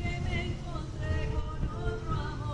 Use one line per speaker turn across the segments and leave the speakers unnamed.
Que me encontré con otro amor.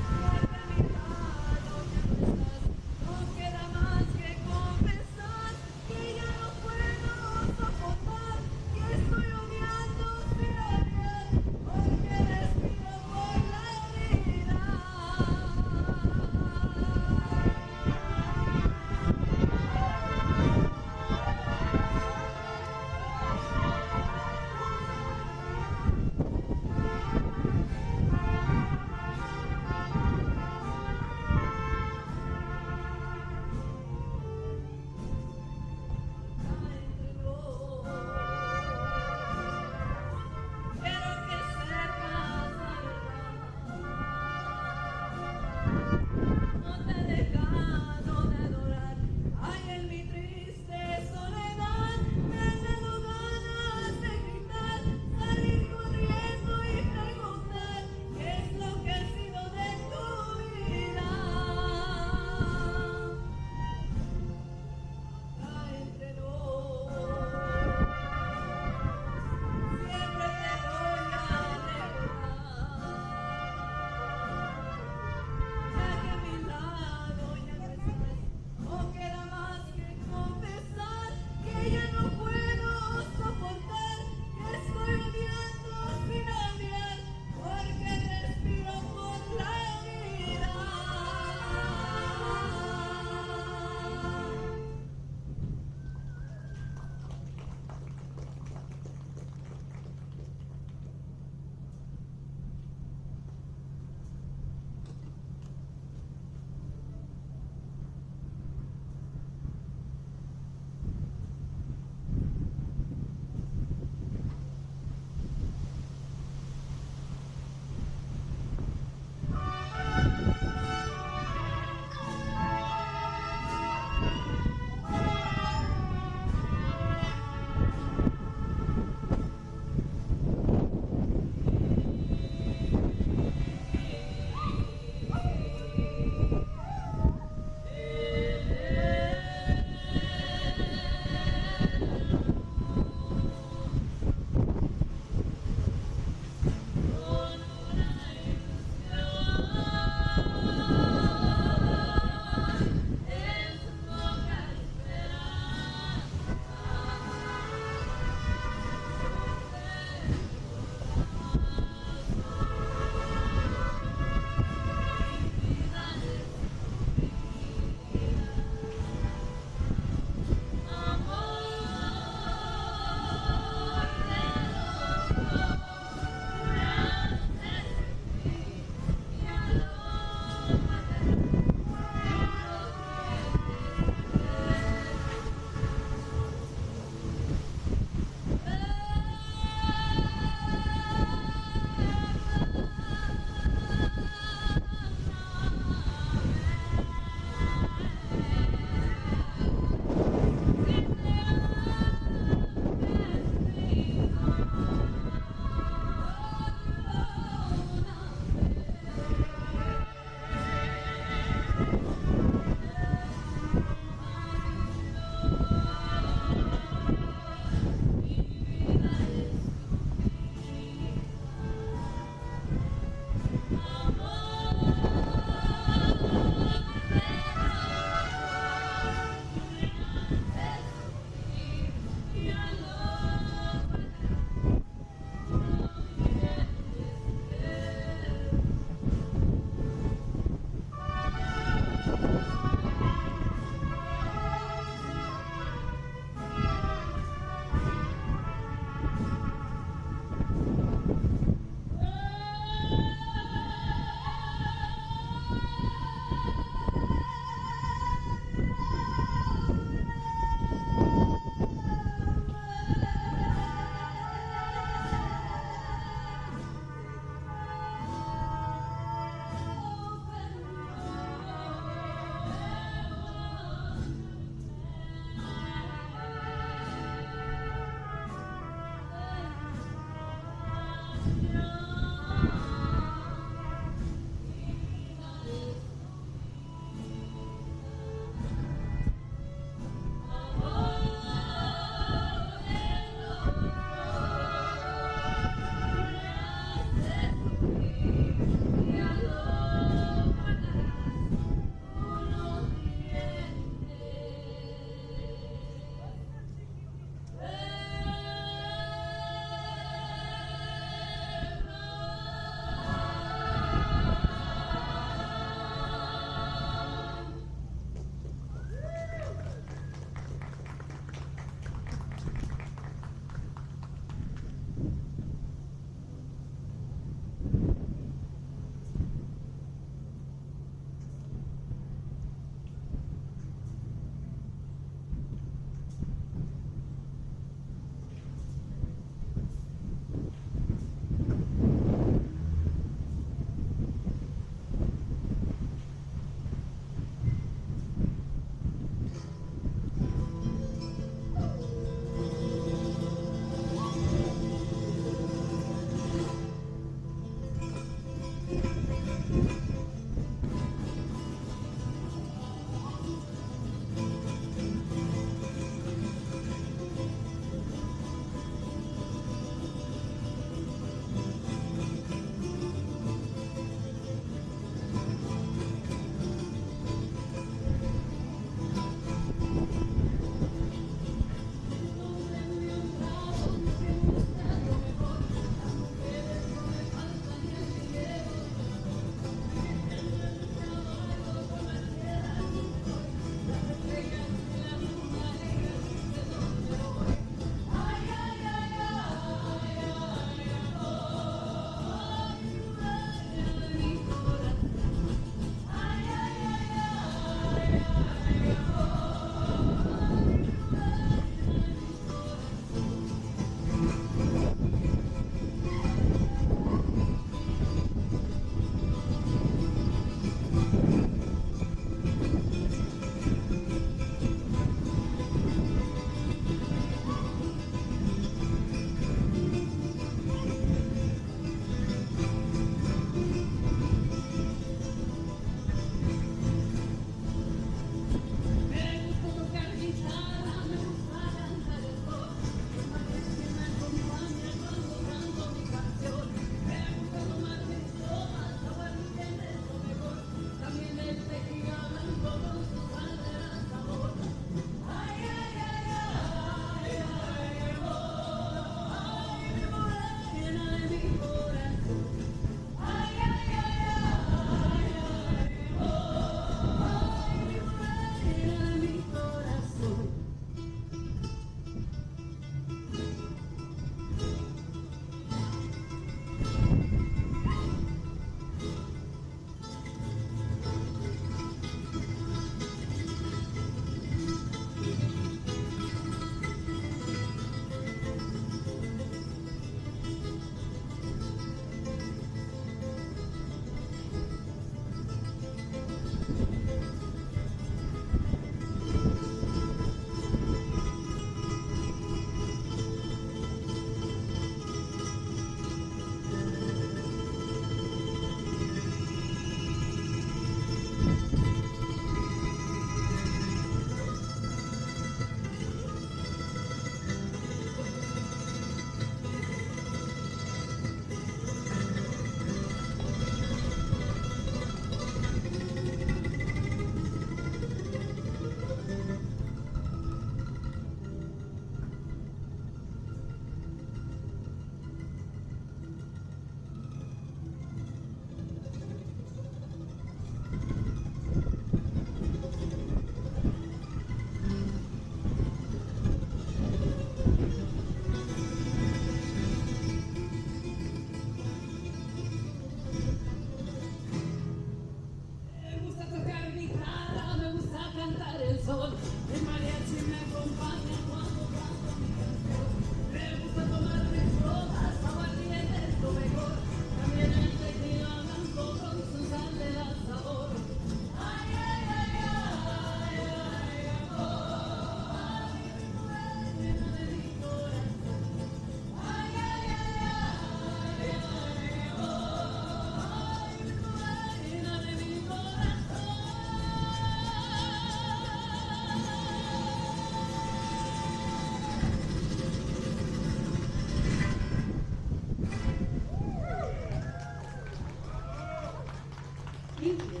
Thank you.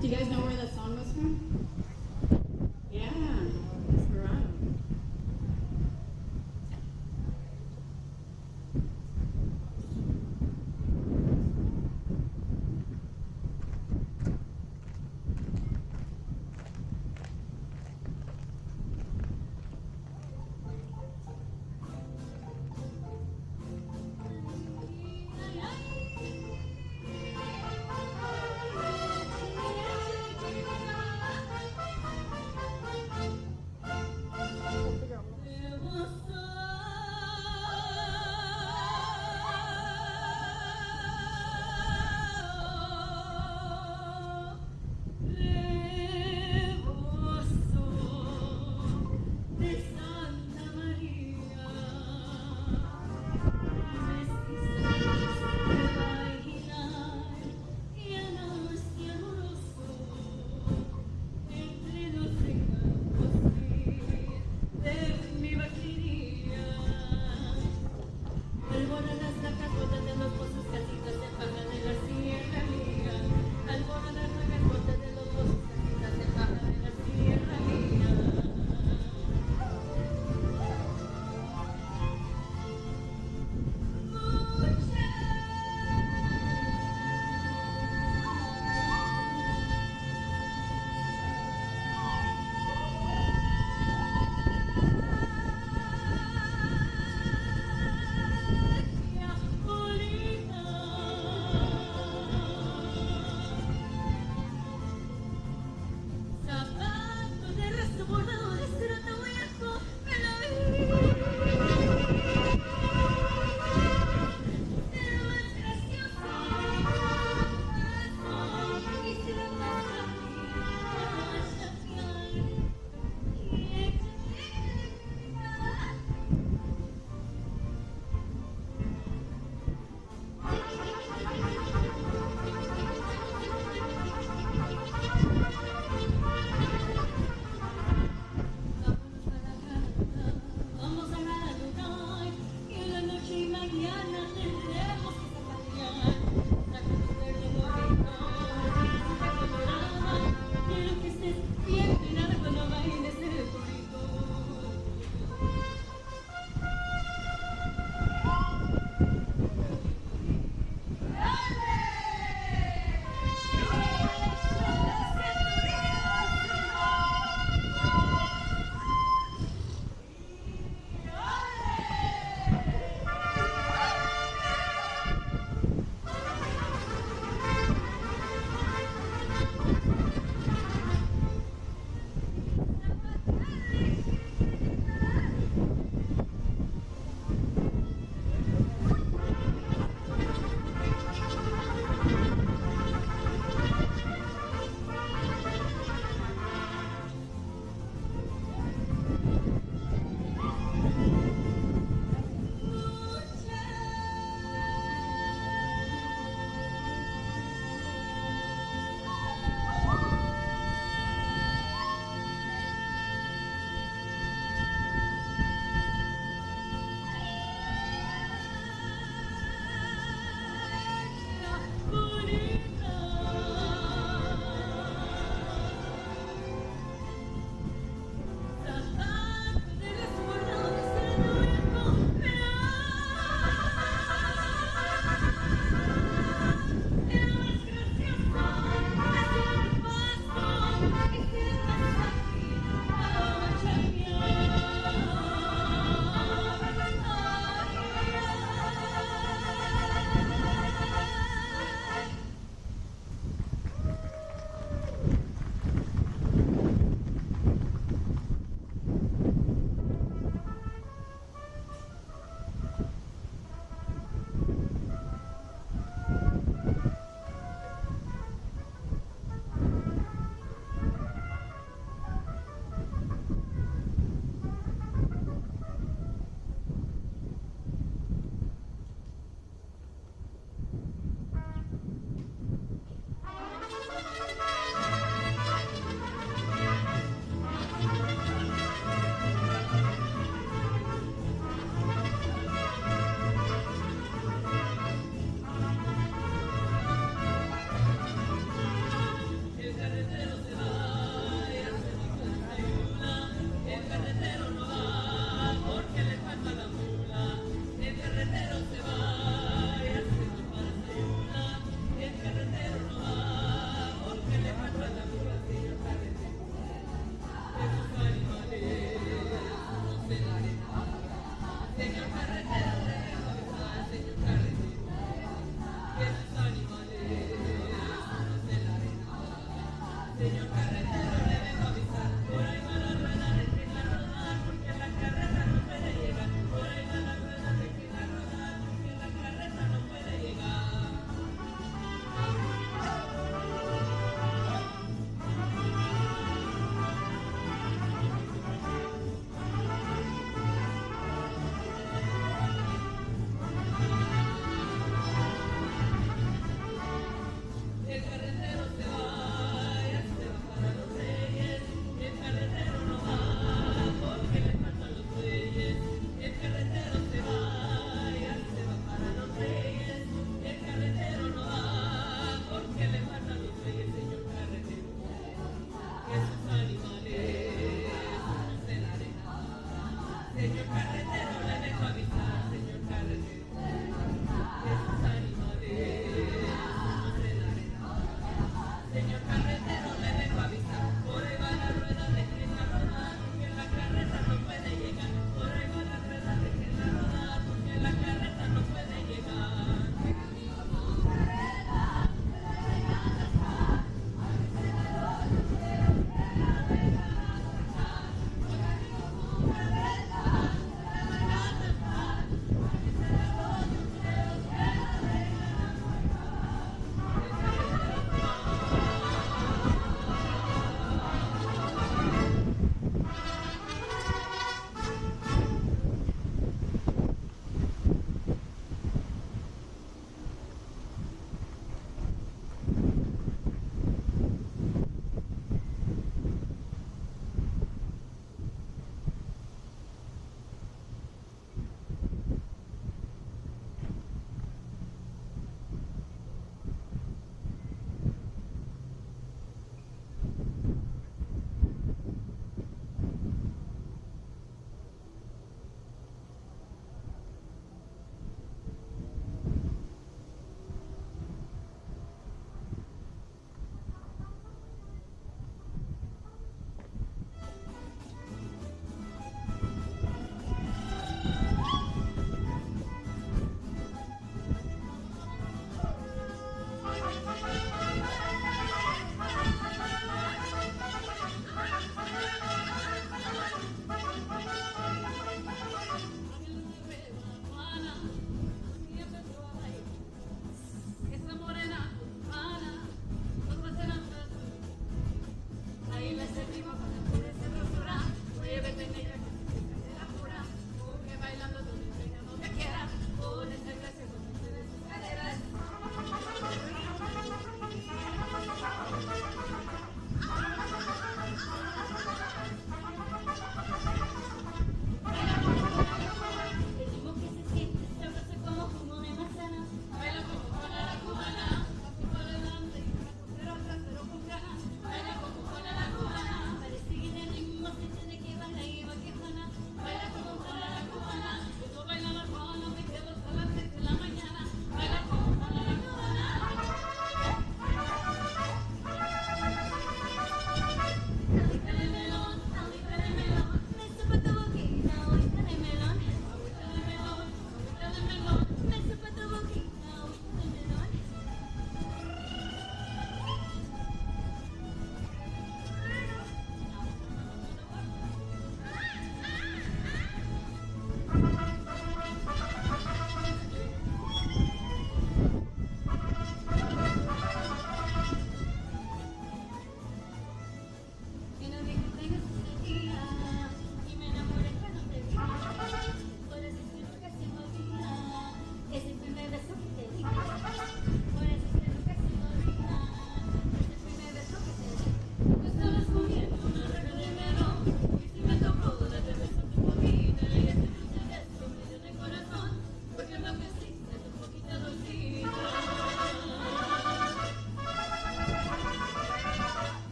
Do you guys know where that song was from? Yeah, Desperado.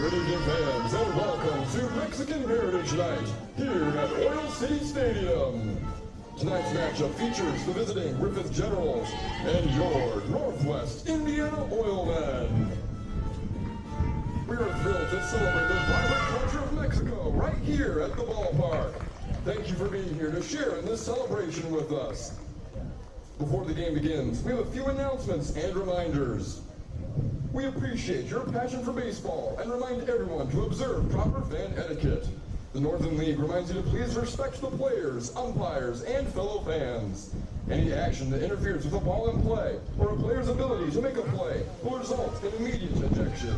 Good evening, fans, and welcome to Mexican Heritage Night here at Oil City Stadium. Tonight's matchup features the visiting Griffith Generals and your Northwest Indiana Oilmen. We are thrilled to celebrate the vibrant culture of Mexico right here at the ballpark. Thank you for being here to share in this celebration with us. Before the game begins, we have a few announcements and reminders. We appreciate your passion for baseball and remind everyone to observe proper fan etiquette. The Northern League reminds you to please respect the players, umpires, and fellow fans. Any action that interferes with a ball in play or a player's ability to make a play will result in immediate ejection.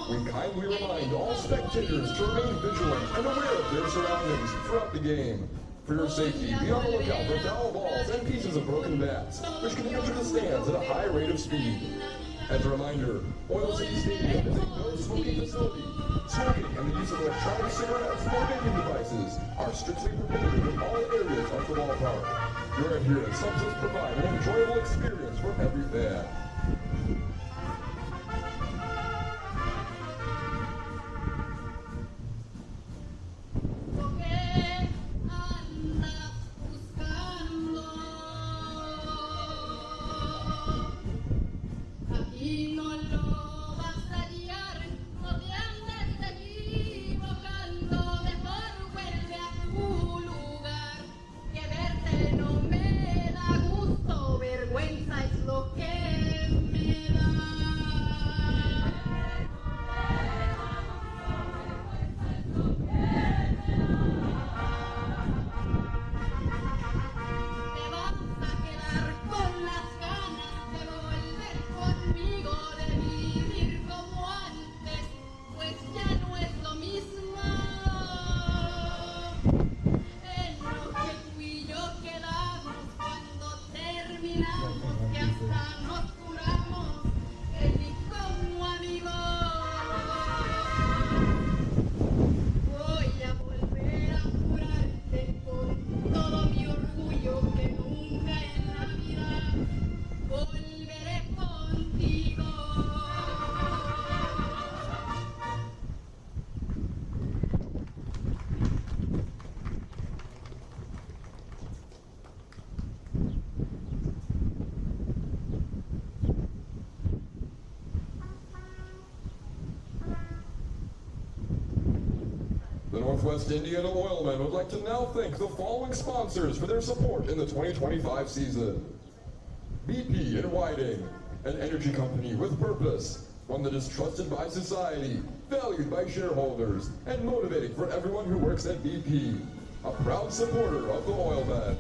We kindly remind all spectators to remain vigilant and aware of their surroundings throughout the game. For your safety, be on the lookout for foul balls and pieces of broken bats, which can enter the stands at a high rate of speed. As a reminder, Oil City Stadium is a no-smoking facility. Smoking and the use of electronic cigarettes or vaping devices are strictly prohibited in all areas of the ballpark. Your adherence helps us provide an enjoyable experience for every fan. The Northwest Indiana Oilmen would like to now thank the following sponsors for their support in the 2025 season. BP in Whiting, an energy company with purpose, one that is trusted by society, valued by shareholders, and motivating for everyone who works at BP. A proud supporter of the Oilmen.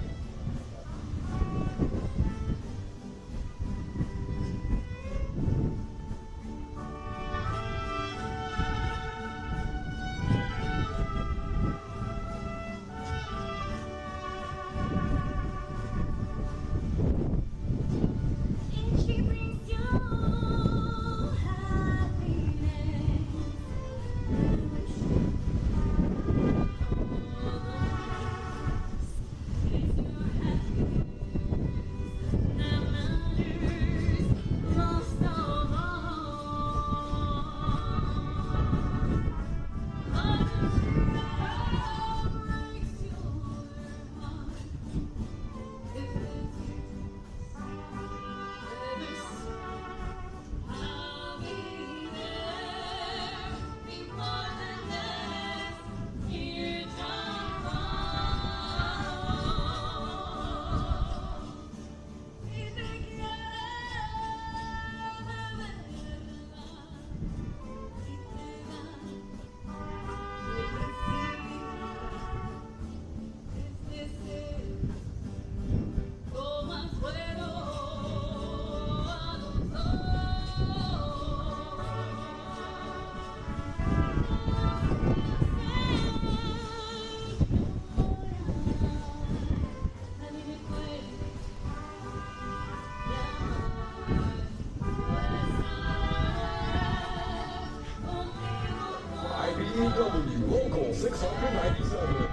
NWI Local 697.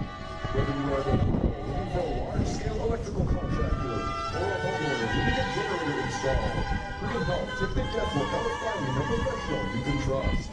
Whether you are the looking for a large-scale electrical contractor or a homeowner needing a generator installed, we can help take the guesswork out of finding a professional you can trust.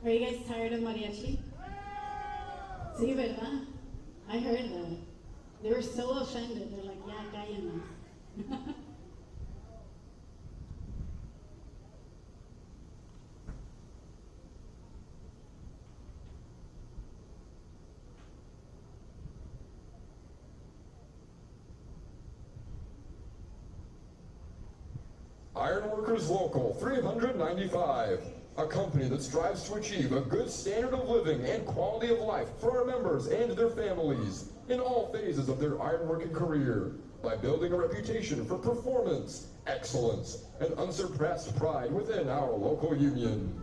Are you guys tired of mariachi? Sí, ¿verdad? I heard that. They were so offended. They're like, yeah, cállenos.
Ironworkers Local 395. A company that strives to achieve a good standard of living and quality of life for our members and their families in all phases of their ironworking career by building a reputation for performance, excellence, and unsurpassed pride within our local union.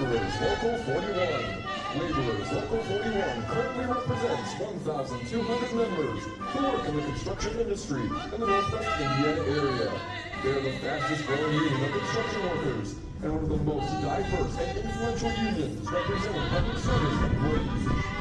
Laborers Local 41. Laborers Local 41 currently represents 1,200 members who work in the construction industry in the Northwest Indiana area. They are the fastest growing union of construction workers and one of the most diverse and influential unions representing public service employees.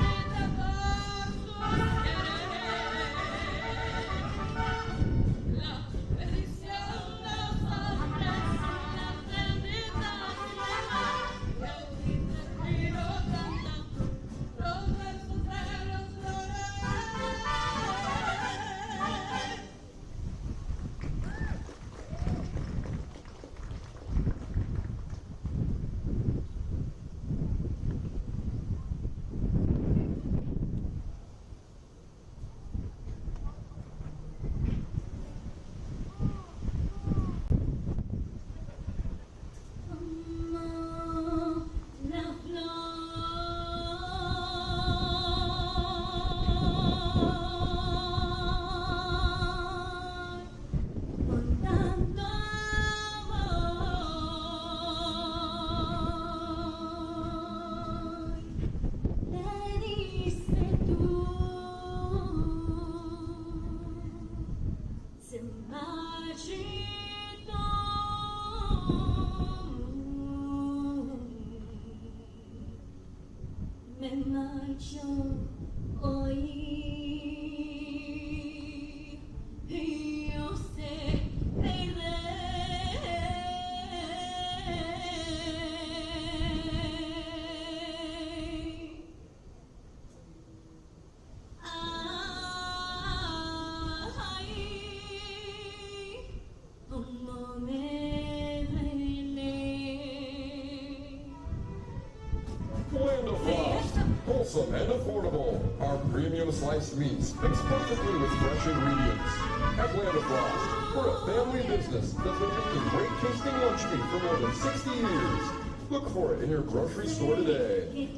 Wholesome and affordable. Our premium sliced meats mixed perfectly with fresh ingredients. At Land of Frost, we're a family business that's been making great tasting lunch meat for more than 60 years. Look for it in your grocery store today.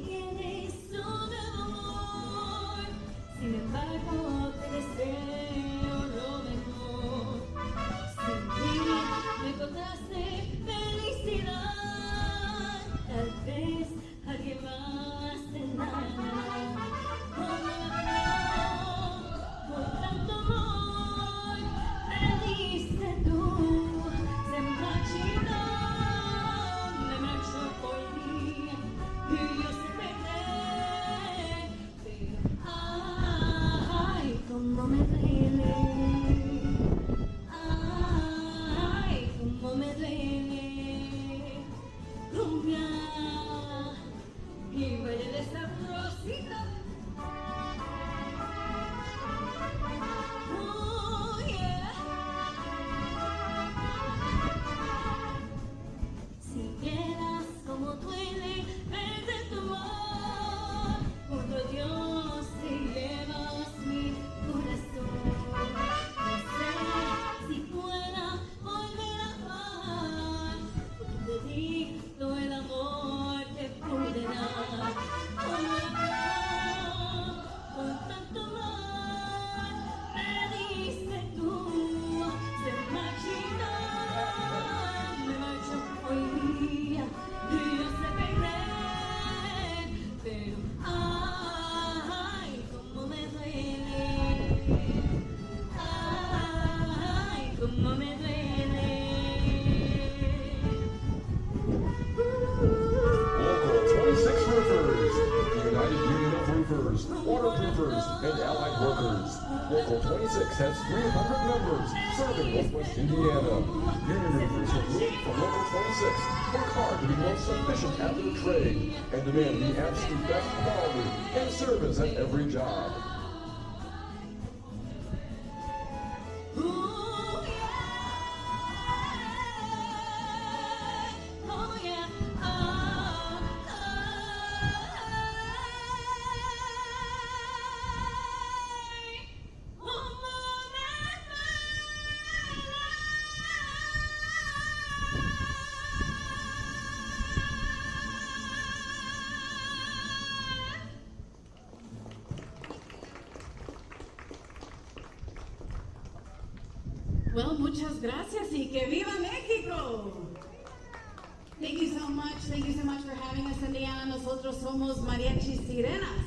Waterproofers, and allied workers. Local 26 has 300 members serving Northwest Indiana. Union roofers have moved from Local 26 work hard to be most efficient at their trade and demand the absolute best quality and service at every job.
Well, muchas gracias y que viva México. Thank you so much. Thank you so much for having us, Indiana. Nosotros somos Mariachi Sirenas.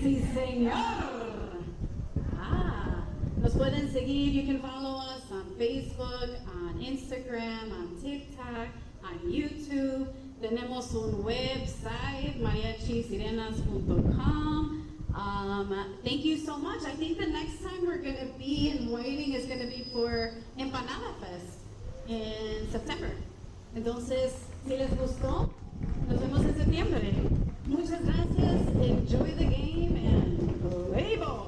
Sí, señor. Nos pueden seguir. You can follow us on Facebook, on Instagram, on TikTok, on YouTube. Tenemos un website, mariachisirenas.com. Thank you so much. I think the next time we're going to be in Whiting is going to be for Empanada Fest in September. Entonces, si les gustó, nos vemos en septiembre. Muchas gracias. Enjoy the game and play ball.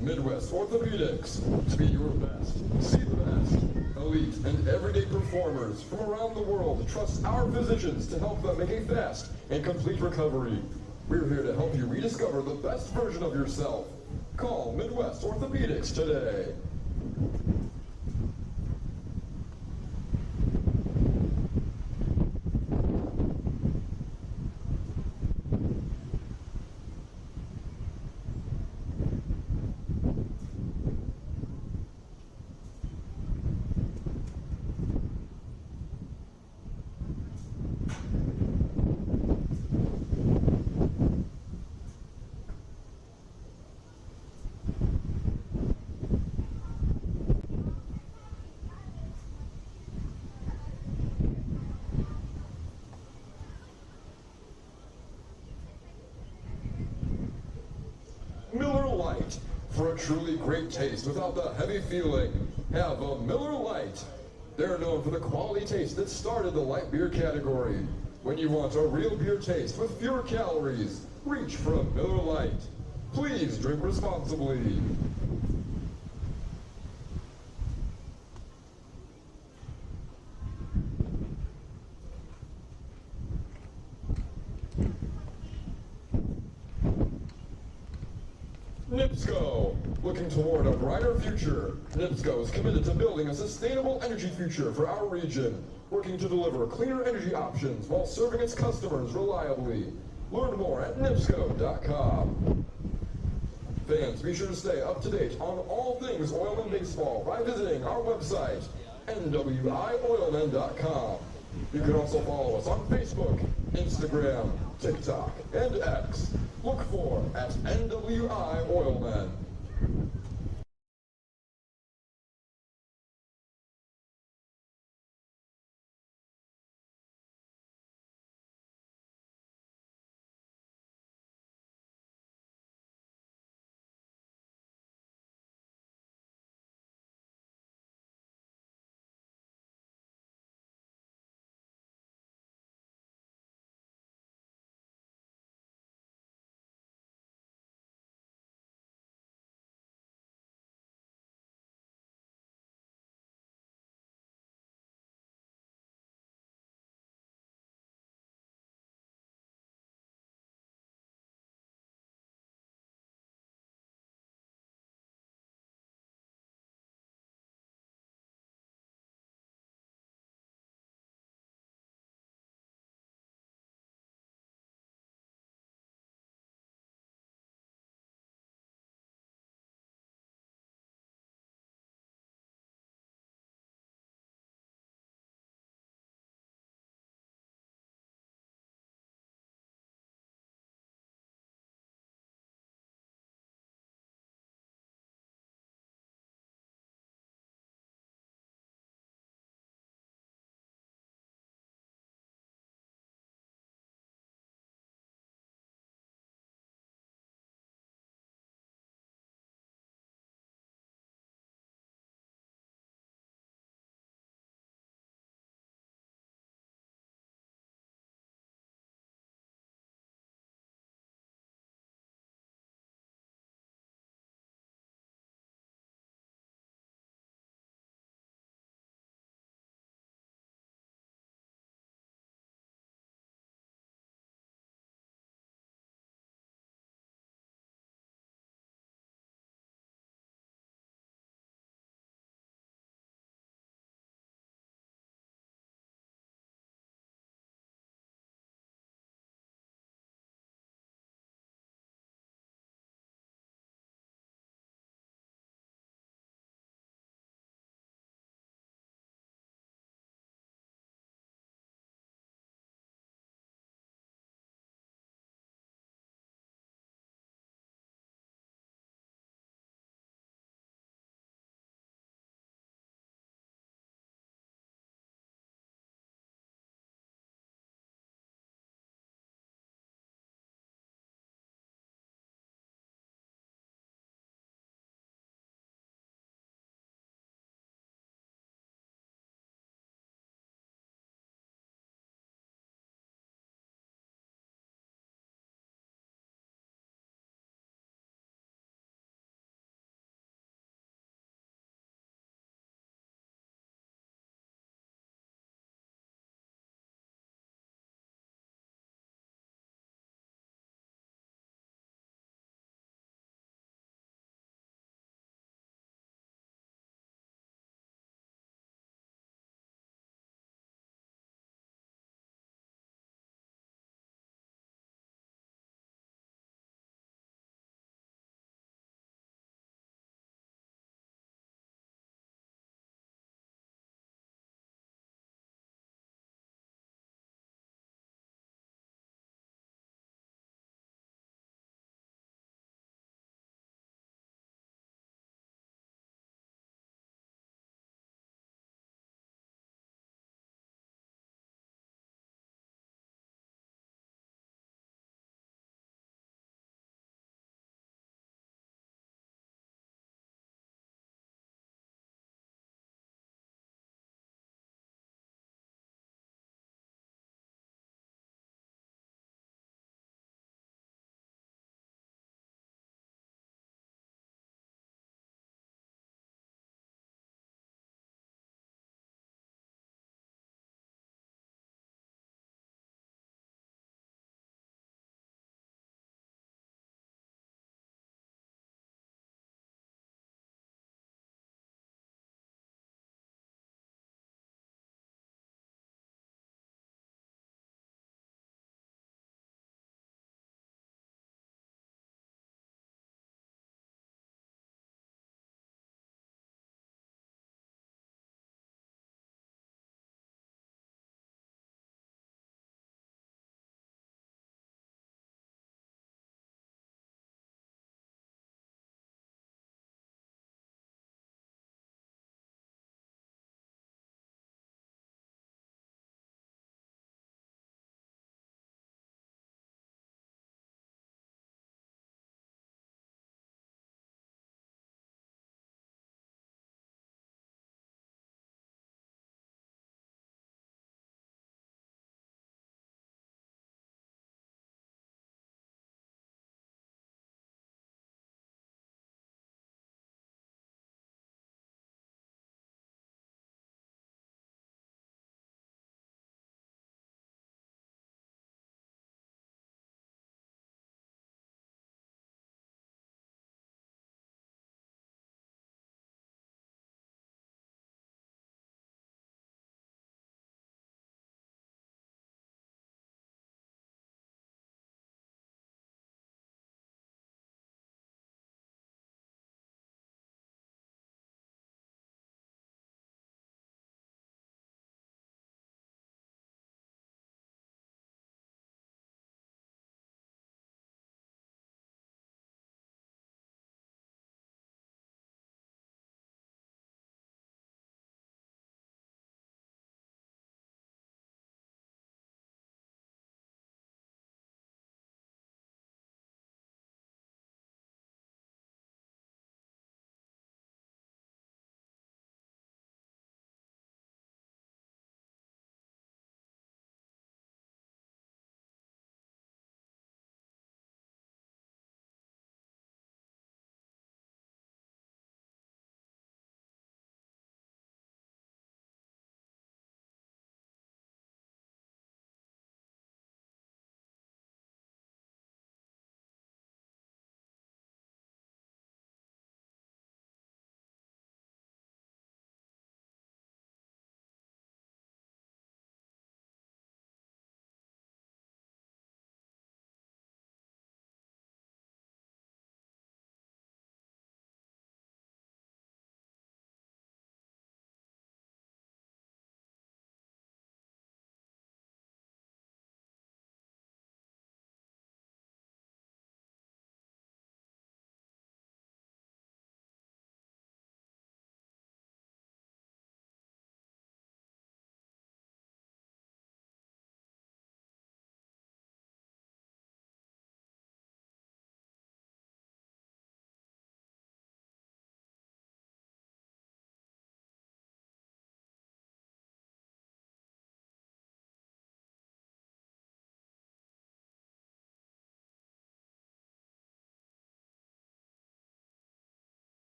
Midwest Orthopedics, to be your best, see the best. Elite and everyday performers from around the world trust our physicians to help them make a fast and complete recovery. We're here to help you rediscover the best version of yourself. Call Midwest Orthopedics today. Miller Lite. For a truly great taste without the heavy feeling, have a Miller Lite. They're known for the quality taste that started the light beer category. When you want a real beer taste with fewer calories, reach for a Miller Lite. Please drink responsibly. NIPSCO. Looking toward a brighter future, NIPSCO is committed to building a sustainable energy future for our region, working to deliver cleaner energy options while serving its customers reliably. Learn more at nipsco.com. Fans, be sure to stay up to date on all things Oilman baseball by visiting our website, NWIOilmen.com. You can also follow us on Facebook, Instagram, TikTok, and X. Look for @NWI Oilmen.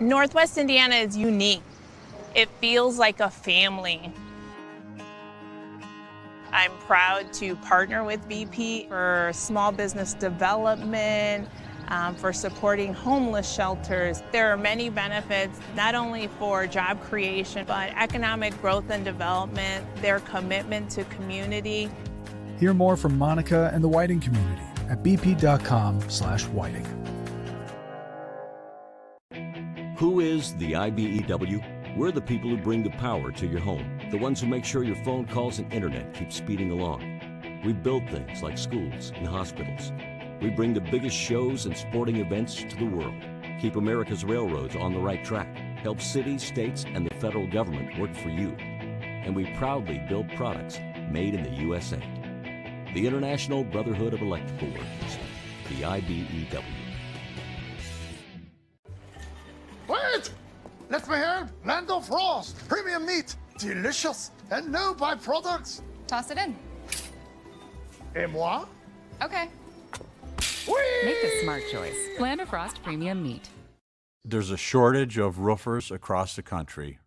Northwest Indiana is unique. It feels like a family. I'm proud to partner with BP for small business development, for supporting homeless shelters. There are many benefits, not only for job creation, but economic growth and development, their commitment to community.
Hear more from Monica and the Whiting community at bp.com/whiting.
Who is the IBEW? We're the people who bring the power to your home, the ones who make sure your phone calls and internet keep speeding along. We build things like schools and hospitals. We bring the biggest shows and sporting events to the world, keep America's railroads on the right track, help cities, states, and the federal government work for you. And we proudly build products made in the USA. The International Brotherhood of Electrical Workers, the IBEW.
Wait! Let me help! Land of Frost! Premium meat! Delicious! And no byproducts!
Toss it in.
Et moi?
Okay.
Whee!
Make the smart choice. Land of Frost Premium Meat.
There's a shortage of roofers across the country.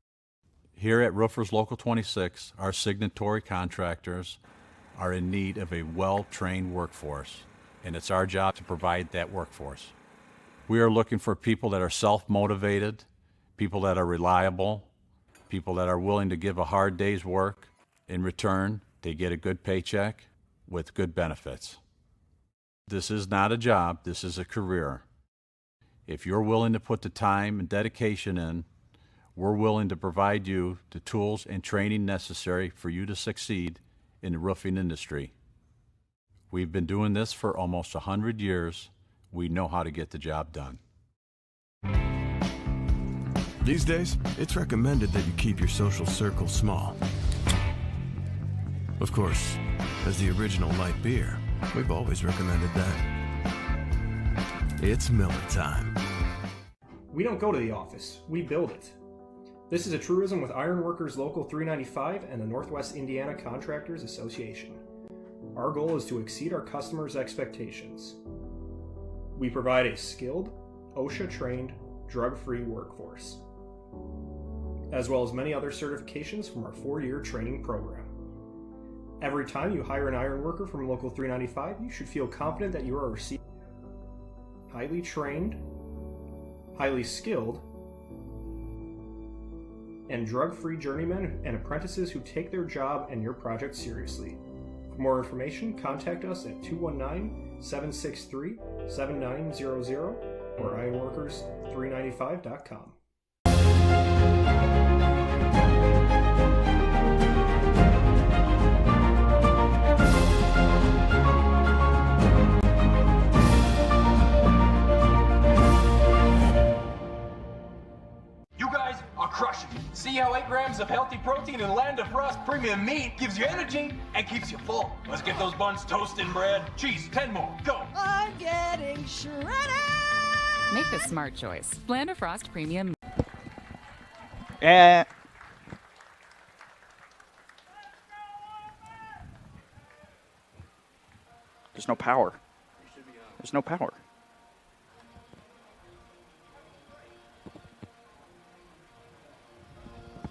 Here at Roofers Local 26, our signatory contractors are in need of a well-trained workforce, and it's our job to provide that workforce. We are looking for people that are self-motivated, people that are reliable, people that are willing to give a hard day's work. In return, they get a good paycheck with good benefits. This is not a job, this is a career. If you're willing to put the time and dedication in, we're willing to provide you the tools and training necessary for you to succeed in the roofing industry. We've been doing this for almost 100 years. We know how to get the job done.
These days, it's recommended that you keep your social circle small. Of course, as the original light beer, we've always recommended that. It's Miller time.
We don't go to the office, we build it. This is a truism with Ironworkers Local 395 and the Northwest Indiana Contractors Association. Our goal is to exceed our customers' expectations. We provide a skilled, OSHA-trained, drug-free workforce, as well as many other certifications from our 4-year training program. Every time you hire an ironworker from Local 395, you should feel confident that you are receiving highly trained, highly skilled, and drug-free journeymen and apprentices who take their job and your project seriously. For more information, contact us at 219-763-7900 or ironworkers395.com.
You guys are crushing it. See how 8 grams of healthy protein in Land of Frost Premium Meat gives you energy and keeps you full. Let's get those buns toasted, bread. Cheese, 10 more. Go.
I'm getting shredded. Make the smart choice. Land of Frost Premium.
There's no power. There's no power.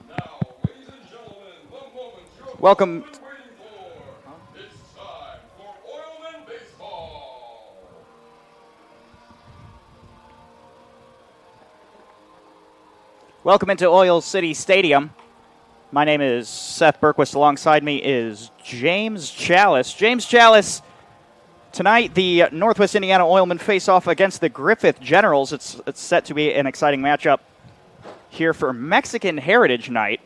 Now, ladies and gentlemen, the moment you're
Welcome.
been waiting for. It's time for Oilmen Baseball.
Welcome into Oil City Stadium. My name is Seth Berquist. Alongside me is James Chalice. James Chalice, tonight the Northwest Indiana Oilmen face off against the Griffith Generals. It's set to be an exciting matchup here for Mexican Heritage Night.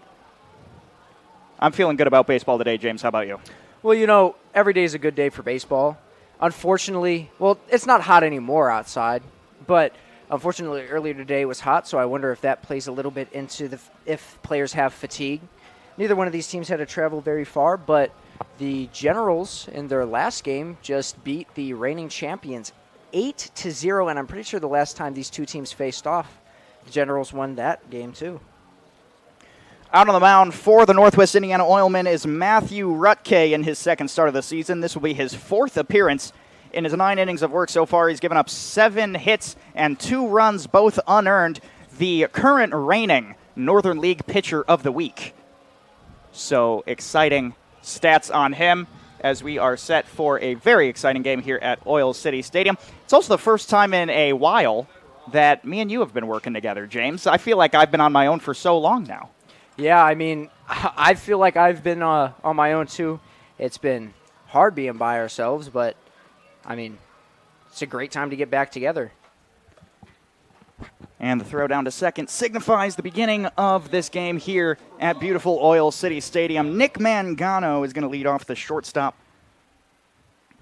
I'm feeling good about baseball today, James. How about you?
Well, you know, every day is a good day for baseball. Unfortunately, well, it's not hot anymore outside, but unfortunately earlier today was hot, so I wonder if that plays a little bit into if players have fatigue. Neither one of these teams had to travel very far, but the Generals in their last game just beat the reigning champions 8-0, and I'm pretty sure the last time these two teams faced off, the Generals won that game too.
Out on the mound for the Northwest Indiana Oilmen is Matthew Rutke in his second start of the season. This will be his 4th appearance in his 9 innings of work so far. He's given up 7 hits and 2 runs, both unearned. the current reigning Northern League Pitcher of the Week. So exciting stats on him as we are set for a very exciting game here at Oil City Stadium. It's also the first time in a while that me and you have been working together, James. I feel like I've been on my own for so long now.
Yeah, I mean, I feel like I've been on my own too. It's been hard being by ourselves, but, I mean, it's a great time to get back together.
And the throw down to second signifies the beginning of this game here at beautiful Oil City Stadium. Nick Mangano is going to lead off the shortstop.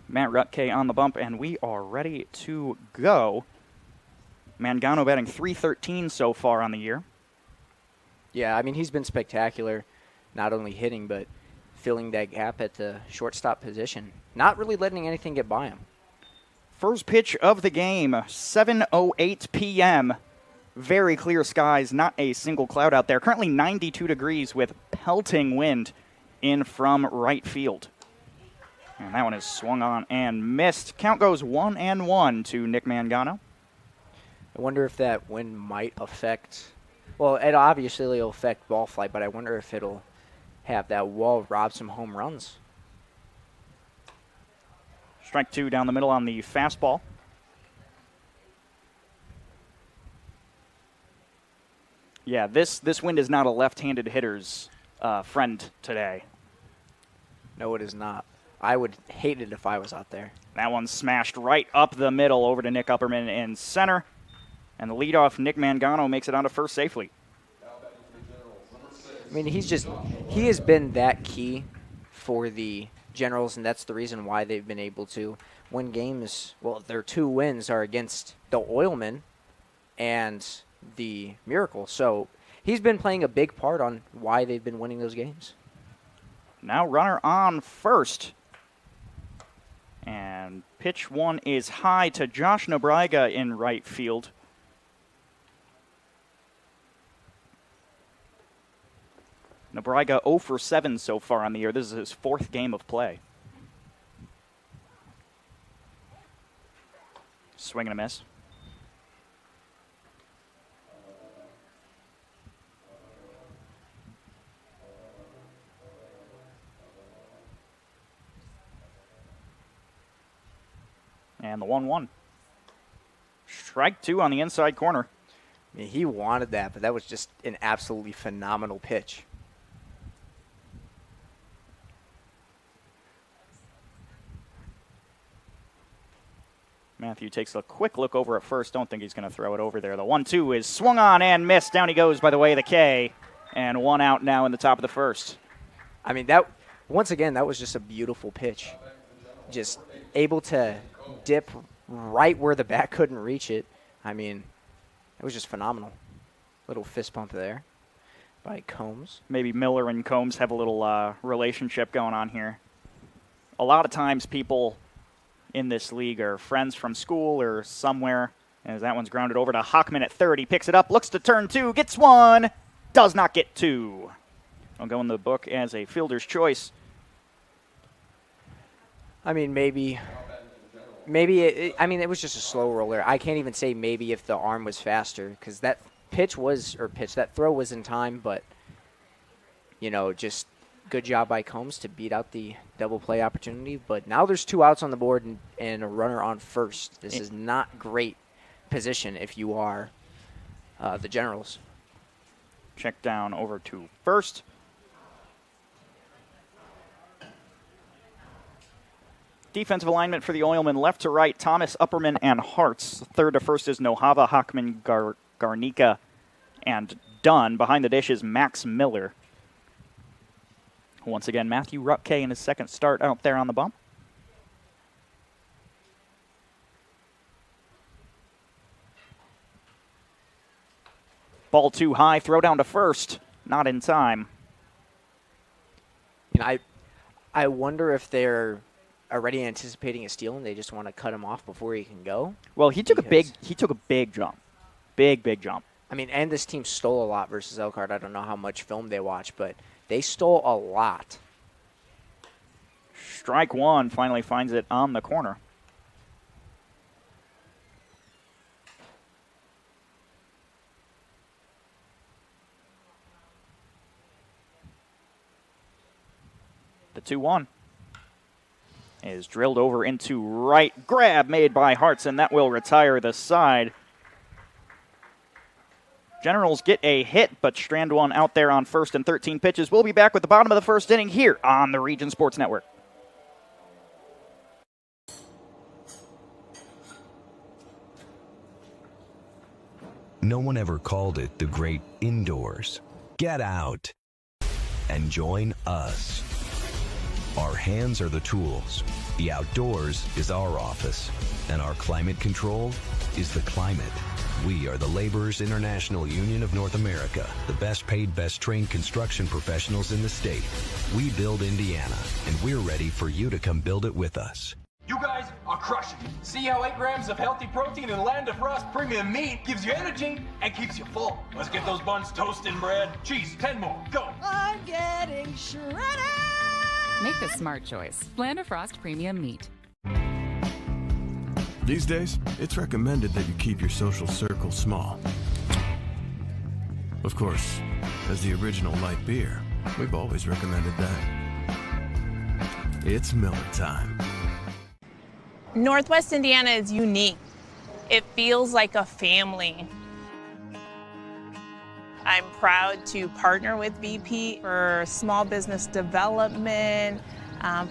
Matt Rutke on the bump, and we are ready to go. Mangano batting .313 so far on the year.
Yeah, I mean, he's been spectacular, not only hitting, but filling that gap at the shortstop position. Not really letting anything get by him.
First pitch of the game, 7:08 p.m. Very clear skies, not a single cloud out there. Currently 92 degrees with pelting wind in from right field. And that one is swung on and missed. Count goes 1-1 to Nick Mangano.
I wonder if that wind might affect, well, it obviously will affect ball flight, but I wonder if it'll have that wall rob some home runs.
Strike two down the middle on the fastball. Yeah, this wind is not a left-handed hitter's friend today.
No, it is not. I would hate it if I was out there.
That one smashed right up the middle over to Nick Upperman in center. And the leadoff, Nick Mangano, makes it onto first safely.
I mean, he has been that key for the Generals, and that's the reason why they've been able to win games. Well, their 2 wins are against the Oilmen and the Miracle. So he's been playing a big part on why they've been winning those games.
Now runner on first. And pitch one is high to Josh Nobrega in right field. Nobrega 0 for 7 so far on the year. This is his 4th game of play. Swing and a miss. And the 1-1. Strike two on the inside corner.
I mean, he wanted that, but that was just an absolutely phenomenal pitch.
Matthew takes a quick look over at first. Don't think he's going to throw it over there. The 1-2 is swung on and missed. Down he goes by the way of the K. And 1 out now in the top of the first.
I mean, that once again, that was just a beautiful pitch. Just able to dip right where the bat couldn't reach it. I mean, it was just phenomenal. Little fist bump there by Combs.
Maybe Miller and Combs have a little relationship going on here. A lot of times people in this league are friends from school or somewhere. As that one's grounded over to Hockman at third. He picks it up, looks to turn 2, gets 1, does not get 2. I'll go in the book as a fielder's choice.
I mean, maybe it was just a slow roller. I can't even say maybe if the arm was faster because that that throw was in time, but, you know, just good job by Combs to beat out the double play opportunity. But now there's 2 outs on the board and a runner on first. This is not great position if you are the Generals.
Check down over to first. Defensive alignment for the Oilmen, left to right, Thomas, Upperman, and Hartz. Third to first is Nohava, Hockman, Garnica, and Dunn. Behind the dish is Max Miller. Once again, Matthew Rutke in his second start out there on the bump. Ball too high, throw down to first. Not in time.
And I wonder if they're already anticipating a steal and they just want to cut him off before he can go.
Well, he took a big jump. Big jump.
I mean, and this team stole a lot versus Elkhart. I don't know how much film they watch, but they stole a lot.
Strike one, finally finds it on the corner. 2-1. Is drilled over into right. Grab made by Hartson. That will retire the side. Generals get a hit, but strand one out there on first and 13 pitches. We'll be back with the bottom of the first inning here on the Region Sports Network.
No one ever called it the great indoors. Get out and join us. Our hands are the tools. The outdoors is our office. And our climate control is the climate. We are the Laborers International Union of North America, the best paid, best trained construction professionals in the state. We build Indiana, and we're ready for you to come build it with us.
You guys are crushing it. See how 8 grams of healthy protein in Land of Frost premium meat gives you energy and keeps you full. Let's get those buns toasted, bread. Cheese, 10 more. Go.
I'm getting shredded. Make the smart choice. Land of Frost premium meat.
These days, it's recommended that you keep your social circle small. Of course, as the original light beer, we've always recommended that. It's Miller time.
Northwest Indiana is unique. It feels like a family. I'm proud to partner with BP for small business development,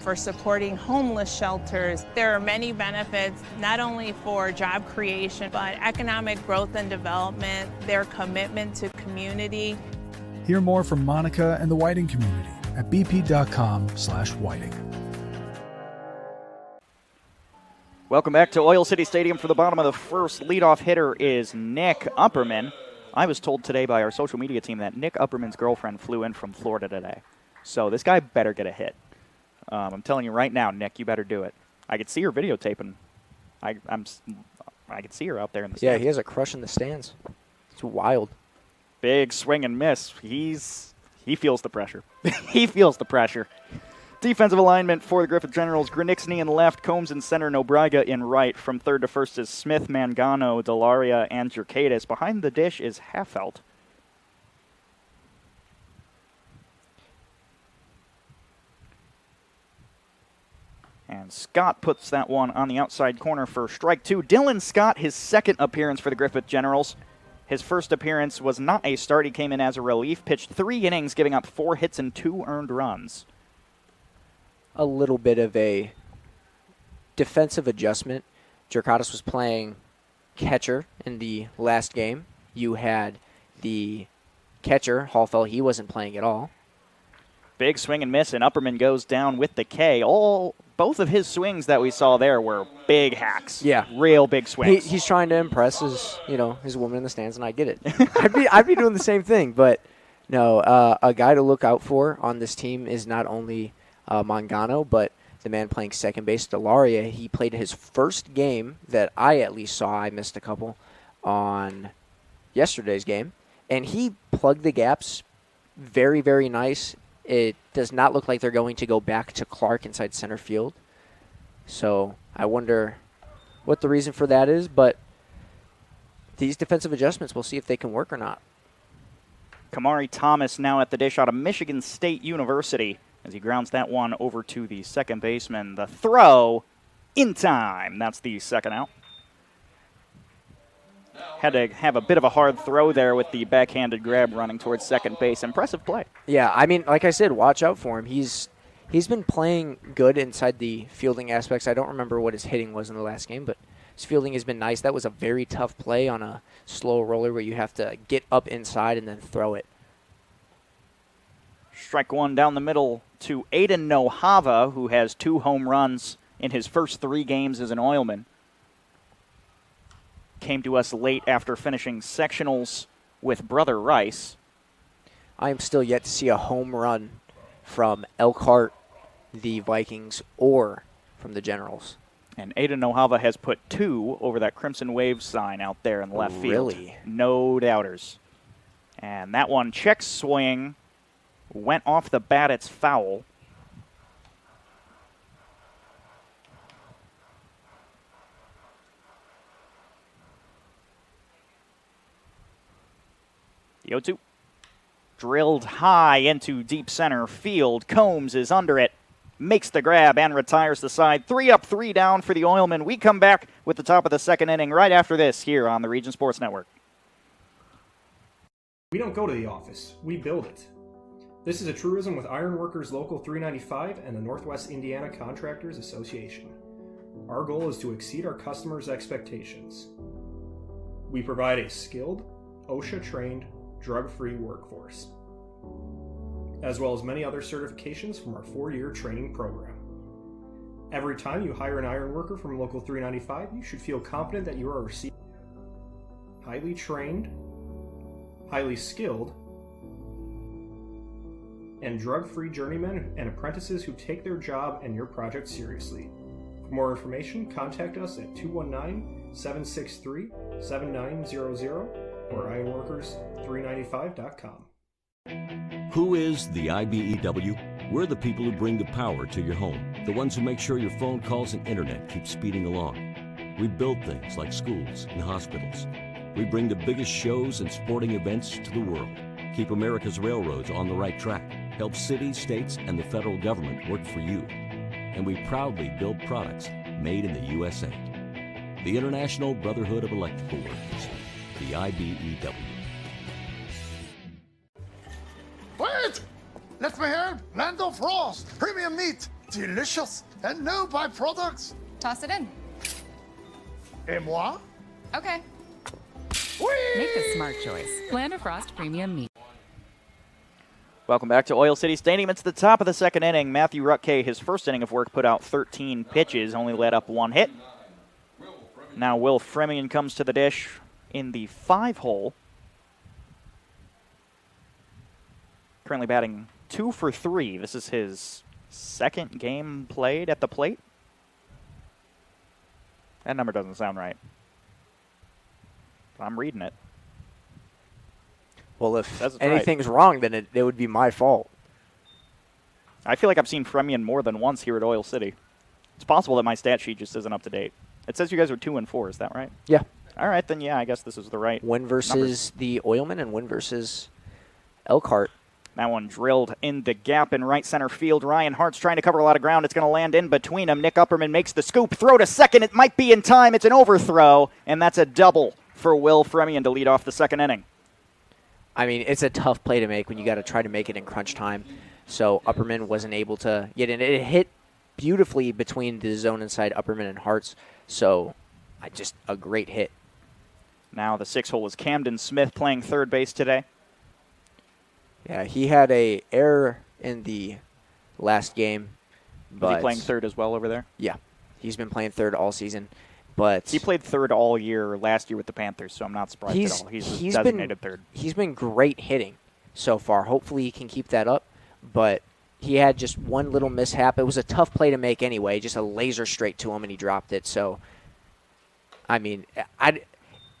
for supporting homeless shelters. There are many benefits, not only for job creation, but economic growth and development, their commitment to community.
Hear more from Monica and the Whiting community at bp.com/whiting.
Welcome back to Oil City Stadium for the bottom of the first. Leadoff hitter is Nick Upperman. I was told today by our social media team that Nick Upperman's girlfriend flew in from Florida today. So this guy better get a hit. I'm telling you right now, Nick, you better do it. I could see her videotaping. I could see her out there in the stands.
Yeah, he has a crush in the stands. It's wild.
Big swing and miss. He feels the pressure. He feels the pressure. Defensive alignment for the Griffith Generals. Granixny in left, Combs in center, Nobriga in right. From third to first is Smith, Mangano, Delaria, and Jerkadis. Behind the dish is Haffelt. And Scott puts that one on the outside corner for strike two. Dylan Scott, his second appearance for the Griffith Generals. His first appearance was not a start. He came in as a relief, pitched 3 innings, giving up 4 hits and 2 earned runs.
A little bit of a defensive adjustment. Jerkadis was playing catcher in the last game. You had the catcher, Hallfeld, he wasn't playing at all.
Big swing and miss, and Upperman goes down with the K. Both of his swings that we saw there were big hacks.
Yeah.
Real big swings.
He's trying to impress his woman in the stands, and I get it. I'd be doing the same thing, but no, a guy to look out for on this team is not only Mangano, but the man playing second base, Delaria. He played his first game that I at least saw. I missed a couple on yesterday's game, and he plugged the gaps very, very nice. It does not look like they're going to go back to Clark inside center field. So I wonder what the reason for that is, but these defensive adjustments, we'll see if they can work or not.
Kamari Thomas now at the dish out of Michigan State University as he grounds that one over to the second baseman. The throw in time. That's the second out. Had to have a bit of a hard throw there with the backhanded grab running towards second base. Impressive play.
Yeah, I mean, like I said, watch out for him. He's been playing good inside the fielding aspects. I don't remember what his hitting was in the last game, but his fielding has been nice. That was a very tough play on a slow roller where you have to get up inside and then throw it.
Strike one down the middle to Aiden Nohava, who has 2 home runs in his first 3 games as an Oilman. Came to us late after finishing sectionals with Brother Rice.
I am still yet to see a home run from Elkhart, the Vikings, or from the Generals.
And Aiden Nohava has put 2 over that Crimson Wave sign out there in left field.
Really?
No doubters. And that one, check swing, went off the bat. It's foul. The 0-2. Drilled high into deep center field. Combs is under it. makes the grab and retires the side. 3 up, 3 down for the Oilmen. We come back with the top of the second inning right after this here on the Region Sports Network.
We don't go to the office, we build it. This is a truism with Ironworkers Local 395 and the Northwest Indiana Contractors Association. Our goal is to exceed our customers' expectations. We provide a skilled, OSHA-trained, drug-free workforce, as well as many other certifications from our 4-year training program. Every time you hire an ironworker from Local 395, you should feel confident that you are receiving highly trained, highly skilled, and drug-free journeymen and apprentices who take their job and your project seriously. For more information, contact us at 219-763-7900 or ironworkers395.com.
Who is the IBEW? We're the people who bring the power to your home, the ones who make sure your phone calls and internet keep speeding along. We build things like schools and hospitals. We bring the biggest shows and sporting events to the world, keep America's railroads on the right track, help cities, states, and the federal government work for you. And we proudly build products made in the USA. The International Brotherhood of Electrical Workers, the IBEW.
Wait! Let me help! Land of Frost! Premium meat! Delicious! And no byproducts!
Toss it in.
Et moi?
Okay.
Whee!
Make the smart choice. Land of Frost Premium Meat.
Welcome back to Oil City Stadium. It's the top of the second inning. Matthew Rutke, his first inning of work, put out 13 pitches, only let up 1 hit. Now Will Fremian comes to the dish in the 5-hole. Currently batting 2 for 3. This is his second game played at the plate. That number doesn't sound right. I'm reading it.
Well, if anything's wrong, then it would be my fault.
I feel like I've seen Fremian more than once here at Oil City. It's possible that my stat sheet just isn't up to date. It says you guys are 2-4. Is that right?
Yeah.
All right, then yeah, I guess this is the right
win versus
numbers.
The Oilmen and win versus Elkhart.
That one drilled in the gap in right center field. Ryan Hart's trying to cover a lot of ground. It's going to land in between them. Nick Upperman makes the scoop. Throw to second. It might be in time. It's an overthrow, and that's a double for Will Fremian to lead off the second inning.
I mean, it's a tough play to make when you got to try to make it in crunch time. So Upperman wasn't able to get in. It hit beautifully between the zone inside Upperman and Hart's. So just a great hit.
Now the 6-hole is Camden Smith playing third base today.
Yeah, he had a error in the last game.
But is he playing third as well over there?
Yeah, he's been playing third all season. But
he played third all year last year with the Panthers, so I'm not surprised at all. He's designated third.
He's been great hitting so far. Hopefully he can keep that up. But he had just one little mishap. It was a tough play to make anyway, just a laser straight to him, and he dropped it. So, I mean,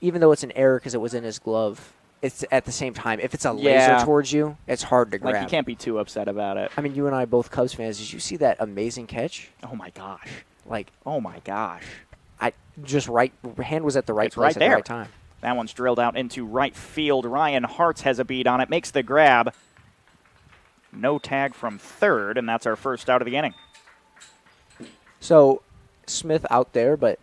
even though it's an error because it was in his glove, it's at the same time, if it's a laser towards you, it's hard to grab.
Like, you can't be too upset about it.
I mean, you and I are both Cubs fans. Did you see that amazing catch?
Oh, my gosh.
Oh, my gosh. Hand was at the right place at the right time.
That one's drilled out into right field. Ryan Hartz has a beat on it, makes the grab. No tag from third, and that's our first out of the inning.
So Smith out there, but,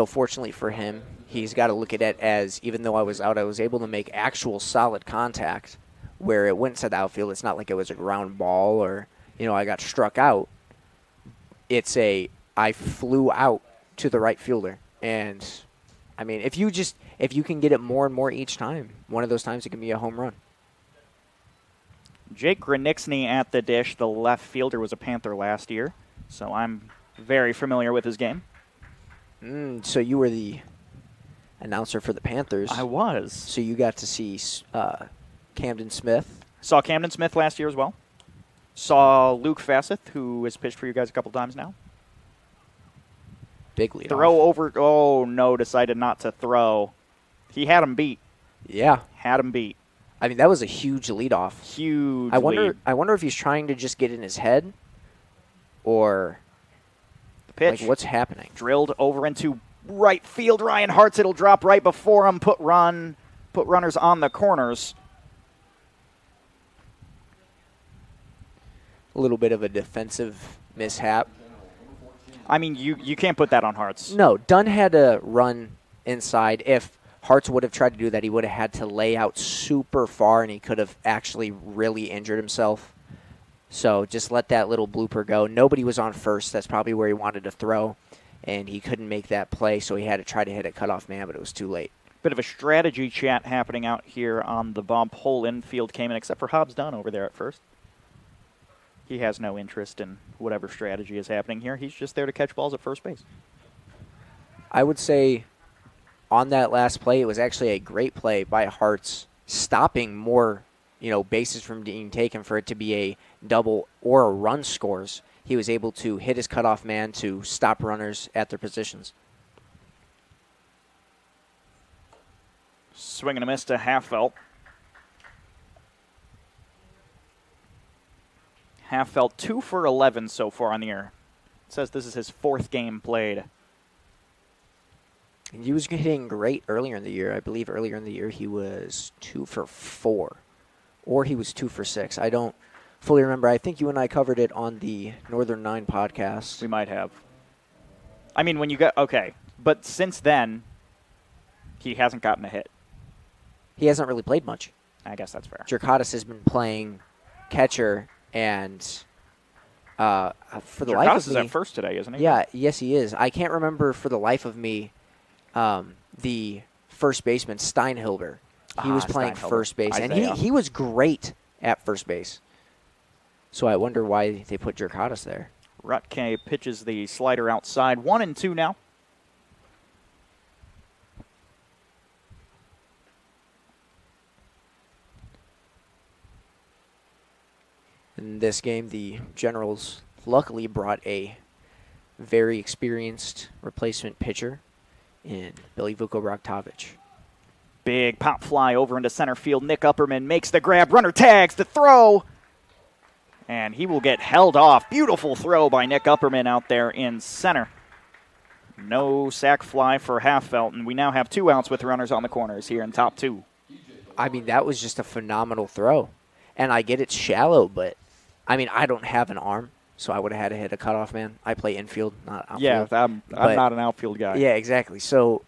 fortunately for him, he's got to look at it as, even though I was out, I was able to make actual solid contact where it went to the outfield. It's not like it was a ground ball or, I got struck out. I flew out to the right fielder. And, I mean, if you can get it more and more each time, one of those times it can be a home run.
Jake Granixny at the dish. The left fielder was a Panther last year, so I'm very familiar with his game.
So you were the announcer for the Panthers.
I was.
So you got to see Camden Smith.
Saw Camden Smith last year as well. Saw Luke Fasseth, who has pitched for you guys a couple times now.
Big lead.
Throw over. Oh, no, decided not to throw. He had him beat.
Yeah.
Had him beat.
I mean, that was a huge leadoff.
Huge
lead. I wonder if he's trying to just get in his head or
the pitch.
What's happening?
Drilled over into right field. Ryan Hartz, it'll drop right before him. Put runners on the corners.
a little bit of a defensive mishap.
I mean, you can't put that on Hartz.
No, Dunn had to run inside. If Hartz would have tried to do that, he would have had to lay out super far, and he could have actually really injured himself. So just let that little blooper go. Nobody was on first. That's probably where he wanted to throw, and he couldn't make that play, so he had to try to hit a cutoff man, but it was too late.
Bit of a strategy chat happening out here on the bump. Whole infield came in, except for Hobbs Dunn over there at first. He has no interest in whatever strategy is happening here. He's just there to catch balls at first base.
I would say on that last play, it was actually a great play by Hartz, stopping more, bases from being taken for it to be a double or a run scores. He was able to hit his cutoff man to stop runners at their positions.
Swing and a miss to Halffelt. Halffelt 2 for 11 so far on the year. It says this is his 4th game played.
He was hitting great earlier in the year. I believe earlier in the year he was 2 for 4. Or he was 2 for 6. I don't fully remember. I think you and I covered it on the Northern 9 podcast.
We might have. I mean, when you got... Okay. But since then, he hasn't gotten a hit.
He hasn't really played much.
I guess that's fair.
Jerkatis has been playing catcher, and for the life of me...
Jerkatis is at first today, isn't he?
Yeah, yes, he is. I can't remember for the life of me the first baseman, Steinhilber. He was playing first base, and he was great at first base. So I wonder why they put Jerkatis there.
Rutke pitches the slider outside. 1-2 now.
In this game, the Generals luckily brought a very experienced replacement pitcher in Billy Vukobroktovich.
Big pop fly over into center field. Nick Upperman makes the grab. Runner tags the throw. And he will get held off. Beautiful throw by Nick Upperman out there in center. No sac fly for Halffelt, and we now have 2 outs with runners on the corners here in top 2.
I mean, that was just a phenomenal throw. And I get it's shallow, but, I mean, I don't have an arm, so I would have had to hit a cutoff man. I play infield, not outfield.
Yeah, I'm not an outfield guy.
Yeah, exactly. So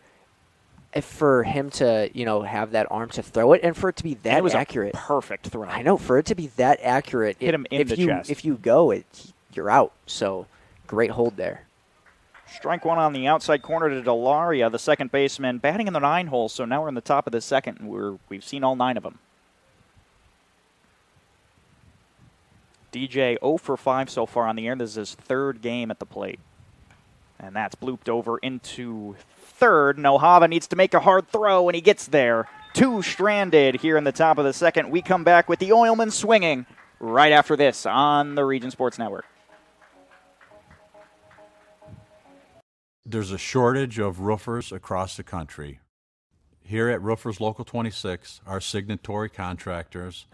if for him to, have that arm to throw it and for it to be that
it was
accurate.
A perfect throw.
I know, for it to be that accurate.
Hit him in the chest.
If you go, you're out. So great hold there.
Strike 1 on the outside corner to Delaria, the second baseman, batting in the 9 hole. So now we're in the top of the second, and we've seen all 9 of them. DJ 0 for 5 so far on the air. This is his 3rd game at the plate. And that's blooped over into third. Nojava needs to make a hard throw, and he gets there. 2 stranded here in the top of the second. We come back with the Oilmen swinging right after this on the Region Sports Network.
There's a shortage of roofers across the country. Here at Roofers Local 26, our signatory contractors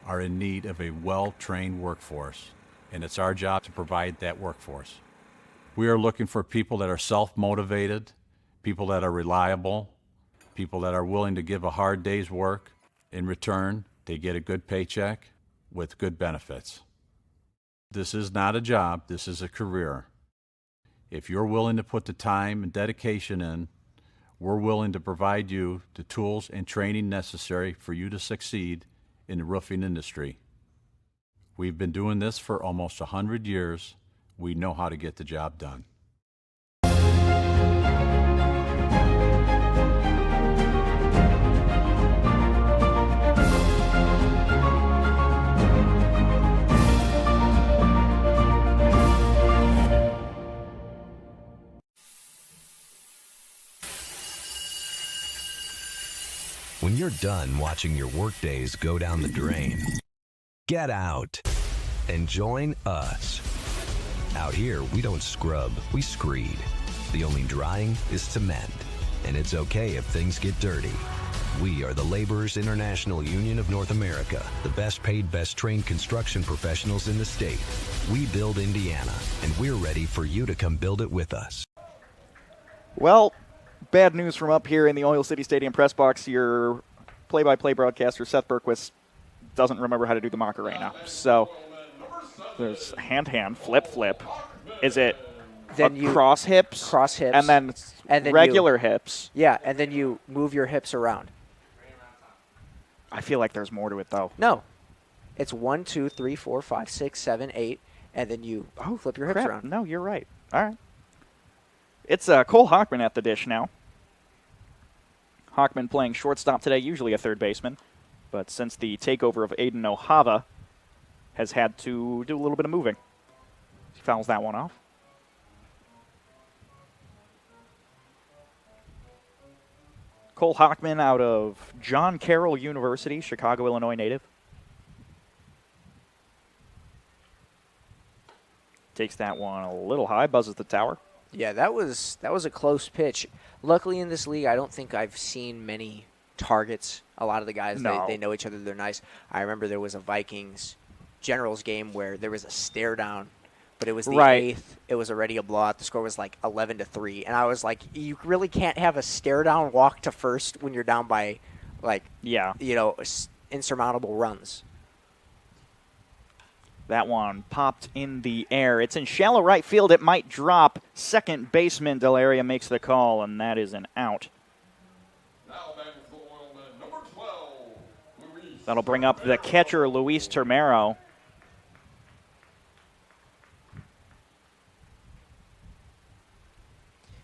are in need of a well-trained workforce, and it's our job to provide that workforce. We are looking for people that are self-motivated, people that are reliable, people that are willing to give a hard day's work. In return, they get a good paycheck with good benefits. This is not a job, this is a career. If you're willing to put the time and dedication in, we're willing to provide you the tools and training necessary for you to succeed in the roofing industry. We've been doing this for almost 100 years. We know how to get the job done.
When you're done watching your workdays go down the drain, get out and join us. Out here, we don't scrub, we screed. The only drying is cement, and it's okay if things get dirty. We are the Laborers International Union of North America, the best paid, best trained construction professionals in the state. We build Indiana, and we're ready for you to come build it with us.
Well, bad news from up here in the Oil City Stadium press box. Your play-by-play broadcaster, Seth Berquist, doesn't remember how to do the marker right now. So There's hand, flip. Is it
Then you
cross hips?
Cross hips.
And then regular hips.
Yeah, and then you move your hips around.
I feel like there's more to it, though.
No. It's 1, 2, 3, 4, 5, 6, 7, 8, and then you flip your hips around.
No, you're right. All right. It's Cole Hockman at the dish now. Hockman playing shortstop today, usually a third baseman. But since the takeover of Aiden O'Hava, has had to do a little bit of moving. He fouls that one off. Cole Hockman out of John Carroll University, Chicago, Illinois native. Takes that one a little high, buzzes the tower.
Yeah, that was a close pitch. Luckily in this league, I don't think I've seen many targets. A lot of the guys, they know each other. They're nice. I remember there was a Vikings Generals game where there was a stare down, but it was the 8th. It was already a blowout. The score was like 11-3, and I was like, you really can't have a stare down walk to first when you're down by, insurmountable runs.
That one popped in the air. It's in shallow right field. It might drop. Second baseman Delaria makes the call, and that is an out. That'll bring up the catcher, Luis Termero.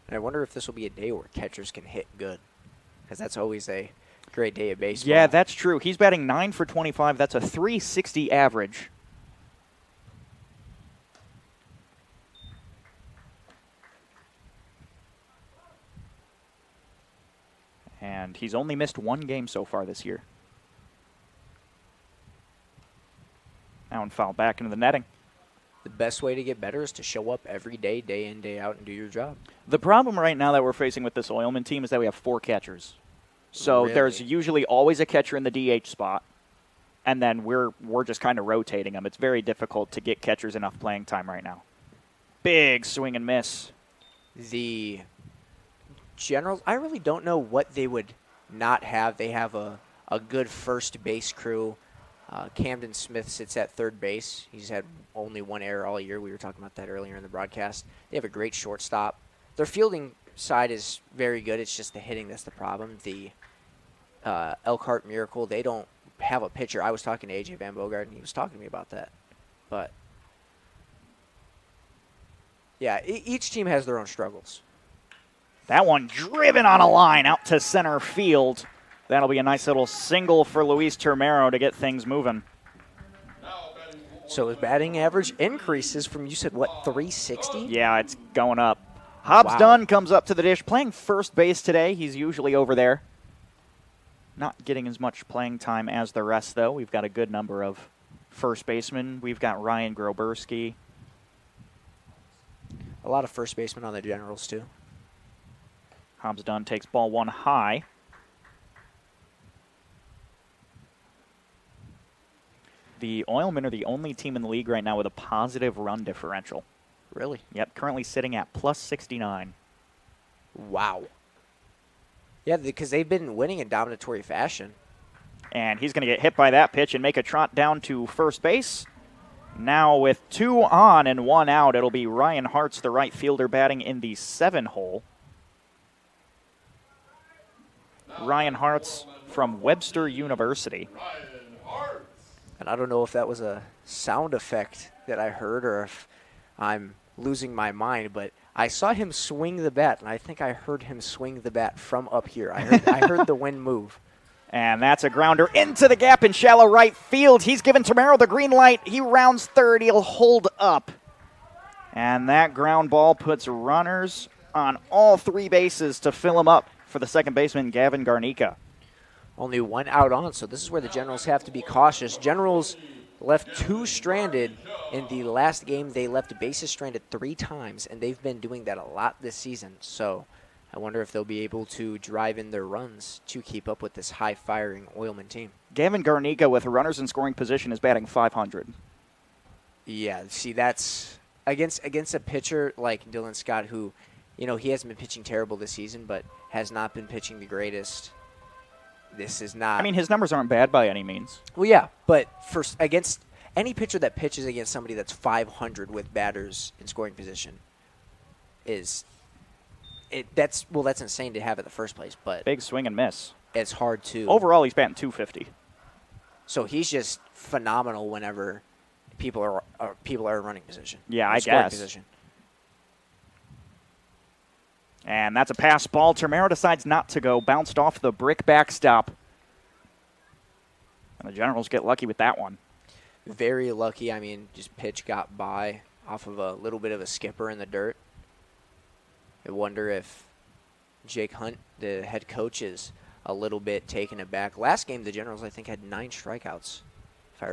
And I wonder if this will be a day where catchers can hit good, because that's always a great day of baseball.
Yeah, that's true. He's batting 9 for 25. That's a .360 average. And he's only missed one game so far this year. Now and foul back into the netting.
The best way to get better is to show up every day, day in, day out, and do your job.
The problem right now that we're facing with this Oilman team is that we have 4 catchers. So there's usually always a catcher in the DH spot, and then we're just kind of rotating them. It's very difficult to get catchers enough playing time right now. Big swing and miss.
The Generals, I really don't know what they would not have. They have a good first base crew. Camden Smith sits at third base. He's had only one error all year. We were talking about that earlier in the broadcast. They have a great shortstop. Their fielding side is very good. It's just the hitting that's the problem. The Elkhart Miracle, they don't have a pitcher. I was talking to A.J. Van Bogart, and he was talking to me about that. But, yeah, each team has their own struggles.
That one driven on a line out to center field. That'll be a nice little single for Luis Termero to get things moving.
So his batting average increases from, you said, what, 360?
Yeah, it's going up. Hobbs Dunn comes up to the dish, playing first base today. He's usually over there. Not getting as much playing time as the rest, though. We've got a good number of first basemen. We've got Ryan Groberski.
A lot of first basemen on the Generals, too.
Hobbs Dunn takes ball one high. The Oilmen are the only team in the league right now with a positive run differential.
Really?
Yep, currently sitting at plus 69.
Wow. Yeah, because they've been winning in dominatory fashion.
And he's going to get hit by that pitch and make a trot down to first base. Now with 2 on and 1 out, it'll be Ryan Hartz, the right fielder, batting in the 7 hole. Ryan Hartz from Webster University.
And I don't know if that was a sound effect that I heard or if I'm losing my mind, but I saw him swing the bat, and I think I heard him swing the bat from up here. I heard the wind move.
And that's a grounder into the gap in shallow right field. He's given Termero the green light. He rounds third. He'll hold up. And that ground ball puts runners on all 3 bases to fill him up for the second baseman, Gavin Garnica.
Only 1 out on, so this is where the Generals have to be cautious. Generals left 2 stranded in the last game. They left bases stranded 3 times, and they've been doing that a lot this season. So I wonder if they'll be able to drive in their runs to keep up with this high-firing Oilman team.
Gavin Garnica with runners in scoring position is batting .500.
Yeah, see, that's against a pitcher like Dylan Scott, who, you know, he hasn't been pitching terrible this season, but has not been pitching the greatest. This is not.
I mean, his numbers aren't bad by any means.
Well, yeah, but against any pitcher that pitches against somebody that's 500 with batters in scoring position that's insane to have in the first place. But
big swing and miss.
It's hard to.
Overall, he's batting .250.
So he's just phenomenal whenever people are in running position.
Yeah, I guess.
Position.
And that's a pass ball. Termero decides not to go. Bounced off the brick backstop. And the Generals get lucky with that one.
Very lucky. I mean, just pitch got by off of a little bit of a skipper in the dirt. I wonder if Jake Hunt, the head coach, is a little bit taken aback. Last game, the Generals, I think, had 9 strikeouts.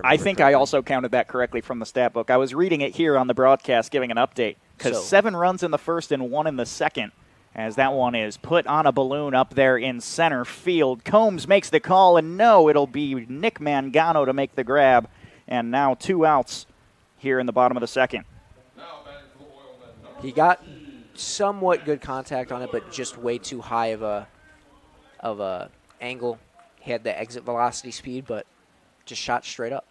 I think I also counted that correctly from the stat book. I was reading it here on the broadcast, giving an update, because 7 runs in the first and 1 in the second, as that one is put on a balloon up there in center field. Combs makes the call, and no, it'll be Nick Mangano to make the grab. And now 2 outs here in the bottom of the second.
He got somewhat good contact on it, but just way too high of a angle. He had the exit velocity speed, but just shot straight up.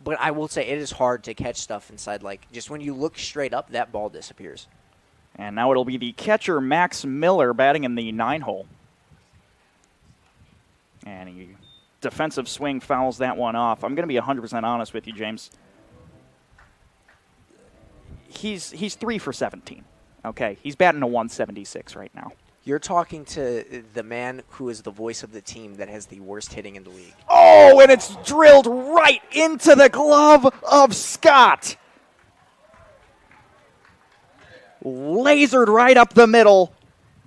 But I will say it is hard to catch stuff inside. Like, just when you look straight up, that ball disappears.
And now it'll be the catcher, Max Miller, batting in the 9-hole. And he defensive swing fouls that one off. I'm going to be 100% honest with you, James. He's 3 for 17. Okay, he's batting a 176 right now.
You're talking to the man who is the voice of the team that has the worst hitting in the league.
Oh, and it's drilled right into the glove of Scott. Lasered right up the middle.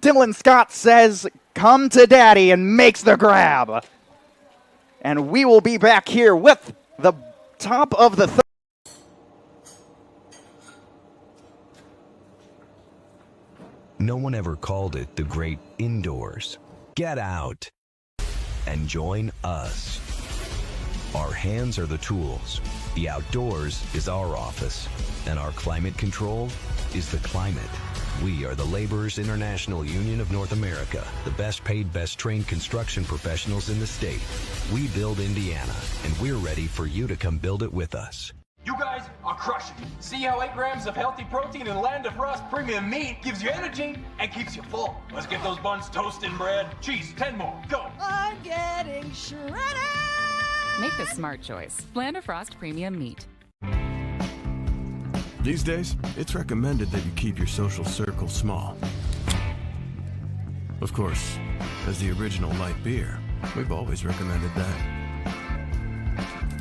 Dylan Scott says, "Come to daddy," and makes the grab. And we will be back here with the top of the third.
No one ever called it the great indoors. Get out and join us. Our hands are the tools. The outdoors is our office. And our climate control is the climate. We are the Laborers International Union of North America, the best paid, best trained construction professionals in the state. We build Indiana, and we're ready for you to come build it with us.
You guys are crushing it. See how 8 grams of healthy protein in Land of Frost premium meat gives you energy and keeps you full. Let's get those buns toasted, bread. Cheese, 10 more. Go.
I'm getting shredded. Make the smart choice. Land of Frost premium meat.
These days, it's recommended that you keep your social circle small. Of course, as the original light beer, we've always recommended that.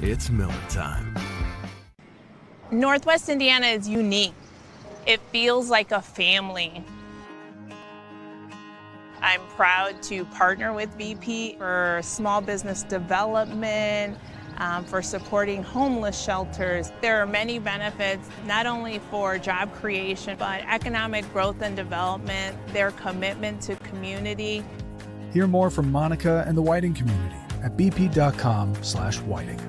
It's Miller time.
Northwest Indiana is unique. It feels like a family. I'm proud to partner with BP for small business development, for supporting homeless shelters. There are many benefits, not only for job creation, but economic growth and development, their commitment to community.
Hear more from Monica and the Whiting community at bp.com/whiting.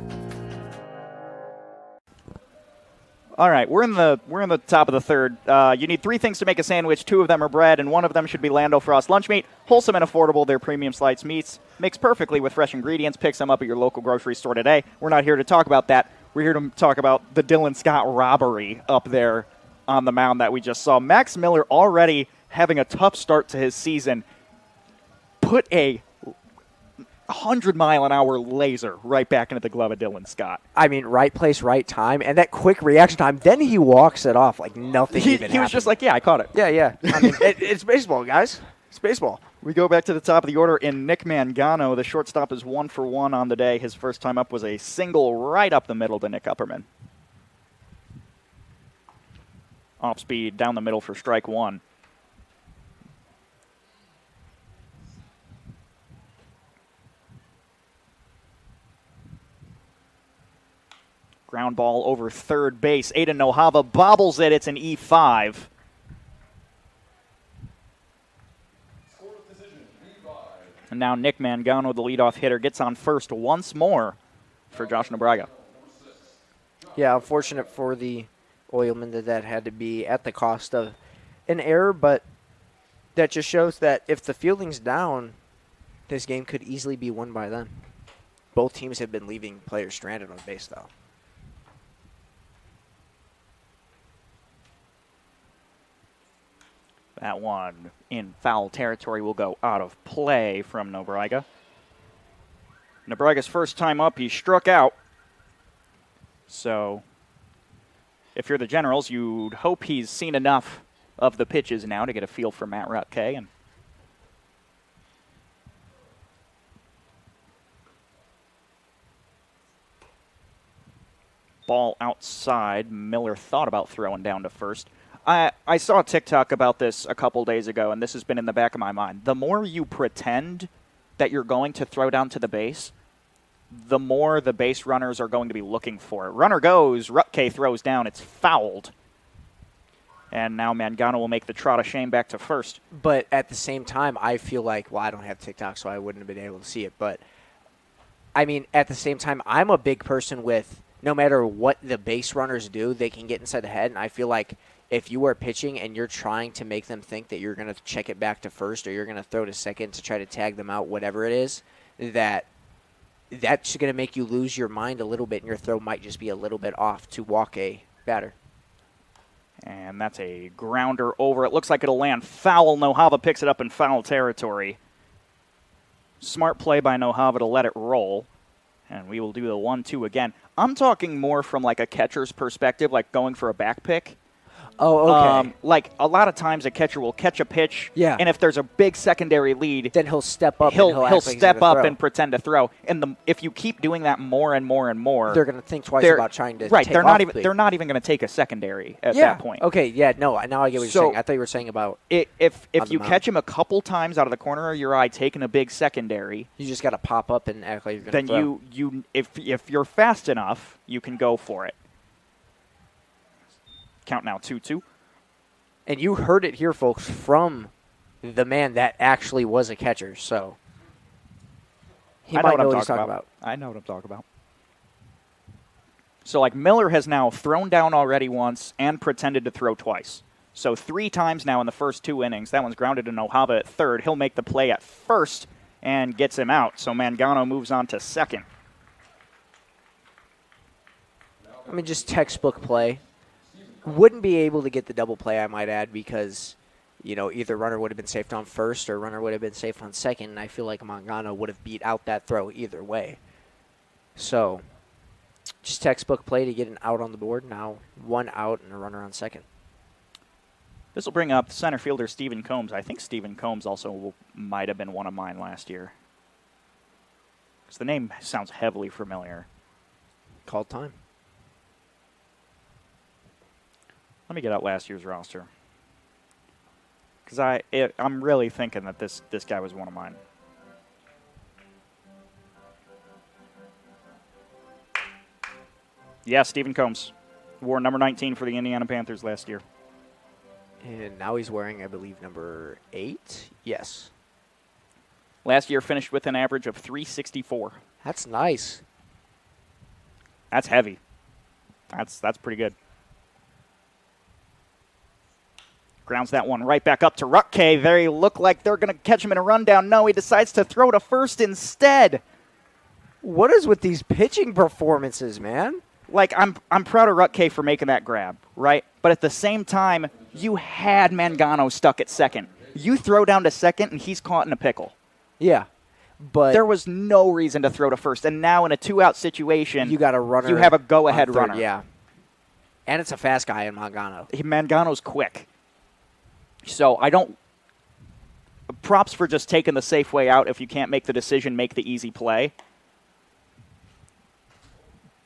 All right, we're in the top of the third. You need 3 things to make a sandwich. 2 of them are bread, and 1 of them should be Lando Frost lunch meat. Wholesome and affordable, their premium sliced meats. Mixed perfectly with fresh ingredients. Pick some up at your local grocery store today. We're not here to talk about that. We're here to talk about the Dylan Scott robbery up there on the mound that we just saw. Max Miller already having a tough start to his season. Put a 100-mile-an-hour laser right back into the glove of Dylan Scott.
I mean, right place, right time, and that quick reaction time. Then he walks it off like nothing even happened.
He was just like, yeah, I caught it.
Yeah. I mean, it's baseball, guys. It's baseball.
We go back to the top of the order in Nick Mangano. The shortstop is 1 for 1 on the day. His first time up was a single right up the middle to Nick Upperman. Off speed down the middle for strike 1. Ground ball over third base. Aiden Nohava bobbles it. It's an E5. And now Nick Mangano, the leadoff hitter, gets on first once more for Josh Nebraga.
Yeah, unfortunate for the Oilmen that had to be at the cost of an error, but that just shows that if the fielding's down, this game could easily be won by them. Both teams have been leaving players stranded on base, though.
That one in foul territory will go out of play from Nobrega. Nobrega's first time up, he struck out. So if you're the Generals, you'd hope he's seen enough of the pitches now to get a feel for Matt Rutke. And ball outside. Miller thought about throwing down to first. I saw a TikTok about this a couple days ago, and this has been in the back of my mind. The more you pretend that you're going to throw down to the base, the more the base runners are going to be looking for it. Runner goes, Rutke throws down, it's fouled. And now Mangano will make the trot of shame back to first.
But at the same time, I feel like, well, I don't have TikTok, so I wouldn't have been able to see it. But, I mean, at the same time, I'm a big person with no matter what the base runners do, they can get inside the head. And I feel like if you are pitching and you're trying to make them think that you're going to check it back to first or you're going to throw to second to try to tag them out, whatever it is, that's going to make you lose your mind a little bit, and your throw might just be a little bit off to walk a batter.
And that's a grounder over. It looks like it'll land foul. Nojava picks it up in foul territory. Smart play by Nojava to let it roll. And we will do the 1-2 again. I'm talking more from like a catcher's perspective, like going for a back pick.
Oh, okay.
Like a lot of times a catcher will catch a pitch,
yeah,
and if there's a big secondary lead,
then he'll step up.
He'll step up and pretend to throw. And if you keep doing that more and more and more,
they're going to think twice about trying to
right.
Take
They're
off
not even. They're not even going to take a secondary at that point.
Okay. Yeah. No. Now I get what you're saying. I thought you were saying about
if you catch him a couple times out of the corner of your eye taking a big secondary,
you just got to pop up and act like you're going to throw.
Then you if you're fast enough, you can go for it. Count now 2-2.
And you heard it here, folks, from the man that actually was a catcher. So he might know what he's talking about.
I know what I'm talking about. So, like, Miller has now thrown down already once and pretended to throw twice. So 3 times now in the first 2 innings. That one's grounded to Nojava at third. He'll make the play at first and gets him out. So Mangano moves on to second.
I mean, just textbook play. Wouldn't be able to get the double play, I might add, because, you know, either runner would have been safe on first or runner would have been safe on second, and I feel like Mangano would have beat out that throw either way. So, just textbook play to get an out on the board. Now 1 out and a runner on second.
This will bring up center fielder Stephen Combs. I think Stephen Combs also might have been one of mine last year, because the name sounds heavily familiar.
Called time.
Let me get out last year's roster, because I'm really thinking that this guy was one of mine. Yeah, Stephen Combs wore number 19 for the Indiana Panthers last year.
And now he's wearing, I believe, number 8. Yes.
Last year finished with an average of .364.
That's nice.
That's heavy. That's pretty good. Grounds that one right back up to Rutke. They look like they're going to catch him in a rundown. No, he decides to throw to first instead.
What is with these pitching performances, man?
Like, I'm proud of Rutke for making that grab, right? But at the same time, you had Mangano stuck at second. You throw down to second, and he's caught in a pickle.
Yeah, but
there was no reason to throw to first. And now in a 2-out situation,
you got a runner.
You have a go-ahead runner.
Yeah, and it's a fast guy in Mangano.
Mangano's quick. So I don't – props for just taking the safe way out. If you can't make the decision, make the easy play.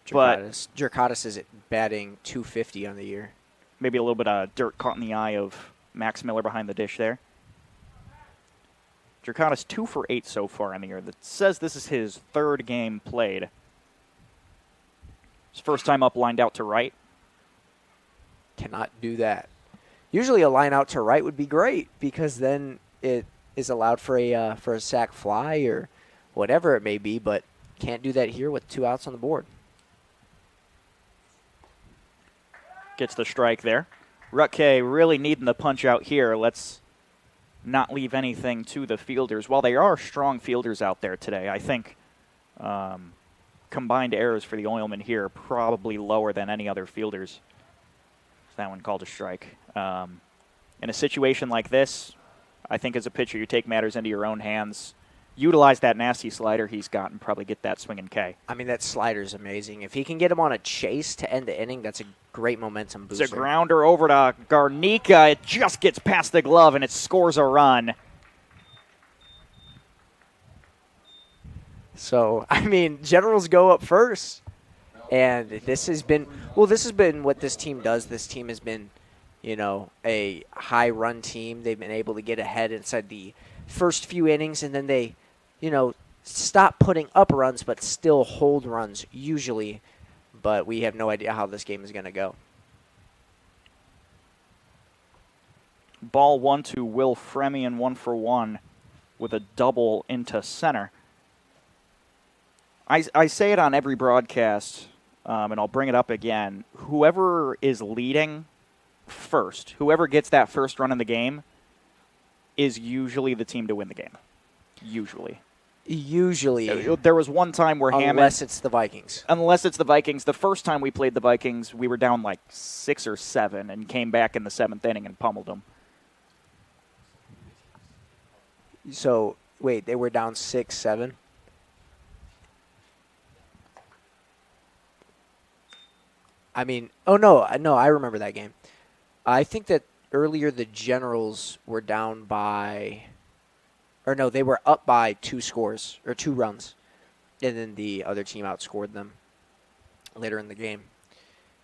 Jerkatis is batting .250 on the year.
Maybe a little bit of dirt caught in the eye of Max Miller behind the dish there. Jerkatis 2 for 8 so far in the year. That says this is his 3rd game played. His first time up, lined out to right.
Cannot do that. Usually a line out to right would be great, because then it is allowed for a sac fly or whatever it may be, but can't do that here with 2 outs on the board.
Gets the strike there. Rutke really needing the punch out here. Let's not leave anything to the fielders. While they are strong fielders out there today, I think Combined errors for the Oilmen here probably lower than any other fielders. That one called a strike. In a situation like this, I think as a pitcher you take matters into your own hands. Utilize that nasty slider he's got and probably get that swinging K.
I mean, that slider's amazing. If he can get him on a chase to end the inning, that's a great momentum booster.
It's a grounder over to Garnica. It just gets past the glove and it scores a run.
So, I mean, Generals go up first. And this has been what this team does. This team has been, a high-run team. They've been able to get ahead inside the first few innings, and then they, stop putting up runs but still hold runs usually. But we have no idea how this game is going to go.
Ball 1 to Will Fremian, 1-for-1 with a double into center. I say it on every broadcast, and I'll bring it up again. Whoever is leading first, whoever gets that first run in the game, is usually the team to win the game. Usually.
There
was one time where Hammond...
Unless it's the Vikings.
The first time we played the Vikings, we were down like 6 or 7 and came back in the 7th inning and pummeled them.
So, wait, they were down 6-7? I mean, no, I remember that game. I think that earlier the Generals were down by, they were up by 2 runs. And then the other team outscored them later in the game.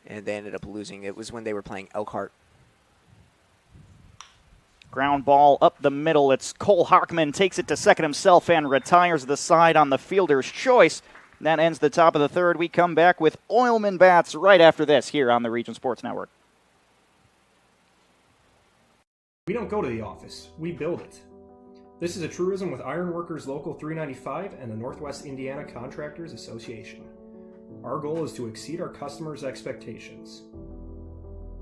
And they ended up losing. It was when they were playing Elkhart.
Ground ball up the middle. It's Cole Hockman, takes it to second himself and retires the side on the fielder's choice. That ends the top of the third. We come back with Oilmen bats right after this here on the Region Sports Network.
We don't go to the office. We build it. This is a truism with Ironworkers Local 395 and the Northwest Indiana Contractors Association. Our goal is to exceed our customers' expectations.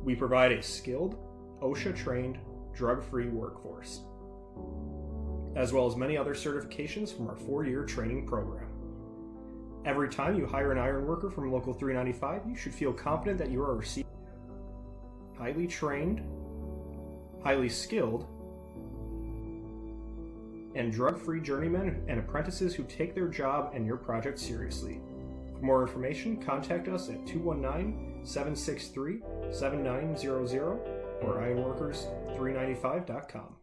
We provide a skilled, OSHA-trained, drug-free workforce, as well as many other certifications from our 4-year training program. Every time you hire an iron worker from Local 395, you should feel confident that you are receiving highly trained, highly skilled, and drug-free journeymen and apprentices who take their job and your project seriously. For more information, contact us at 219-763-7900 or ironworkers395.com.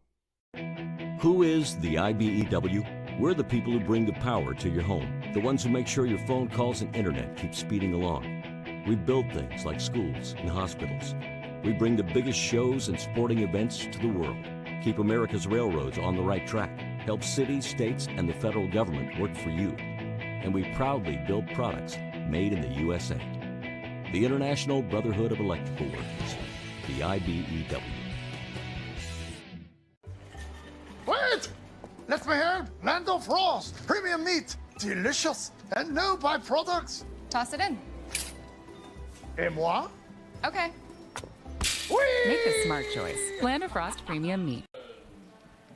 Who is the IBEW? We're the people who bring the power to your home, the ones who make sure your phone calls and internet keep speeding along. We build things like schools and hospitals. We bring the biggest shows and sporting events to the world, keep America's railroads on the right track, help cities, states, and the federal government work for you. And we proudly build products made in the USA. The International Brotherhood of Electrical Workers, the IBEW.
Wait! Let me help! Lando Frost! Premium meat! Delicious! And no byproducts!
Toss it in.
Et moi?
Okay.
Whee!
Make the smart choice. Lando Frost Premium Meat.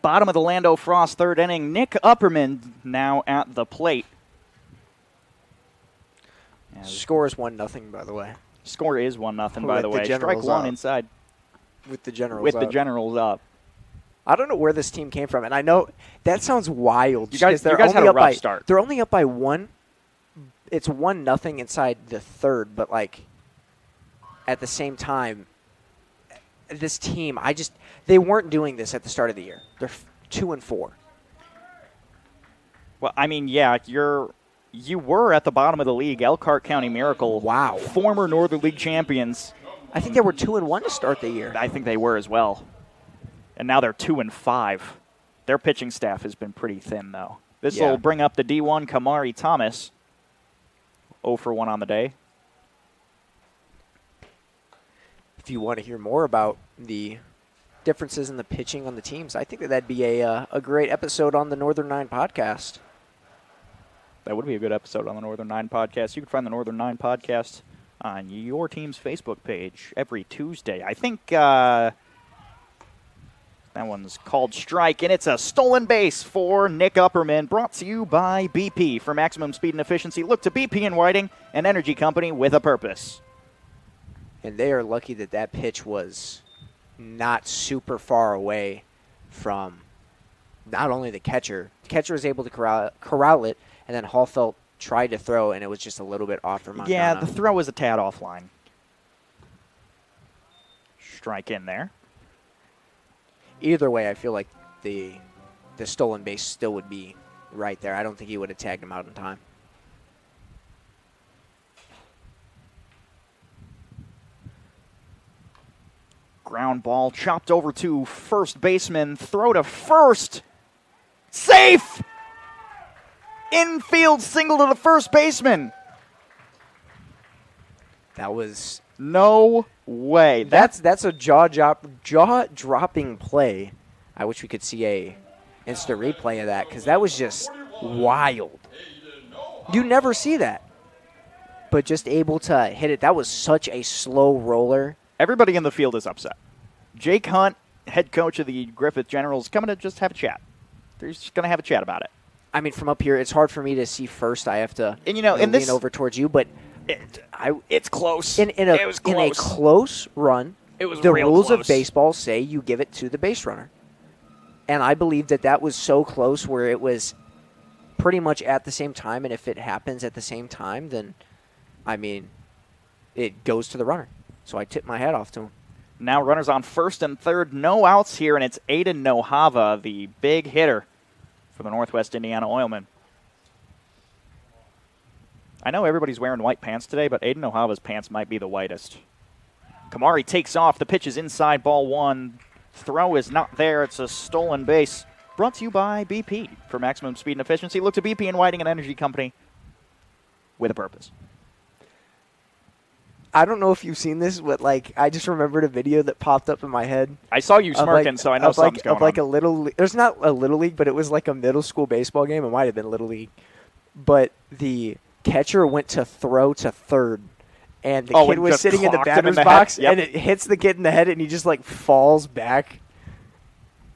Bottom of the Lando Frost third inning. Nick Upperman now at the plate.
Score is 1-0, by the way.
Score is 1-0, by the way. Strike one inside.
With the Generals
the Generals up.
I don't know where this team came from, and I know that sounds wild.
You guys had a rough start.
They're only up by 1. It's 1-0 inside the third, but at the same time, this team, they weren't doing this at the start of the year. They're 2-4.
Well, I mean, yeah, you were at the bottom of the league, Elkhart County Miracle.
Wow.
Former Northern League champions.
I think they were 2-1 to start the year.
I think they were as well. And now they're 2-5. Their pitching staff has been pretty thin, though. This will bring up the D1 Kamari Thomas. 0-for-1 on the day.
If you want to hear more about the differences in the pitching on the teams, I think that'd be a great episode on the Northern 9 podcast.
That would be a good episode on the Northern 9 podcast. You can find the Northern 9 podcast on your team's Facebook page every Tuesday. I think That one's called strike, and it's a stolen base for Nick Upperman, brought to you by BP. For maximum speed and efficiency, look to BP in Whiting, an energy company with a purpose.
And they are lucky that that pitch was not super far away from not only the catcher. The catcher was able to corral it, and then Hallfeld tried to throw, and it was just a little bit off from Montana.
Yeah, the throw was a tad offline. Strike in there.
Either way, I feel like the stolen base still would be right there. I don't think he would have tagged him out in time.
Ground ball chopped over to first baseman. Throw to first. Safe! Infield single to the first baseman.
That was
no way.
That's a jaw-dropping play. I wish we could see a instant replay of that because that was just wild. You never see that. But just able to hit it. That was such a slow roller.
Everybody in the field is upset. Jake Hunt, head coach of the Griffith Generals, coming to just have a chat. They're just going to have a chat about it.
I mean, from up here, it's hard for me to see first. I have to
lean
over towards you, but
it's close.
In a close run, the rules of baseball say you give it to the base runner. And I believe that was so close where it was pretty much at the same time, and if it happens at the same time, then, I mean, it goes to the runner. So I tip my hat off to him.
Now runners on first and third, no outs here, and it's Aiden Nohava, the big hitter for the Northwest Indiana Oilmen. I know everybody's wearing white pants today, but Aiden Nohava's pants might be the whitest. Kamari takes off. The pitch is inside, ball one. Throw is not there. It's a stolen base. Brought to you by BP. For maximum speed and efficiency, look to BP in Whiting, an energy company with a purpose.
I don't know if you've seen this, but I just remembered a video that popped up in my head.
I saw you smirking, so I know something's going on.
A little, there's not a little league, but it was like a middle school baseball game. It might have been little league, but the catcher went to throw to third, and the kid was sitting in the batter's box, and it hits the kid in the head, and he just falls back.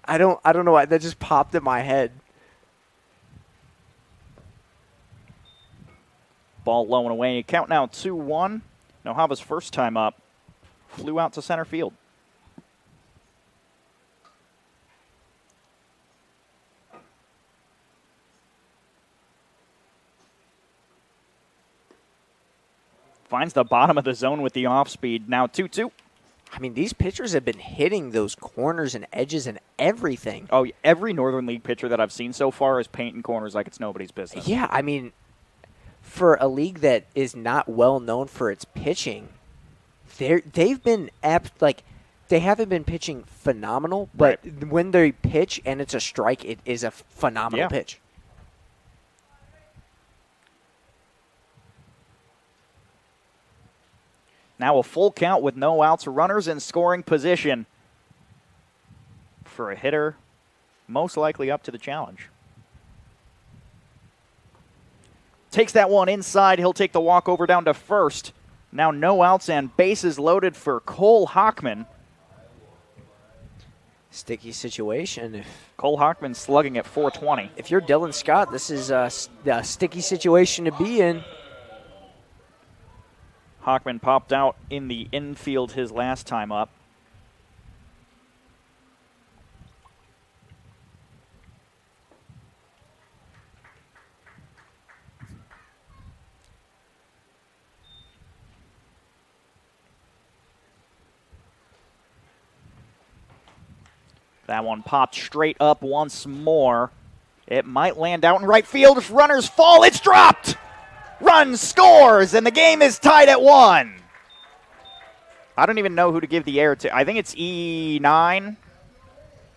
I don't know why that just popped in my head.
Ball low and away. Count now 2-1. Nohava's first time up flew out to center field. Finds the bottom of the zone with the off speed. Now 2-2.
I mean, these pitchers have been hitting those corners and edges and everything.
Oh, every Northern League pitcher that I've seen so far is painting corners like it's nobody's business.
Yeah, I mean, for a league that is not well known for its pitching, they've been they haven't been pitching phenomenal, but when they pitch and it's a strike, it is a phenomenal pitch.
Now a full count with no outs, runners in scoring position for a hitter most likely up to the challenge. Takes that one inside. He'll take the walk over down to first. Now no outs and bases loaded for Cole Hockman.
Sticky situation.
Cole Hockman slugging at .420.
If you're Dylan Scott, this is a sticky situation to be in.
Hockman popped out in the infield his last time up. That one popped straight up once more. It might land out in right field. If runners fall, it's dropped! Run scores, and the game is tied at 1. I don't even know who to give the air to. I think it's E9.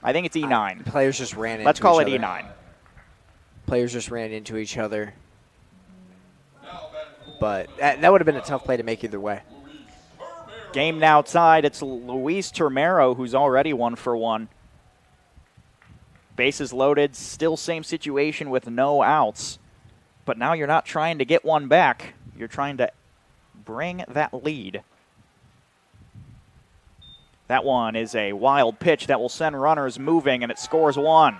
I think it's E9.
Players just ran into
Let's call it
each other.
E9.
Players just ran into each other. But that would have been a tough play to make either way.
Game now tied. It's Luis Termero who's already 1 for 1. Bases loaded. Still same situation with no outs. But now you're not trying to get one back. You're trying to bring that lead. That one is a wild pitch that will send runners moving, and it scores 1.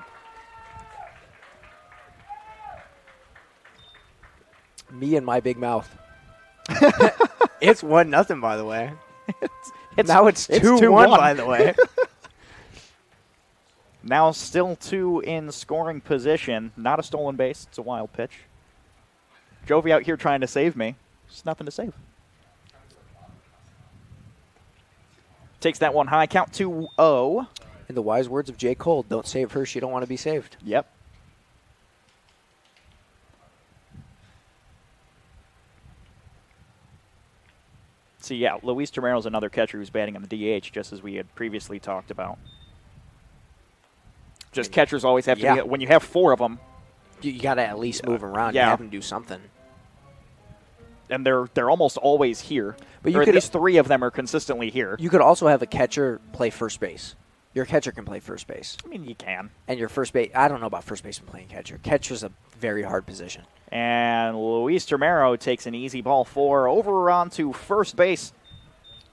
Me and my big mouth. It's 1-0, by the way. Now it's 2-1, by the way.
Now still 2 in scoring position. Not a stolen base. It's a wild pitch. Jovi out here trying to save me. There's nothing to save. Takes that one high. Count 2-0.
In the wise words of J. Cole, don't save her. She don't want to be saved.
Yep. So, yeah, Luis Tomero's another catcher who's batting on the DH, just as we had previously talked about. Just catchers always have to be, when you have 4 of them.
You got to at least move around.
Yeah.
You have them do something.
And they're almost always here.
But you
or
could,
at least 3 of them are consistently here.
You could also have a catcher play first base. Your catcher can play first base.
I mean, you can.
And your first base, I don't know about first baseman playing catcher. Catcher's a very hard position.
And Luis Tomero takes an easy ball 4 over onto first base.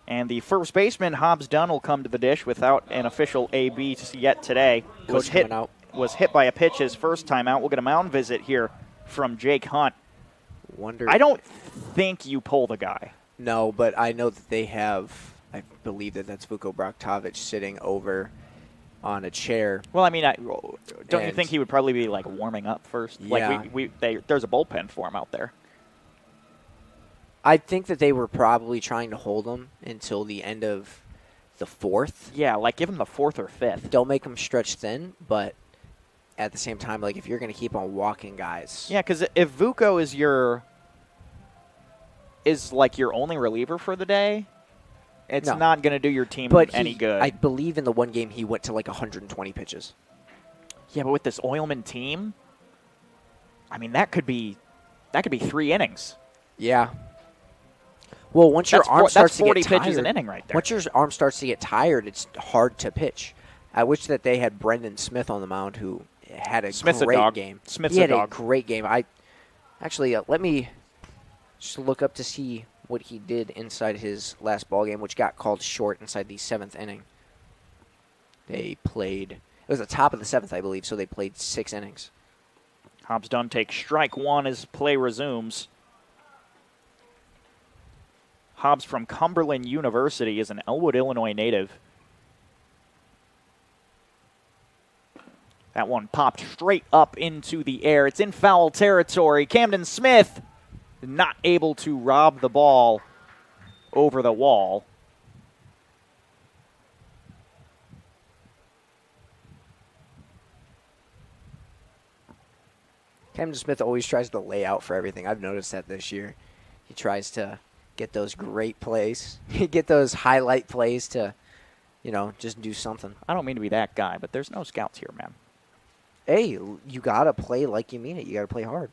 And the first baseman, Hobbs Dunn, will come to the dish without an official AB yet today. Was hit by a pitch his first time out. We'll get a mound visit here from Jake Hunt. I don't think you pull the guy.
No, but I know that they have, I believe that's Vuko Braktovic sitting over on a chair.
Well, I mean, don't you think he would probably be, like, warming up first?
Yeah.
Like, there's a bullpen for him out there.
I think that they were probably trying to hold him until the end of the 4th.
Yeah, like give him the 4th or 5th.
Don't make him stretch thin, but at the same time, like if you're going to keep on walking guys.
Yeah, because if Vuko is like your only reliever for the day, it's not going to do your team any good.
I believe in the one game he went to like 120 pitches.
Yeah, but with this Oilman team, I mean that could be 3 innings.
Yeah. Well, once your arm starts to get tired,
40 pitches an inning right there.
Once your arm starts to get tired, it's hard to pitch. I wish that they had Brendan Smith on the mound, who had a great game.
Smith's a dog.
He had a great game. Let me just look up to see what he did inside his last ball game, which got called short inside the 7th inning. They played. It was the top of the 7th, I believe, so they played 6 innings.
Hobbs Dunn takes strike 1 as play resumes. Hobbs from Cumberland University is an Elwood, Illinois native. That one popped straight up into the air. It's in foul territory. Camden Smith not able to rob the ball over the wall.
Camden Smith always tries to lay out for everything. I've noticed that this year. He tries to get those great plays, get those highlight plays to, just do something.
I don't mean to be that guy, but there's no scouts here, man.
Hey, you got to play like you mean it. You got to play hard.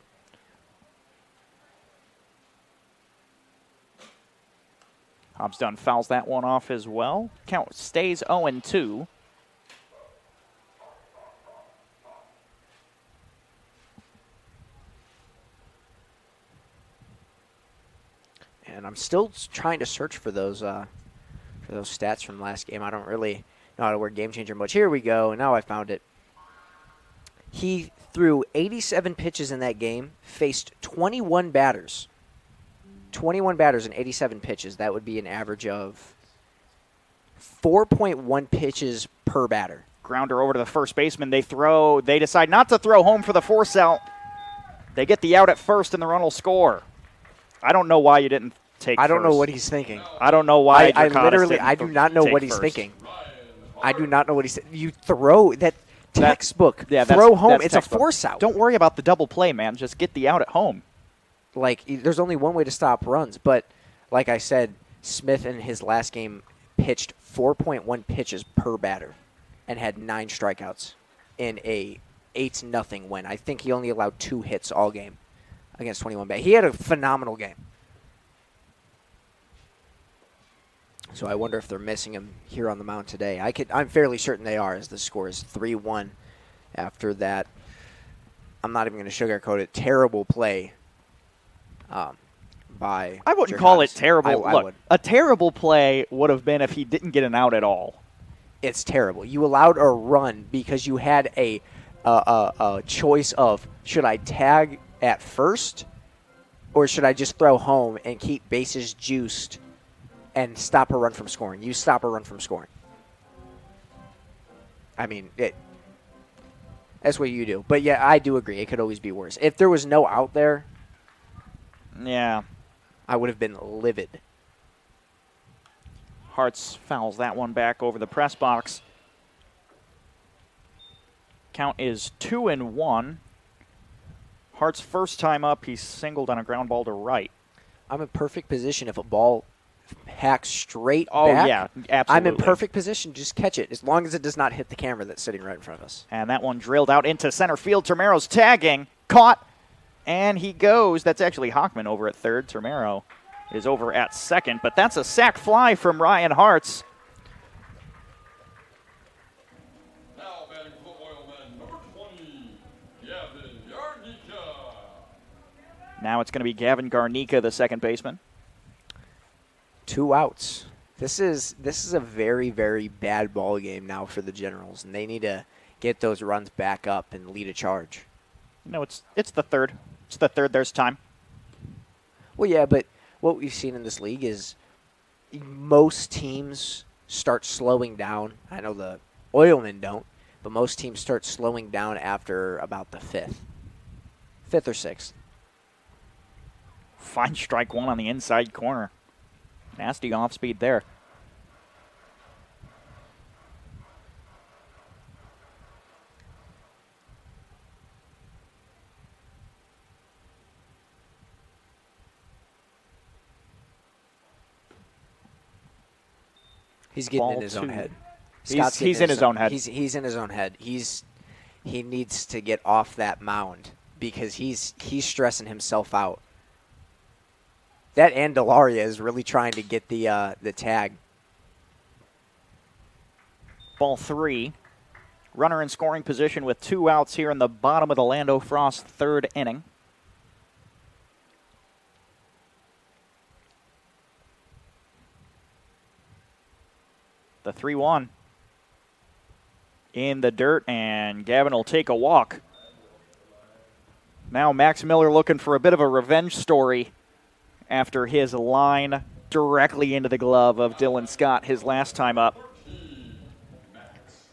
Hobbs Dunn fouls that one off as well. Count stays 0-2.
And I'm still trying to search for those stats from last game. I don't really know how to work Game Changer much. Here we go. Now I found it. He threw 87 pitches in that game, faced 21 batters. 21 batters and 87 pitches. That would be an average of 4.1 pitches per batter.
Grounder over to the first baseman. They decide not to throw home for the force out. They get the out at first, and the run will score. I don't know why you didn't take
I don't
first.
know what he's thinking.
I don't know why.
I do not know what he's thinking. I do not know what he's thinking. You throw that textbook. Throw home. It's textbook. A force out.
Don't worry about the double play, man. Just get the out at home.
Like, there's only one way to stop runs. But, like I said, Smith in his last game pitched 4.1 pitches per batter and had 9 strikeouts in a 8-0 win. I think he only allowed 2 hits all game against 21 batters. He had a phenomenal game. So I wonder if they're missing him here on the mound today. I'm fairly certain they are, as the score is 3-1 after that. I'm not even going to sugarcoat it. Terrible play by.
I wouldn't call it terrible.
I
Look,
would.
a terrible play would have been if he didn't get an out at all.
It's terrible. You allowed a run because you had a choice of, should I tag at first or should I just throw home and keep bases juiced and stop a run from scoring? You stop a run from scoring. I mean, that's what you do. But, yeah, I do agree. It could always be worse. If there was no out there,
yeah,
I would have been livid.
Hartz fouls that one back over the press box. Count is 2-1. Hart's first time up, he singled on a ground ball to right.
I'm in perfect position if a ball hacks straight
Oh,
back.
yeah, absolutely.
I'm in perfect position. Just catch it, as long as it does not hit the camera that's sitting right in front of us.
And that one drilled out into center field. Termero's tagging, caught, and he goes. That's actually Hockman over at third. Termero is over at second, but that's a sac fly from Ryan Hartz.
Now batting for the Oilmen, number 20, Gavin Garnica.
Now it's going to be Gavin Garnica, the second baseman.
2 outs. This is a very, very bad ball game now for the Generals, and they need to get those runs back up and lead a charge.
No, it's the third. It's the third. There's time.
Well, yeah, but what we've seen in this league is most teams start slowing down. I know the Oilmen don't, but most teams start slowing down after about the fifth or sixth.
Fine strike one on the inside corner. Nasty off speed there.
He's getting
Ball
in his own
two.
head.
He's in his own head.
He's in his own head. He needs to get off that mound because he's stressing himself out. That Andalaria is really trying to get the tag.
Ball 3. Runner in scoring position with 2 outs here in the bottom of the Lando Frost third inning. The 3-1 in the dirt, and Gavin will take a walk. Now Max Miller looking for a bit of a revenge story after his line directly into the glove of Dylan Scott his last time up.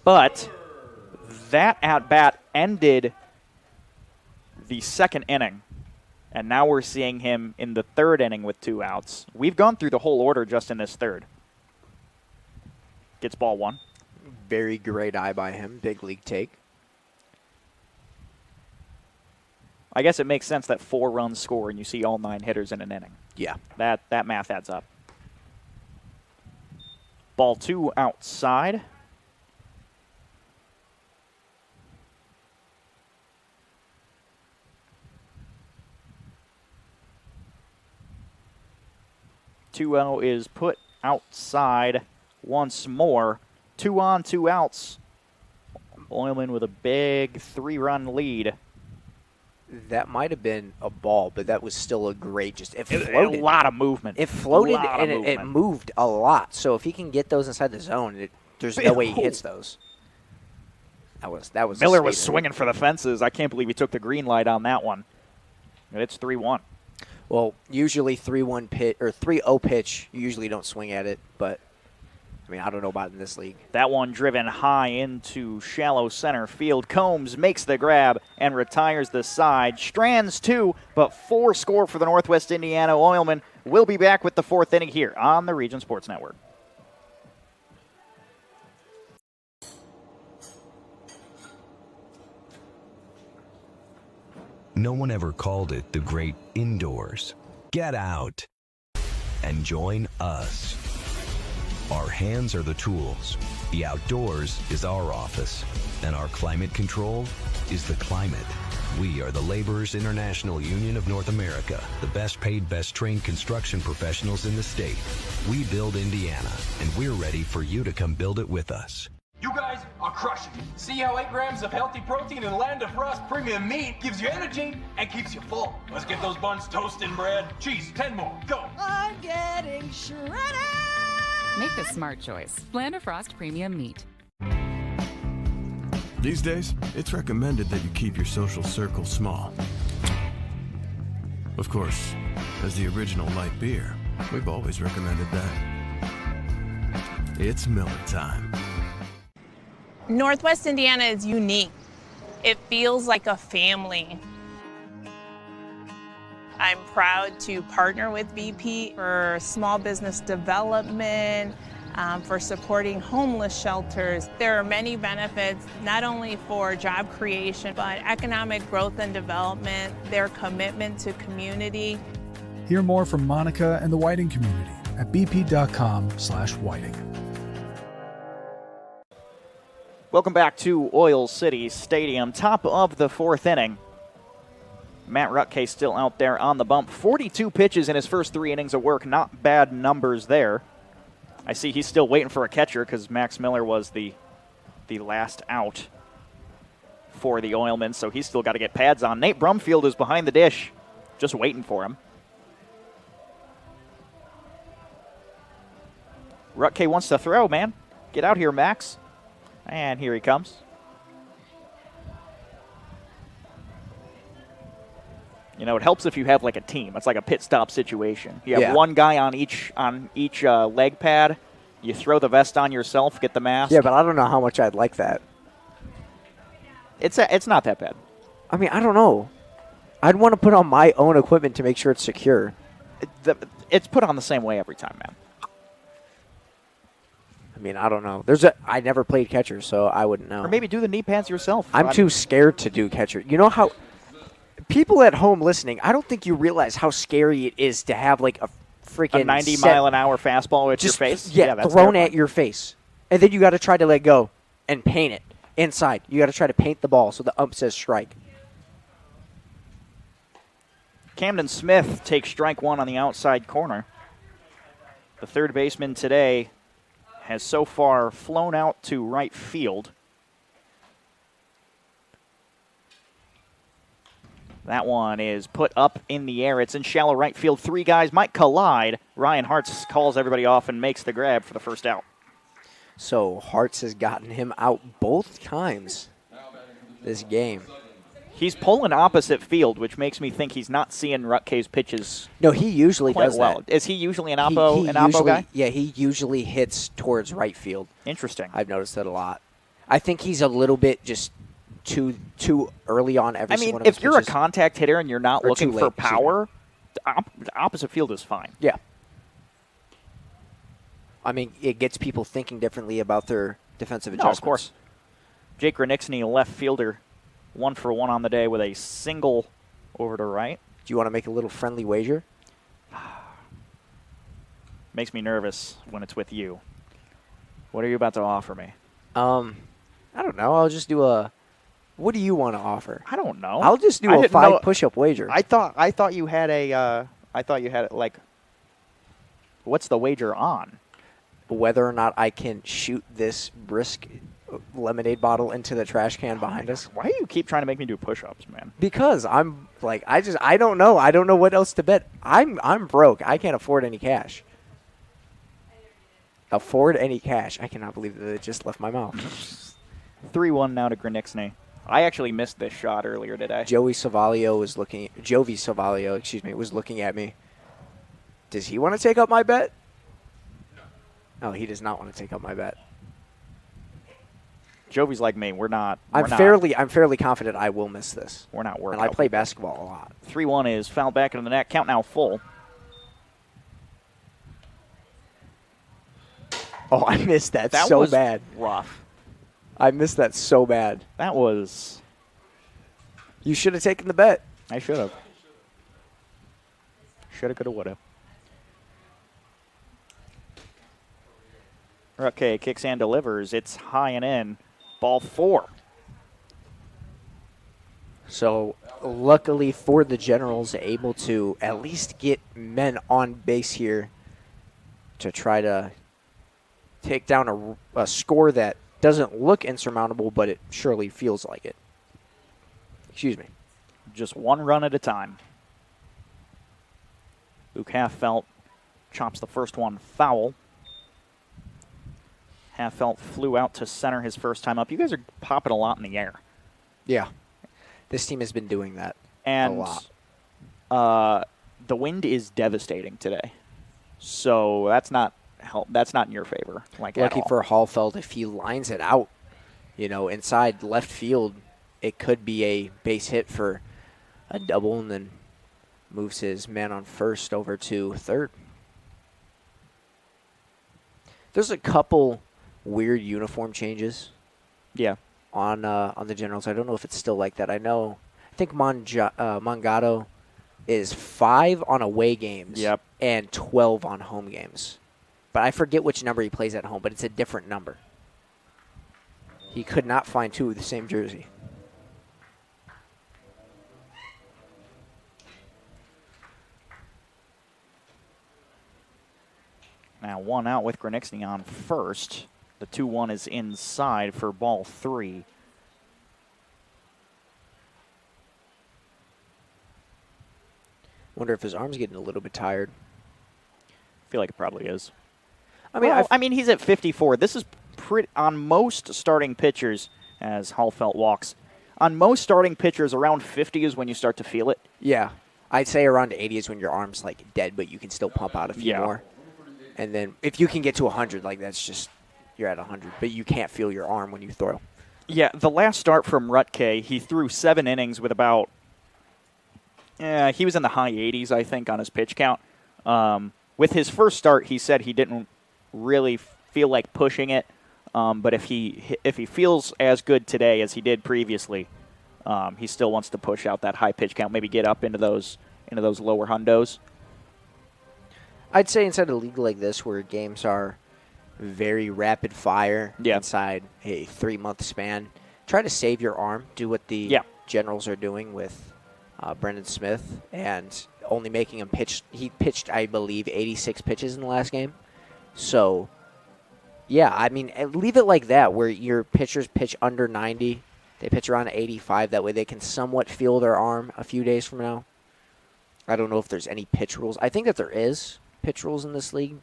But that at-bat ended the second inning, and now we're seeing him in the third inning with 2 outs. We've gone through the whole order just in this third. Gets ball 1.
Very great eye by him. Big league take.
I guess it makes sense that 4 runs score and you see all 9 hitters in an inning.
Yeah.
That math adds up. Ball 2 outside. Two-0 is put outside once more. 2 on, 2 outs. Oilmen with a big 3-run lead.
That might have been a ball, but that was still a great, it floated.
A lot of movement.
It floated, and it moved a lot. So if he can get those inside the zone, there's no way he hits those. That was
Miller was swinging for the fences. I can't believe he took the green light on that one. And it's 3-1.
Well, usually 3-1 pitch or 3-0 pitch, you usually don't swing at it, but I mean, I don't know about in this league.
That one driven high into shallow center field. Combs makes the grab and retires the side. Strands 2, but 4 score for the Northwest Indiana Oilmen. We'll be back with the 4th inning here on the Region Sports Network.
No one ever called it the great indoors. Get out and join us. Our hands are the tools. The outdoors is our office. And our climate control is the climate. We are the Laborers International Union of North America, the best paid, best trained construction professionals in the state. We build Indiana, and we're ready for you to come build it with us.
You guys are crushing it. See how 8 grams of healthy protein in Land of Frost premium meat gives you energy and keeps you full. Let's get those buns toasted and bread. Cheese, 10 more, go.
I'm getting shredded. Make the smart choice. Land of Frost premium meat.
These days, it's recommended that you keep your social circle small. Of course, as the original light beer, we've always recommended that. It's Miller time.
Northwest Indiana is unique. It feels like a family. I'm proud to partner with BP for small business development, for supporting homeless shelters. There are many benefits, not only for job creation, but economic growth and development, their commitment to community.
Hear more from Monica and the Whiting community at bp.com/whiting.
Welcome back to Oil City Stadium. Top of the 4th inning. Matt Rutke still out there on the bump. 42 pitches in his first 3 innings of work. Not bad numbers there. I see he's still waiting for a catcher because Max Miller was the last out for the Oilmen, so he's still got to get pads on. Nate Brumfield is behind the dish, just waiting for him. Rutke wants to throw, man. Get out here, Max. And here he comes. You know, it helps if you have like a team. It's like a pit stop situation. You have one guy on each leg pad. You throw the vest on yourself, get the mask.
Yeah, but I don't know how much I'd like that.
It's not that bad.
I mean, I don't know. I'd want to put on my own equipment to make sure it's secure.
It's put on the same way every time, man.
I mean, I don't know. I never played catcher, so I wouldn't know.
Or maybe do the knee pads yourself.
I'm too scared to do catcher. You know how people at home listening, I don't think you realize how scary it is to have like a freaking
90-mile-an-hour fastball at your face?
Yeah, that's thrown at your face. And then you got to try to let go and paint it inside. You got to try to paint the ball so the ump says strike.
Camden Smith takes strike 1 on the outside corner. The third baseman today has so far flown out to right field. That one is put up in the air. It's in shallow right field. 3 guys might collide. Ryan Hartz calls everybody off and makes the grab for the first out.
So Hartz has gotten him out both times this game.
He's pulling opposite field, which makes me think he's not seeing Rutke's pitches.
No, he usually
quite
does
well.
that.
Is he usually an oppo guy?
Yeah, he usually hits towards right field.
Interesting.
I've noticed that a lot. I think he's a little bit just too early on every single one of his
if you're
pitches.
a contact hitter and you're not
Or
looking
too
for
late,
power, the opposite field is fine.
Yeah. I mean, it gets people thinking differently about their defensive adjustments.
Of course. Jake Renicksny, left fielder, 1 for 1 on the day with a single over to right.
Do you want to make a little friendly wager?
Makes me nervous when it's with you. What are you about to offer me?
I don't know. I'll just do a. What do you want to offer?
I don't know.
I'll just do a 5 push-up wager.
I thought you had a. I thought you had it like. What's the wager on?
Whether or not I can shoot this brisk lemonade bottle into the trash can behind us.
Why do you keep trying to make me do push-ups, man?
Because I'm like I don't know. I don't know what else to bet. I'm broke. I can't afford any cash. Afford any cash. I cannot believe that it just left my mouth.
3-1 now to Granicksny. I actually missed this shot earlier today.
Jovi Savalio, was looking at me. Does he want to take up my bet? No, he does not want to take up my bet.
Jovi's like me.
I'm fairly confident I will miss this.
We're not working.
And I play basketball a lot.
3-1 is fouled back into the net. Count now full.
Oh, I missed that so
was
bad.
Rough.
I missed that so bad.
That was.
You should have taken the bet.
I should have. Shoulda, coulda, woulda. Okay, kicks and delivers. It's high and in. Ball 4.
So, luckily for the Generals, able to at least get men on base here to try to take down a score that Doesn't look insurmountable, but it surely feels like it. Excuse me.
Just one run at a time. Luke Halffelt chops the first one foul. Halffelt flew out to center his first time up. You guys are popping a lot in the air.
Yeah. This team has been doing that
a
lot.
The wind is devastating today. So that's not in your favor.
Lucky for Halffelt, if he lines it out, inside left field, it could be a base hit for a double and then moves his man on first over to third. There's a couple weird uniform changes.
Yeah.
On the Generals. I don't know if it's still like that. I think Mangado is 5 on away games.
Yep.
And 12 on home games. But I forget which number he plays at home, but it's a different number. He could not find 2 of the same jersey.
Now 1 out with Graniczny on first. The 2-1 is inside for ball 3.
Wonder if his arm's getting a little bit tired.
I feel like it probably is.
I
mean, he's at 54. This is pretty on most starting pitchers, as Halffelt walks. On most starting pitchers, around 50 is when you start to feel it.
Yeah. I'd say around 80 is when your arm's dead, but you can still pump out a few more. And then if you can get to 100, that's just, you're at 100. But you can't feel your arm when you throw.
Yeah, the last start from Rutke, he threw 7 innings with about, he was in the high 80s, I think, on his pitch count. With his first start, he said he didn't really feel like pushing it. But if he feels as good today as he did previously, he still wants to push out that high pitch count, maybe get up into those lower hundos.
I'd say inside a league like this where games are very rapid fire inside a 3-month span, try to save your arm. Do what the Generals are doing with Brendan Smith and only making him pitch. He pitched, I believe, 86 pitches in the last game. So, yeah, I mean, leave it like that where your pitchers pitch under 90. They pitch around 85. That way they can somewhat feel their arm a few days from now. I don't know if there's any pitch rules. I think that there is pitch rules in this league.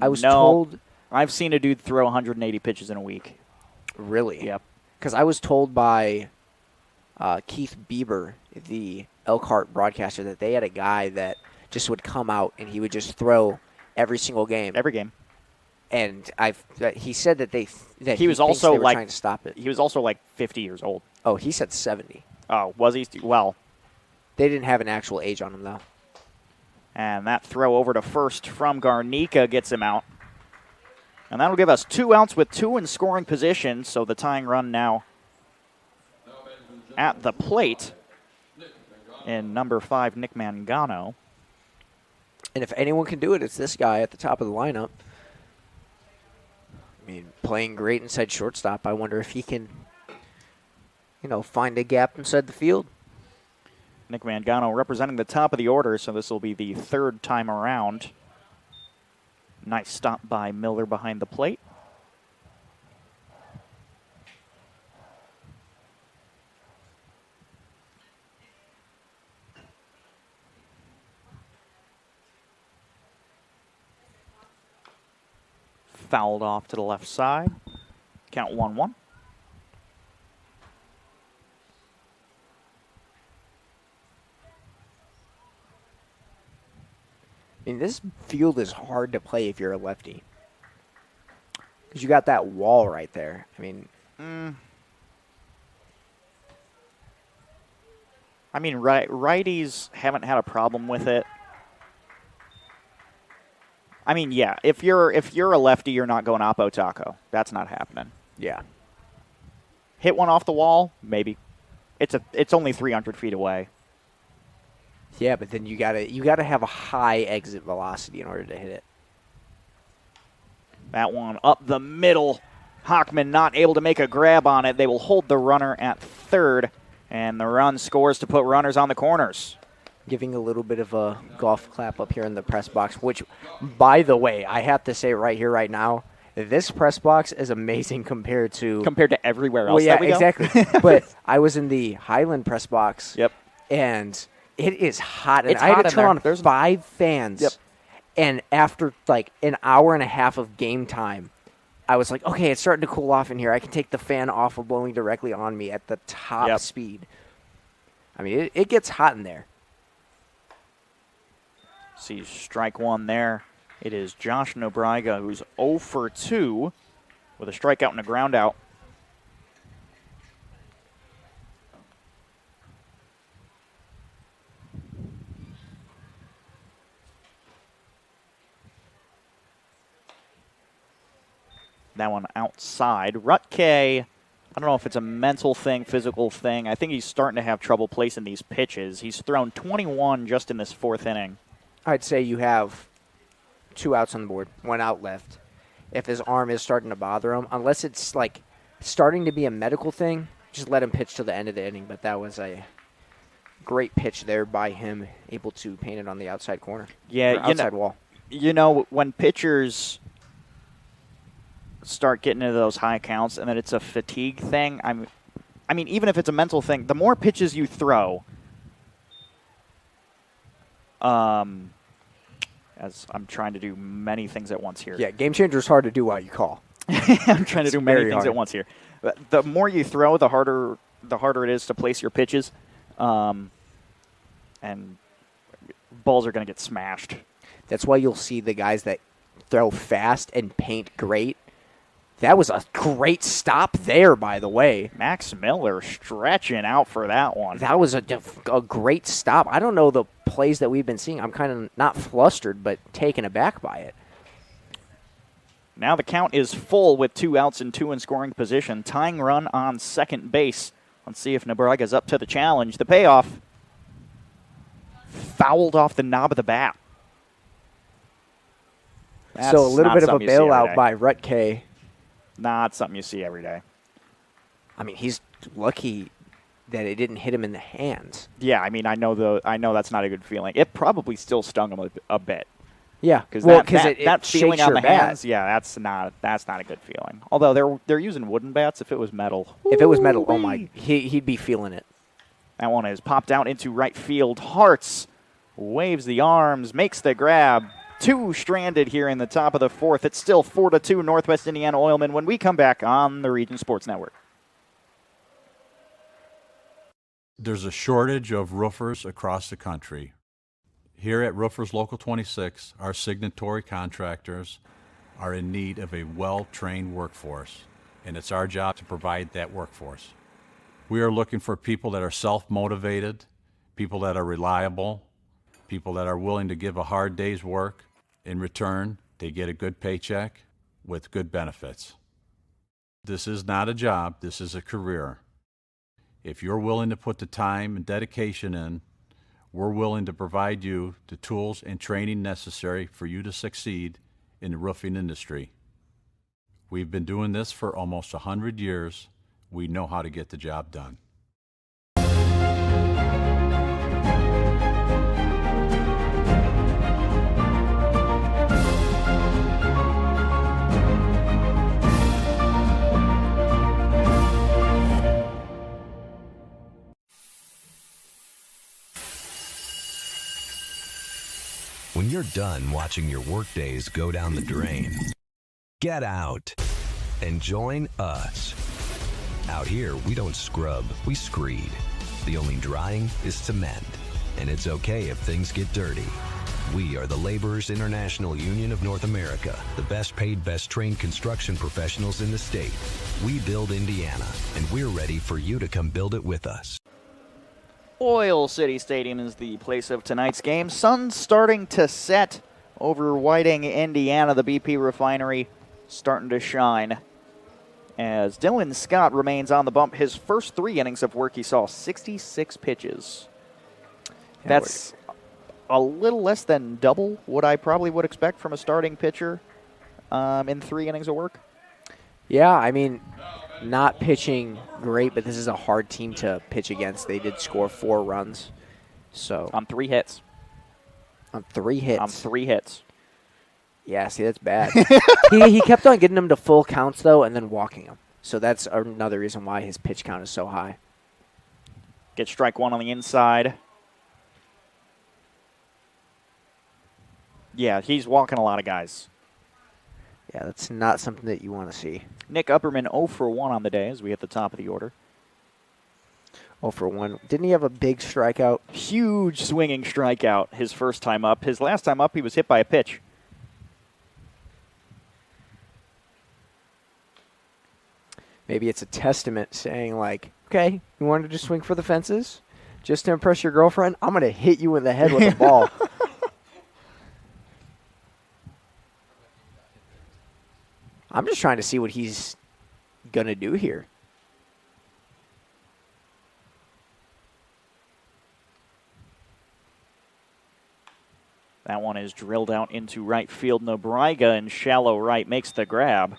I was told.
I've seen a dude throw 180 pitches in a week.
Really?
Yep.
Because I was told by Keith Bieber, the Elkhart broadcaster, that they had a guy that just would come out and he would just throw every single game.
Every game.
And he said that
he was also
trying to stop it.
He was also 50 years old.
Oh, he said 70.
Oh, was he? Well,
they didn't have an actual age on him though.
And that throw over to first from Garnica gets him out. And that'll give us 2 outs with 2 in scoring position. So the tying run now at the plate in number 5, Nick Mangano.
And if anyone can do it, it's this guy at the top of the lineup. I mean, playing great inside shortstop. I wonder if he can, find a gap inside the field.
Nick Mangano representing the top of the order, so this will be the 3rd time around. Nice stop by Miller behind the plate. Fouled off to the left side. Count 1-1.
I mean, this field is hard to play if you're a lefty. Because you got that wall right there. I mean...
righties haven't had a problem with it. I mean, yeah, if you're a lefty, you're not going oppo taco. That's not happening.
Yeah.
Hit one off the wall, maybe. It's only 300 feet away.
Yeah, but then you gotta have a high exit velocity in order to hit it.
That one up the middle. Hockman not able to make a grab on it. They will hold the runner at third, and the run scores to put runners on the corners.
Giving a little bit of a golf clap up here in the press box, which, by the way, I have to say right here, right now, This press box is amazing compared to
everywhere else.
Well, yeah,
that we go.
exactly. But I was in the Highland press box.
Yep.
And it is hot. And
It's
I had
hot
to
in
turn
there.
on
There's
5 fans.
Yep.
And after like an hour and a half of game time, I was like, okay, it's starting to cool off in here. I can take the fan off of blowing directly on me at the top speed. I mean, it gets hot in there.
See strike one there. It is Josh Nobrega, who's 0 for 2 with a strikeout and a ground out. That one outside. Rutke, I don't know if it's a mental thing, physical thing. I think he's starting to have trouble placing these pitches. He's thrown 21 just in this 4th inning.
I'd say you have 2 outs on the board, 1 out left. If his arm is starting to bother him, unless it's like starting to be a medical thing, just let him pitch till the end of the inning. But that was a great pitch there by him, able to paint it on the outside corner.
Yeah,
outside wall.
You know, when pitchers start getting into those high counts and then it's a fatigue thing, I mean, even if it's a mental thing, the more pitches you throw, as I'm trying to do many things at once here.
Yeah, game changer is hard to do while you call.
I'm trying to do many things
hard.
at once here. The more you throw, the harder it is to place your pitches, and balls are going to get smashed.
That's why you'll see the guys that throw fast and paint great. That was a great stop there, by the way.
Max Miller stretching out for that one.
That was a great stop. I don't know the plays that we've been seeing. I'm kind of not flustered, but taken aback by it.
Now the count is full with 2 outs and 2 in scoring position. Tying run on second base. Let's see if Nobrega's up to the challenge. The payoff fouled off the knob of the bat.
So a little bit of a bailout by Rutke.
Not something you see every day.
I mean, he's lucky that it didn't hit him in the hands.
Yeah, I mean, I know that's not a good feeling. It probably still stung him a bit.
Yeah,
because
it
that feeling
shakes
on
your
the
bat.
hands, yeah, that's not a good feeling. Although they're using wooden bats. If it was metal,
if it was metal, oh my, he'd be feeling it.
That one is popped out into right field. Hartz waves the arms, makes the grab. 2 stranded here in the top of the 4th. It's still 4-2 Northwest Indiana Oilmen when we come back on the Region Sports Network.
There's a shortage of roofers across the country. Here at Roofers Local 26, our signatory contractors are in need of a well-trained workforce, and it's our job to provide that workforce. We are looking for people that are self-motivated, people that are reliable, people that are willing to give a hard day's work. In return, they get a good paycheck with good benefits. This is not a job, this is a career. If you're willing to put the time and dedication in, we're willing to provide you the tools and training necessary for you to succeed in the roofing industry. We've been doing this for almost 100 years. We know how to get the job done.
When you're done watching your workdays go down the drain, get out and join us. Out here, we don't scrub, we screed. The only drying is cement, and it's okay if things get dirty. We are the Laborers International Union of North America, the best paid, best trained construction professionals in the state. We build Indiana, and we're ready for you to come build it with us.
Oil City Stadium is the place of tonight's game. Sun's starting to set over Whiting, Indiana. The BP refinery starting to shine as Dylan Scott remains on the bump. His first 3 innings of work, he saw 66 pitches. That's a little less than double what I probably would expect from a starting pitcher in 3 innings of work.
Yeah, I mean, not pitching great, but this is a hard team to pitch against. They did score 4 runs. So
on 3 hits.
On 3 hits.
On 3 hits.
Yeah, see, that's bad. he kept on getting him to full counts, though, and then walking him. So that's another reason why his pitch count is so high.
Get strike one on the inside. Yeah, he's walking a lot of guys.
Yeah, that's not something that you want to see.
Nick Upperman 0 for 1 on the day as we hit the top of the order.
0 for 1. Didn't he have a big strikeout?
Huge swinging strikeout his first time up. His last time up, he was hit by a pitch.
Maybe it's a testament saying, like, okay, you wanted to swing for the fences just to impress your girlfriend? I'm going to hit you in the head with a ball. I'm just trying to see what he's going to do here.
That one is drilled out into right field. Nobrega in shallow right makes the grab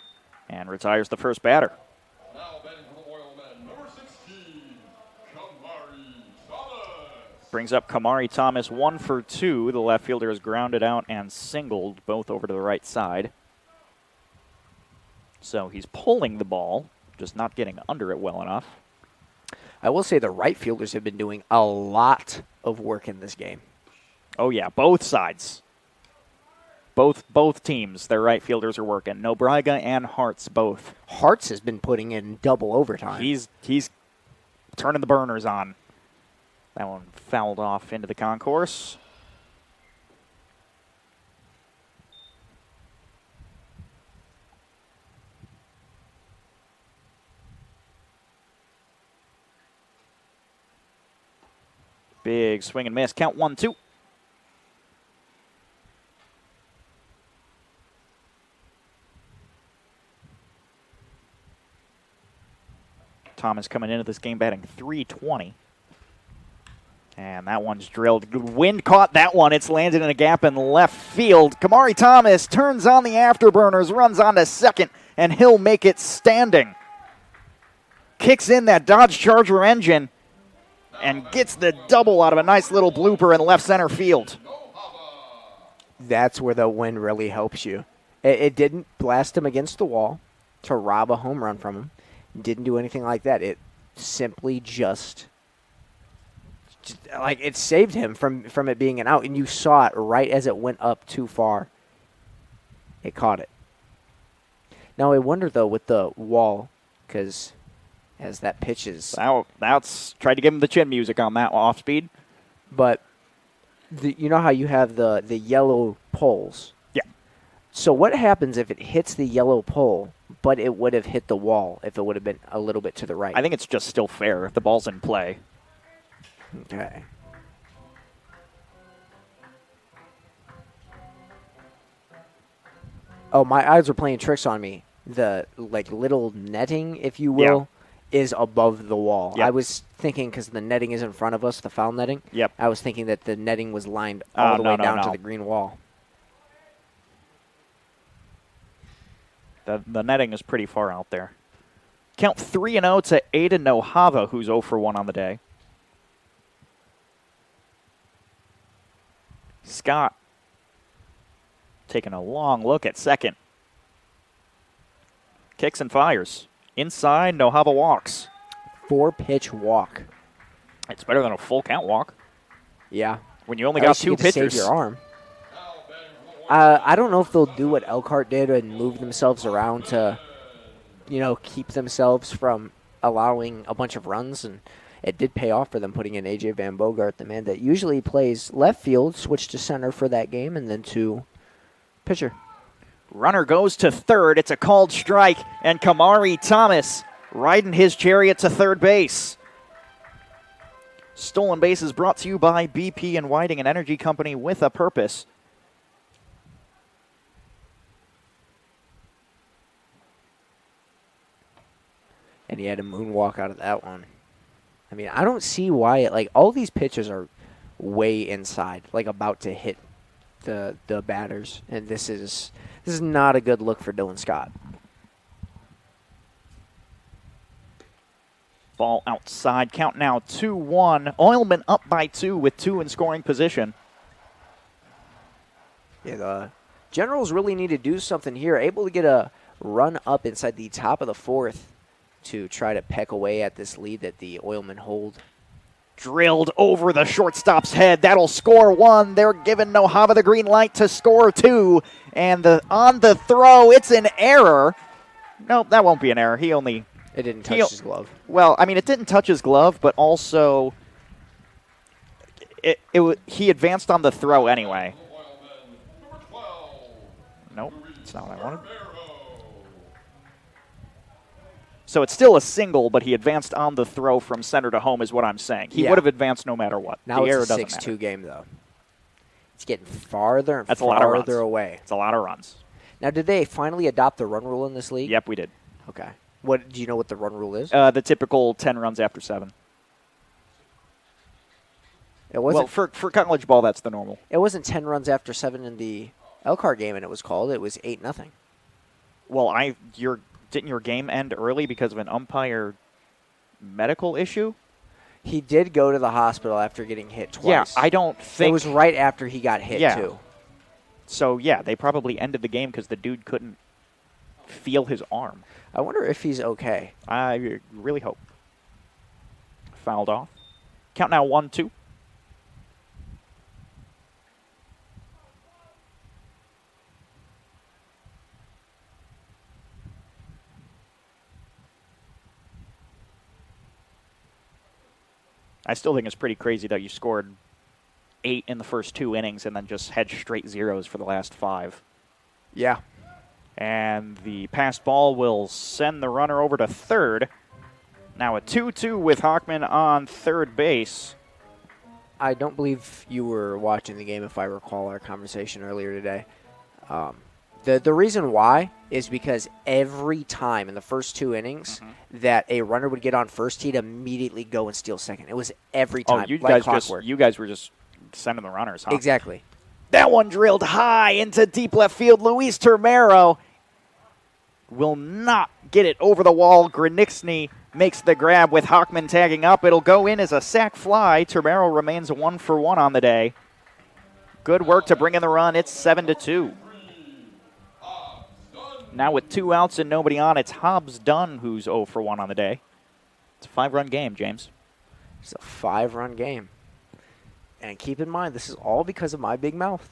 and retires the first batter.
Now batting for the Oilmen, number 16, Kamari Thomas.
Brings up Kamari Thomas 1 for 2. The left fielder is grounded out and singled, both over to the right side. So he's pulling the ball, just not getting under it well enough.
I will say the right fielders have been doing a lot of work in this game.
Oh, yeah, both sides. Both teams, their right fielders are working. Nobrega and Hartz both.
Hartz has been putting in double overtime.
He's turning the burners on. That one fouled off into the concourse. Big swing and miss. Count 1-2. Thomas coming into this game batting .320. And that one's drilled. Wind caught that one. It's landed in a gap in left field. Kamari Thomas turns on the afterburners, runs on to second, and he'll make it standing. Kicks in that Dodge Charger engine and gets the double out of a nice little blooper in left center field.
That's where the wind really helps you. It didn't blast him against the wall to rob a home run from him. Didn't do anything like that. It simply just like it saved him from it being an out, and you saw it right as it went up too far. It caught it. Now I wonder though with the wall, because as that pitches,
that's tried to give him the chin music on that off speed,
but you know how you have the yellow poles.
Yeah.
So what happens if it hits the yellow pole, but it would have hit the wall if it would have been a little bit to the right?
I think it's just still fair if the ball's in play.
Okay. Oh, my eyes are playing tricks on me. The little netting, if you will, is above the wall.
Yep.
I was thinking because the netting is in front of us, the foul netting.
Yep.
I was thinking that the netting was lined all the way down to the green wall.
The netting is pretty far out there. Count 3-0 to Aiden Nohava, who's 0 for 1 on the day. Scott taking a long look at second. Kicks and fires. Inside, Nohava walks.
4-pitch walk.
It's better than a full count walk.
Yeah.
When you only got 2 pitchers.
Save your arm. I don't know if they'll do what Elkhart did and move themselves around to, keep themselves from allowing a bunch of runs. And it did pay off for them putting in A.J. Van Bogart, the man that usually plays left field, switched to center for that game, and then to pitcher.
Runner goes to third. It's a called strike, and Kamari Thomas riding his chariot to third base. Stolen bases brought to you by BP and Whiting, an energy company with a purpose.
And he had a moonwalk out of that one. I mean, I don't see why all these pitches are way inside, about to hit the batters, and this is not a good look for Dylan Scott.
Ball outside. Count now 2-1. Oilmen up by 2 with 2 in scoring position.
Yeah, Generals really need to do something here. Able to get a run up inside the top of the fourth to try to peck away at this lead that the Oilmen hold.
Drilled over the shortstop's head. That'll score one. They're giving Nojava the green light to score two. And on the throw, it's an error. Nope, that won't be an error. It
didn't touch his glove.
Well, I mean, it didn't touch his glove, but also he advanced on the throw anyway. Nope, that's not what I wanted. So it's still a single, but he advanced on the throw from center to home is what I'm saying. He would have advanced no matter what.
Now
the error
it's a
doesn't
6-2 game, though. It's getting farther and
That's a lot of runs.
farther away.
It's a lot of runs.
Now, did they finally adopt the run rule in this league?
Yep, we did.
Okay. Do you know what the run rule is?
The typical 10 runs after 7.
It wasn't,
well, for college ball, that's the normal.
It wasn't 10 runs after 7 in the Elkhart game, and it was 8-0.
Well, didn't your game end early because of an umpire medical issue?
He did go to the hospital after getting hit twice.
Yeah, I don't think...
It was right after he got hit, too.
So, yeah, they probably ended the game because the dude couldn't feel his arm.
I wonder if he's okay.
I really hope. Fouled off. Count now 1-2. I still think it's pretty crazy that you scored 8 in the first 2 innings and then just had straight zeros for the last 5.
Yeah.
And the passed ball will send the runner over to third. Now a 2-2 with Hockman on third base.
I don't believe you were watching the game, if I recall our conversation earlier today. The reason why is because every time in the first 2 innings that a runner would get on first, he'd immediately go and steal second. It was every time,
you
like
guys
clockwork.
you guys were just sending the runners, huh?
Exactly.
That one drilled high into deep left field. Luis Termero will not get it over the wall. Graniczny makes the grab with Hockman tagging up. It'll go in as a sac fly. Termero remains 1-for-1 on the day. Good work to bring in the run. It's 7-2. Now with 2 outs and nobody on, it's Hobbs Dunn who's 0-for-1 on the day. It's a 5-run game, James.
It's a 5-run game. And keep in mind, this is all because of my big mouth.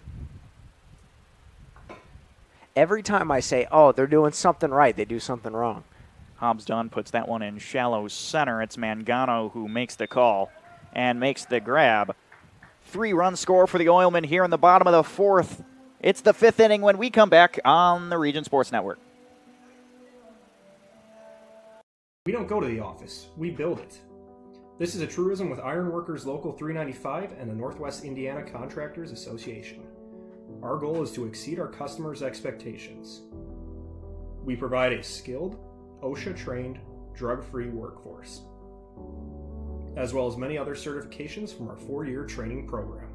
Every time I say, oh, they're doing something right, they do something wrong.
Hobbs Dunn puts that one in shallow center. It's Mangano who makes the call and makes the grab. 3-run score for the Oilmen here in the bottom of the 4th. It's the 5th inning when we come back on the Region Sports Network.
We don't go to the office, we build it. This is a truism with Ironworkers Local 395 and the Northwest Indiana Contractors Association. Our goal is to exceed our customers' expectations. We provide a skilled, OSHA-trained, drug-free workforce, as well as many other certifications from our 4-year training program.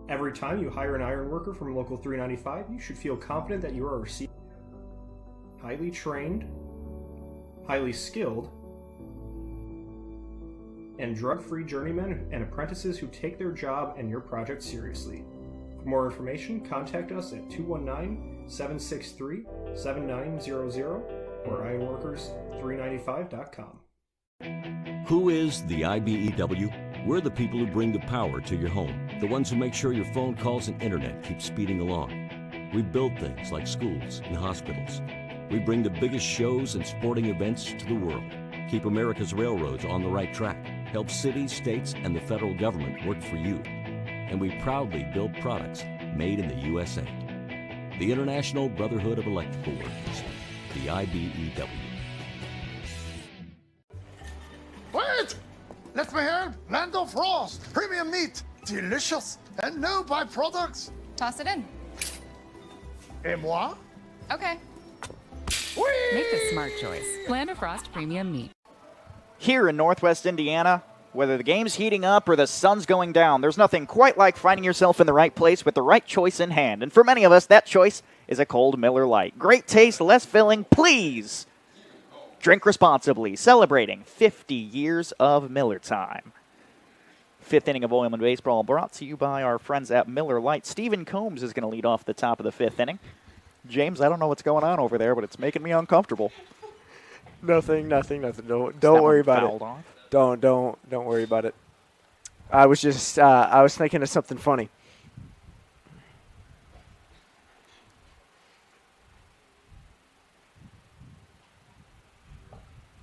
Every time you hire an iron worker from Local 395, you should feel confident that you are receiving highly trained, highly skilled, and drug-free journeymen and apprentices who take their job and your project seriously. For more information, contact us at 219-763-7900 or ironworkers395.com.
Who is the IBEW? We're the people who bring the power to your home, the ones who make sure your phone calls and internet keep speeding along. We build things like schools and hospitals. We bring the biggest shows and sporting events to the world, keep America's railroads on the right track, help cities, states, and the federal government work for you. And we proudly build products made in the USA. The International Brotherhood of Electrical Workers, the IBEW.
Wait! Let me help! Land of Frost! Premium meat! Delicious! And no byproducts!
Toss it in.
Et moi?
Okay. Make a smart choice. Land of Frost Premium Meat.
Here in Northwest Indiana, whether the game's heating up or the sun's going down, there's nothing quite like finding yourself in the right place with the right choice in hand. And for many of us, that choice is a cold Miller Lite. Great taste, less filling, please. Drink responsibly, celebrating 50 years of Miller time. Fifth inning of Oilman baseball brought to you by our friends at Miller Lite. Stephen Combs is going to lead off the top of the fifth inning. James, I don't know what's going on over there, but it's making me uncomfortable.
Nothing. Don't worry about it.
Off?
Don't worry about it. I was just I was thinking of something funny.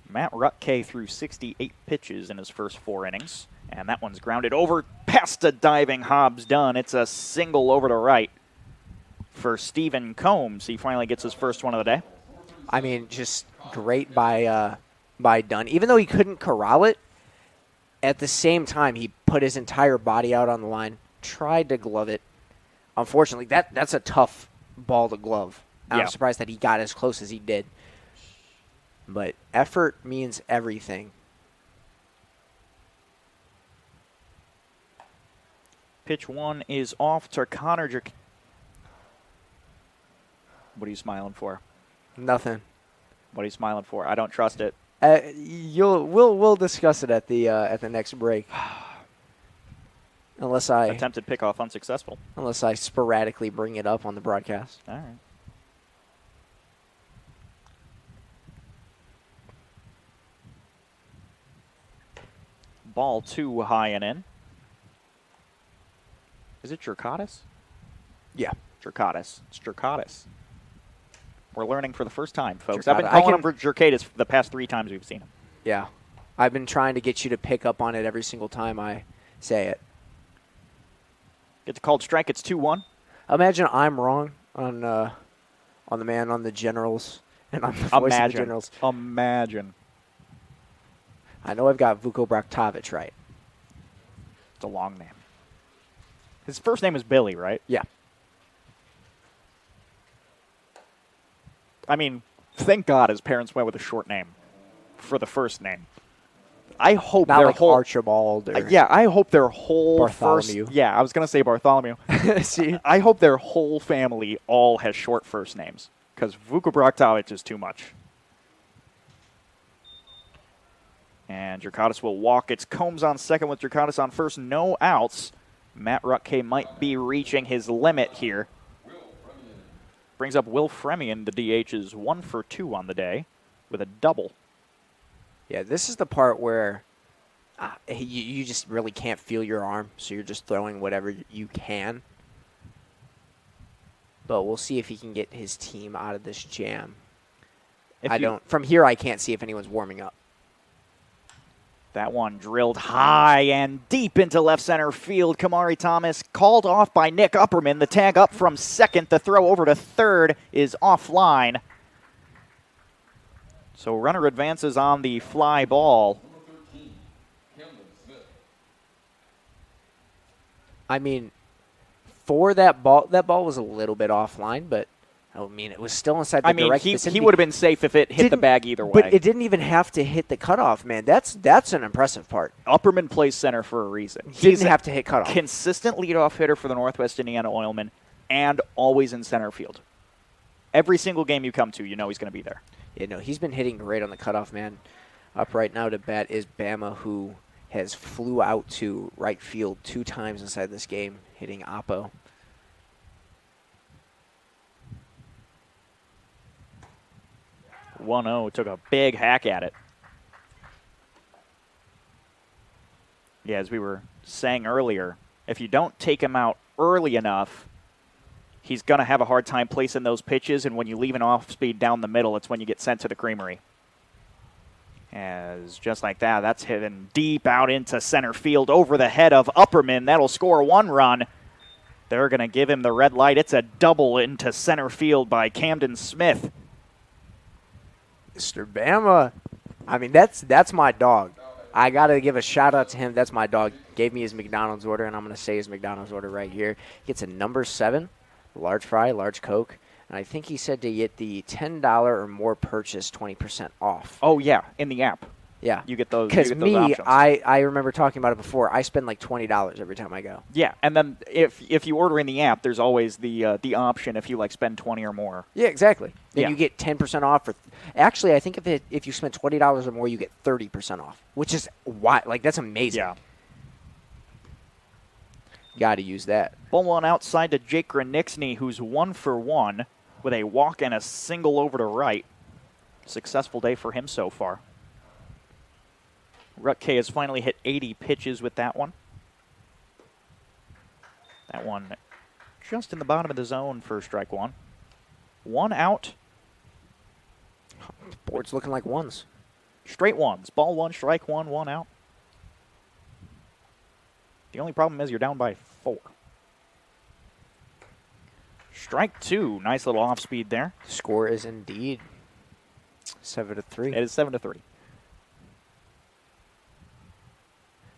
Matt Rutke threw 68 pitches in his first 4 innings, and that one's grounded over past a diving Hobbs Dunn. It's a single over to right for Stephen Combs. He finally gets his first one of the day.
I mean, just great by Dunn. Even though he couldn't corral it, at the same time he put his entire body out on the line, tried to glove it. Unfortunately, that's a tough ball to glove. I'm surprised that he got as close as he did. But effort means everything.
Pitch 1 is off to Connor. What are you smiling for?
Nothing.
What are you smiling for? I don't trust it.
We'll discuss it at the next break. Unless I
attempted pickoff unsuccessful.
Unless I sporadically bring it up on the broadcast.
All right. Ball 2 high and in. Is it Jerkatis?
Yeah.
Jerkatis. It's Jerkatis. We're learning for the first time, folks.
Jerkatis.
I've been calling him for Jerkatis the past 3 times we've seen him.
Yeah. I've been trying to get you to pick up on it every single time I say it.
Gets a called strike. It's 2-1.
Imagine I'm wrong on the man on the Generals, and I'm the voice of the Generals.
Imagine.
I know I've got Vuko Braktovic right.
It's a long name. His first name is Billy, right?
Yeah.
I mean, thank God his parents went with a short name for the first name. I hope
not
their
like
whole
Archibald or
I hope their whole
Bartholomew.
I was gonna say Bartholomew.
See,
I hope their whole family all has short first names because Vuko Braktovic is too much. And Jerkatis will walk. It's Combs on second with Jerkatis on first. No outs. Matt Rutke might be reaching his limit here. Brings up Will Fremian. The DH is 1 for 2 on the day with a double.
Yeah, this is the part where you just really can't feel your arm, so you're just throwing whatever you can. But we'll see if he can get his team out of this jam. From here, I can't see if anyone's warming up.
That one drilled high and deep into left center field. Kamari Thomas called off by Nick Upperman. The tag up from second. The throw over to third is offline. So runner advances on the fly ball.
I mean, for that ball was a little bit offline, but I mean, it was still inside the direct vicinity.
He would have been safe if it hit the bag either way.
But it didn't even have to hit the cutoff, man. That's an impressive part.
Upperman plays center for a reason.
He didn't have to hit cutoff.
Consistent leadoff hitter for the Northwest Indiana Oilmen and always in center field. Every single game you come to, you know he's going to be there.
Yeah, no, he's been hitting great on the cutoff, man. Up right now to bat is Bama, who has flew out to right field 2 times inside this game, hitting Oppo.
Took a big hack at it. Yeah, as we were saying earlier, if you don't take him out early enough, he's going to have a hard time placing those pitches, and when you leave an off-speed down the middle, it's when you get sent to the creamery. As just like that, that's hidden deep out into center field over the head of Upperman. That'll score 1 run. They're going to give him the red light. It's a double into center field by Camden Smith.
Mr. Bama, I mean, that's my dog. I got to give a shout-out to him. That's my dog. Gave me his McDonald's order, and I'm going to say his McDonald's order right here. Gets a number 7, large fry, large Coke, and I think he said to get the $10 or more purchase 20% off.
Oh, yeah, in the app.
Yeah.
You get those
Because
options.
I remember talking about it before. I spend like $20 every time I go.
Yeah, and then if you order in the app, there's always the option if you like spend 20 or more.
Yeah, exactly. Then
Yeah.
you get 10% off. Actually, I think if you spend $20 or more, you get 30% off, which is why, like, that's amazing.
Yeah.
Got to use that.
Ball one outside to Jake Graniczny, who's 1 for 1 with a walk and a single over to right. Successful day for him so far. Rutke has finally hit 80 pitches with that one. That one just in the bottom of the zone for strike one. 1 out.
Board's looking like ones.
Straight ones. Ball 1, strike 1, 1 out. The only problem is you're down by 4. Strike 2. Nice little off speed there.
Score is indeed 7-3.
It is 7-3.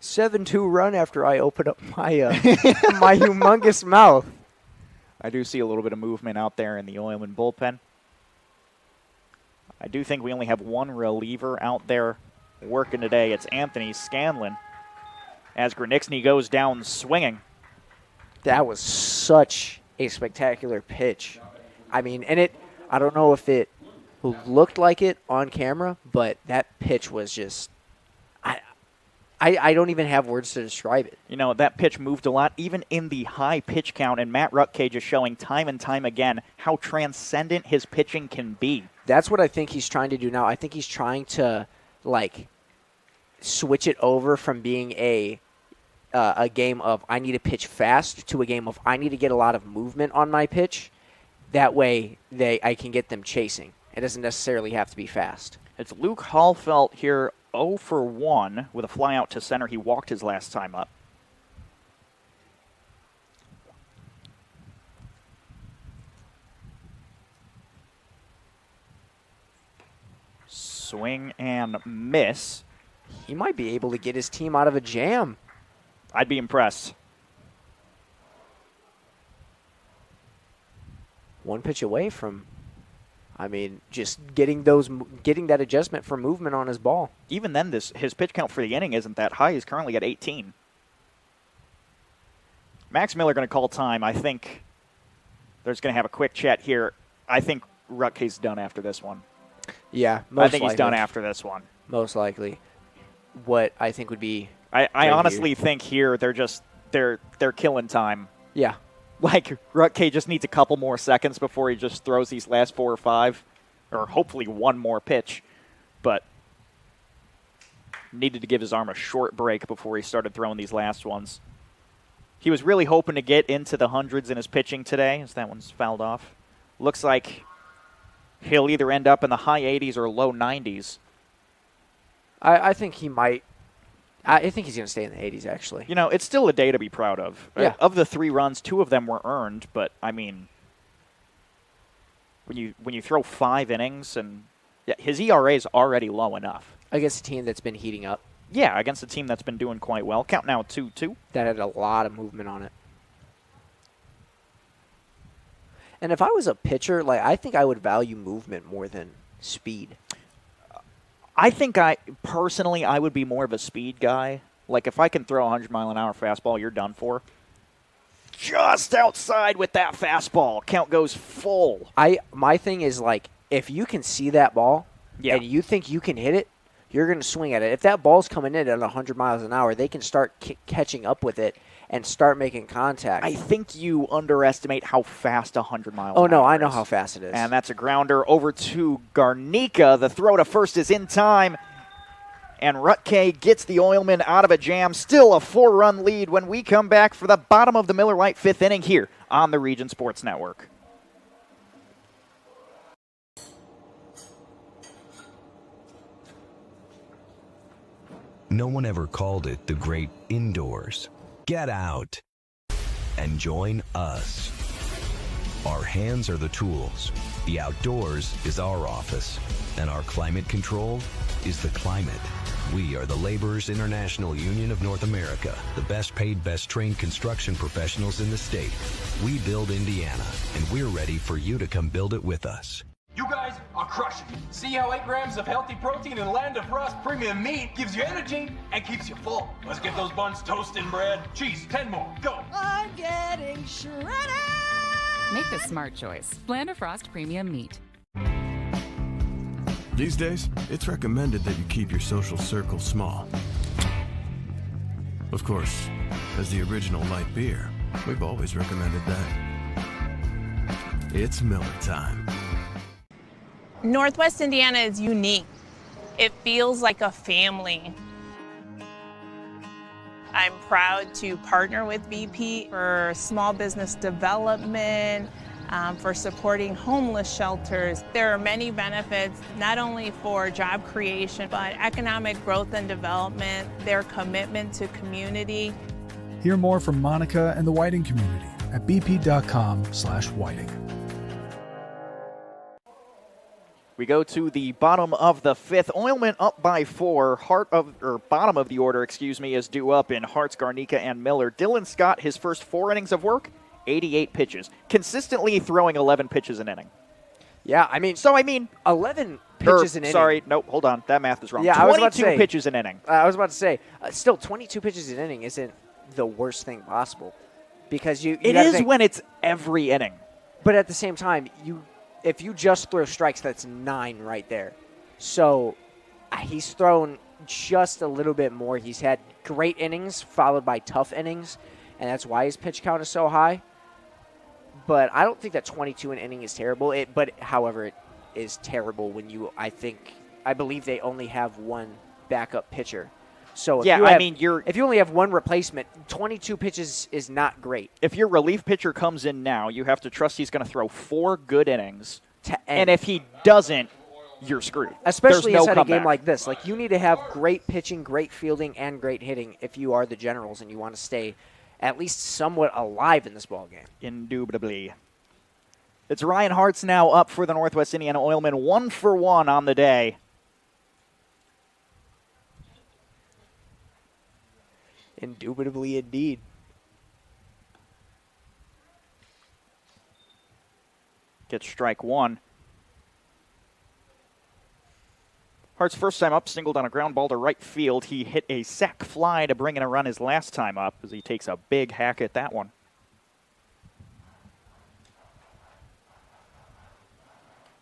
7-2 run after I open up my my humongous mouth.
I do see a little bit of movement out there in the Oilmen bullpen. I do think we only have one reliever out there working today. It's Anthony Scanlon as Graniczny goes down swinging.
That was such a spectacular pitch. I mean, and I don't know if it looked like it on camera, but that pitch was just, I don't even have words to describe it.
You know, that pitch moved a lot, even in the high pitch count, and Matt Rutke just showing time and time again how transcendent his pitching can be.
That's what I think he's trying to do now. I think he's trying to, like, switch it over from being a game of I need to pitch fast to a game of I need to get a lot of movement on my pitch. That way I can get them chasing. It doesn't necessarily have to be fast.
It's Luke Hallfelt here, 0 for 1 with a fly out to center. He walked his last time up. Swing and miss.
He might be able to get his team out of a jam.
I'd be impressed.
One pitch away from, I mean, just getting that adjustment for movement on his ball.
Even then, his pitch count for the inning isn't that high. He's currently at 18. Max Miller going to call time. I think there's going to have a quick chat here. I think Rutke's done after this one.
Yeah,
I think he's done after this one.
Most likely. What I think would be,
I honestly think here they're killing time.
Yeah.
Like, Rutke just needs a couple more seconds before he just throws these last 4 or 5, or hopefully one more pitch. But needed to give his arm a short break before he started throwing these last ones. He was really hoping to get into the hundreds in his pitching today, as that one's fouled off. Looks like he'll either end up in the high 80s or low 90s.
I think he might. I think he's going to stay in the 80s, actually.
You know, it's still a day to be proud of.
Yeah.
Of the 3 runs, 2 of them were earned, but, I mean, when you throw 5 innings, and his ERA is already low enough.
Against a team that's been heating up.
Yeah, against a team that's been doing quite well. Count now 2-2.
That had a lot of movement on it. And if I was a pitcher, I think I would value movement more than speed.
I think personally, I would be more of a speed guy. Like, if I can throw a 100-mile-an-hour fastball, you're done for. Just outside with that fastball. Count goes full.
My thing is, if you can see that ball and you think you can hit it, you're going to swing at it. If that ball's coming in at 100 miles an hour, they can start catching up with it and start making contact.
I think you underestimate how fast 100 miles an hour
Oh, no, I
is.
know how fast it is.
And that's a grounder over to Garnica. The throw to first is in time. And Rutke gets the Oilmen out of a jam. Still a 4-run lead when we come back for the bottom of the Miller Lite 5th inning here on the Region Sports Network.
No one ever called it the great indoors. Get out and join us. Our hands are the tools. The outdoors is our office. And our climate control is the climate. We are the Laborers International Union of North America, the best paid, best trained construction professionals in the state. We build Indiana, and we're ready for you to come build it with us.
You guys are crushing it. See how 8 grams of healthy protein in Land of Frost premium meat gives you energy and keeps you full. Let's get those buns toasted and bread. Cheese, 10 more, go.
I'm getting shredded. Make the smart choice. Land of Frost premium meat.
These days, it's recommended that you keep your social circle small. Of course, as the original light beer, we've always recommended that. It's Miller time.
Northwest Indiana is unique. It feels like a family. I'm proud to partner with BP for small business development, for supporting homeless shelters. There are many benefits, not only for job creation, but economic growth and development, their commitment to community.
Hear more from Monica and the Whiting community at bp.com/whiting.
We go to the bottom of the fifth. Oilmen up by 4. Bottom of the order, is due up in Hartz, Garnica, and Miller. Dylan Scott, his first 4 innings of work, 88 pitches. Consistently throwing 11 pitches an inning.
Yeah, I mean 11 pitches an inning.
Sorry, nope, hold on. That math is wrong.
Yeah,
22 pitches an inning.
I was about to say, still 22 pitches an inning isn't the worst thing possible. Because it is
when it's every inning.
But at the same time, if you just throw strikes, that's 9 right there. So he's thrown just a little bit more. He's had great innings followed by tough innings, and that's why his pitch count is so high. But I don't think that 22 an inning is terrible. However, it is terrible when I believe they only have one backup pitcher. So if you only have one replacement, 22 pitches is not great.
If your relief pitcher comes in now, you have to trust he's going to throw 4 good innings. And if he doesn't, you're screwed.
Especially inside a game like this. Like, you need to have great pitching, great fielding, and great hitting if you are the Generals and you want to stay at least somewhat alive in this ballgame.
Indubitably. It's Ryan Hartz now up for the Northwest Indiana Oilmen, 1 for 1 on the day.
Indubitably indeed.
Gets strike 1. Hart's first time up, singled on a ground ball to right field. He hit a sac fly to bring in a run his last time up as he takes a big hack at that one.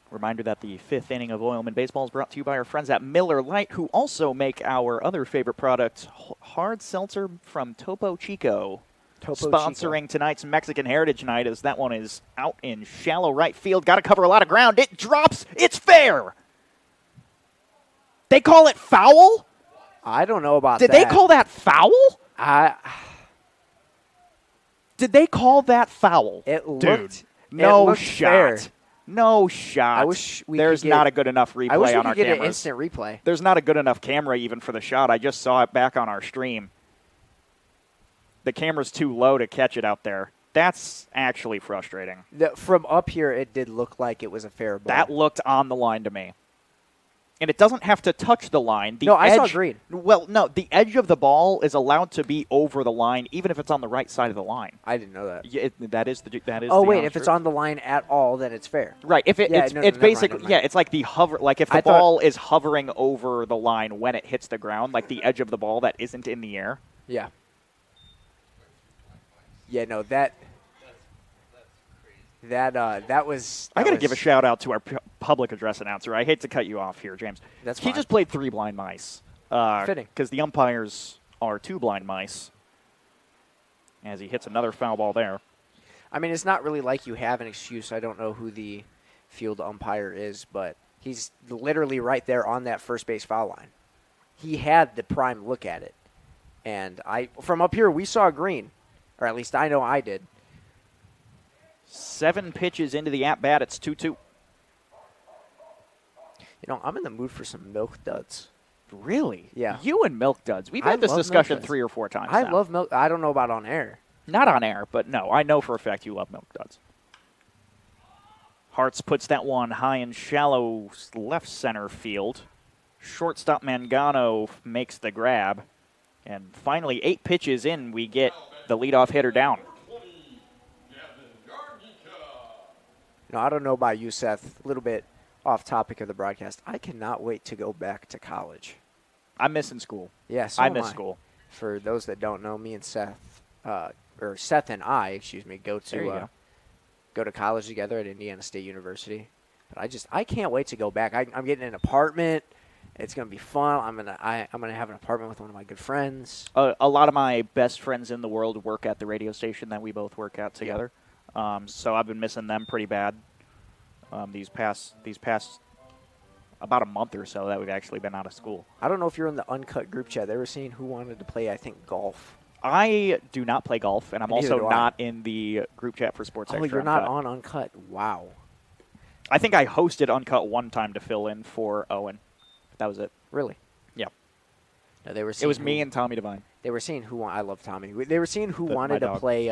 Reminder that the 5th inning of Oilman Baseball is brought to you by our friends at Miller Lite, who also make our other favorite product, hard seltzer from Topo Chico. Sponsoring tonight's Mexican Heritage Night, as that one is out in shallow right field. Got to cover a lot of ground. It drops. It's fair. They call it foul?
I don't know about that.
Did they call that foul? Did they call that foul?
It looked.
Dude, no shot.
Fair.
No shot.
I wish
There's not a good enough replay on our cameras.
I wish we could get an instant replay.
There's not a good enough camera even for the shot. I just saw it back on our stream. The camera's too low to catch it out there. That's actually frustrating.
From up here, it did look like it was a fair ball.
That looked on the line to me. And it doesn't have to touch the line.
I saw green.
Well, no, the edge of the ball is allowed to be over the line, even if it's on the right side of the line.
I didn't know that.
Yeah, that is.
Oh wait, if it's on the line at all, then it's fair.
Right. If it's basically it's like the hover. Like if the ball is hovering over the line when it hits the ground, like the edge of the ball that isn't in the air.
Yeah. Yeah. No, that was.
I got to give a shout out to our public address announcer. I hate to cut you off here, James.
That's
he
fine.
just played 3 blind mice.
Fitting.
Because the umpires are 2 blind mice. As he hits another foul ball there.
I mean, it's not really like you have an excuse. I don't know who the field umpire is, but he's literally right there on that first base foul line. He had the prime look at it. And from up here, we saw green. Or at least I know I did.
7 pitches into the at-bat. It's 2-2.
I'm in the mood for some milk duds.
Really?
Yeah.
You and milk duds. We've had this discussion 3 or 4 times
I love milk. I don't know about on air.
Not on air, but no. I know for a fact you love milk duds. Hartz puts that one high and shallow left center field. Shortstop Mangano makes the grab. And finally, 8 pitches in, we get the leadoff hitter down.
I don't know about you, Seth. A little bit off topic of the broadcast. I cannot wait to go back to college.
I'm missing school.
Yeah,
I miss school.
For those that don't know, me and Seth, or Seth and I, go to college together at Indiana State University. But I can't wait to go back. I'm getting an apartment, It's gonna be fun. I'm gonna have an apartment with one of my good friends.
A lot of my best friends in the world work at the radio station that we both work at together. So I've been missing them pretty bad these past about a month or so that we've actually been out of school.
I don't know if you're in the Uncut group chat. They were saying who wanted to play, I think, golf.
I do not play golf, and I'm
Neither
also
do I.
not in the group chat for Sports Extra.
Oh, you're not on Uncut. Wow.
I think I hosted Uncut one time to fill in for Owen. That was it.
Really?
Yeah.
No, they were.
It was me and Tommy Devine.
They were saying who. I love Tommy. They were saying who wanted to
dog.
play.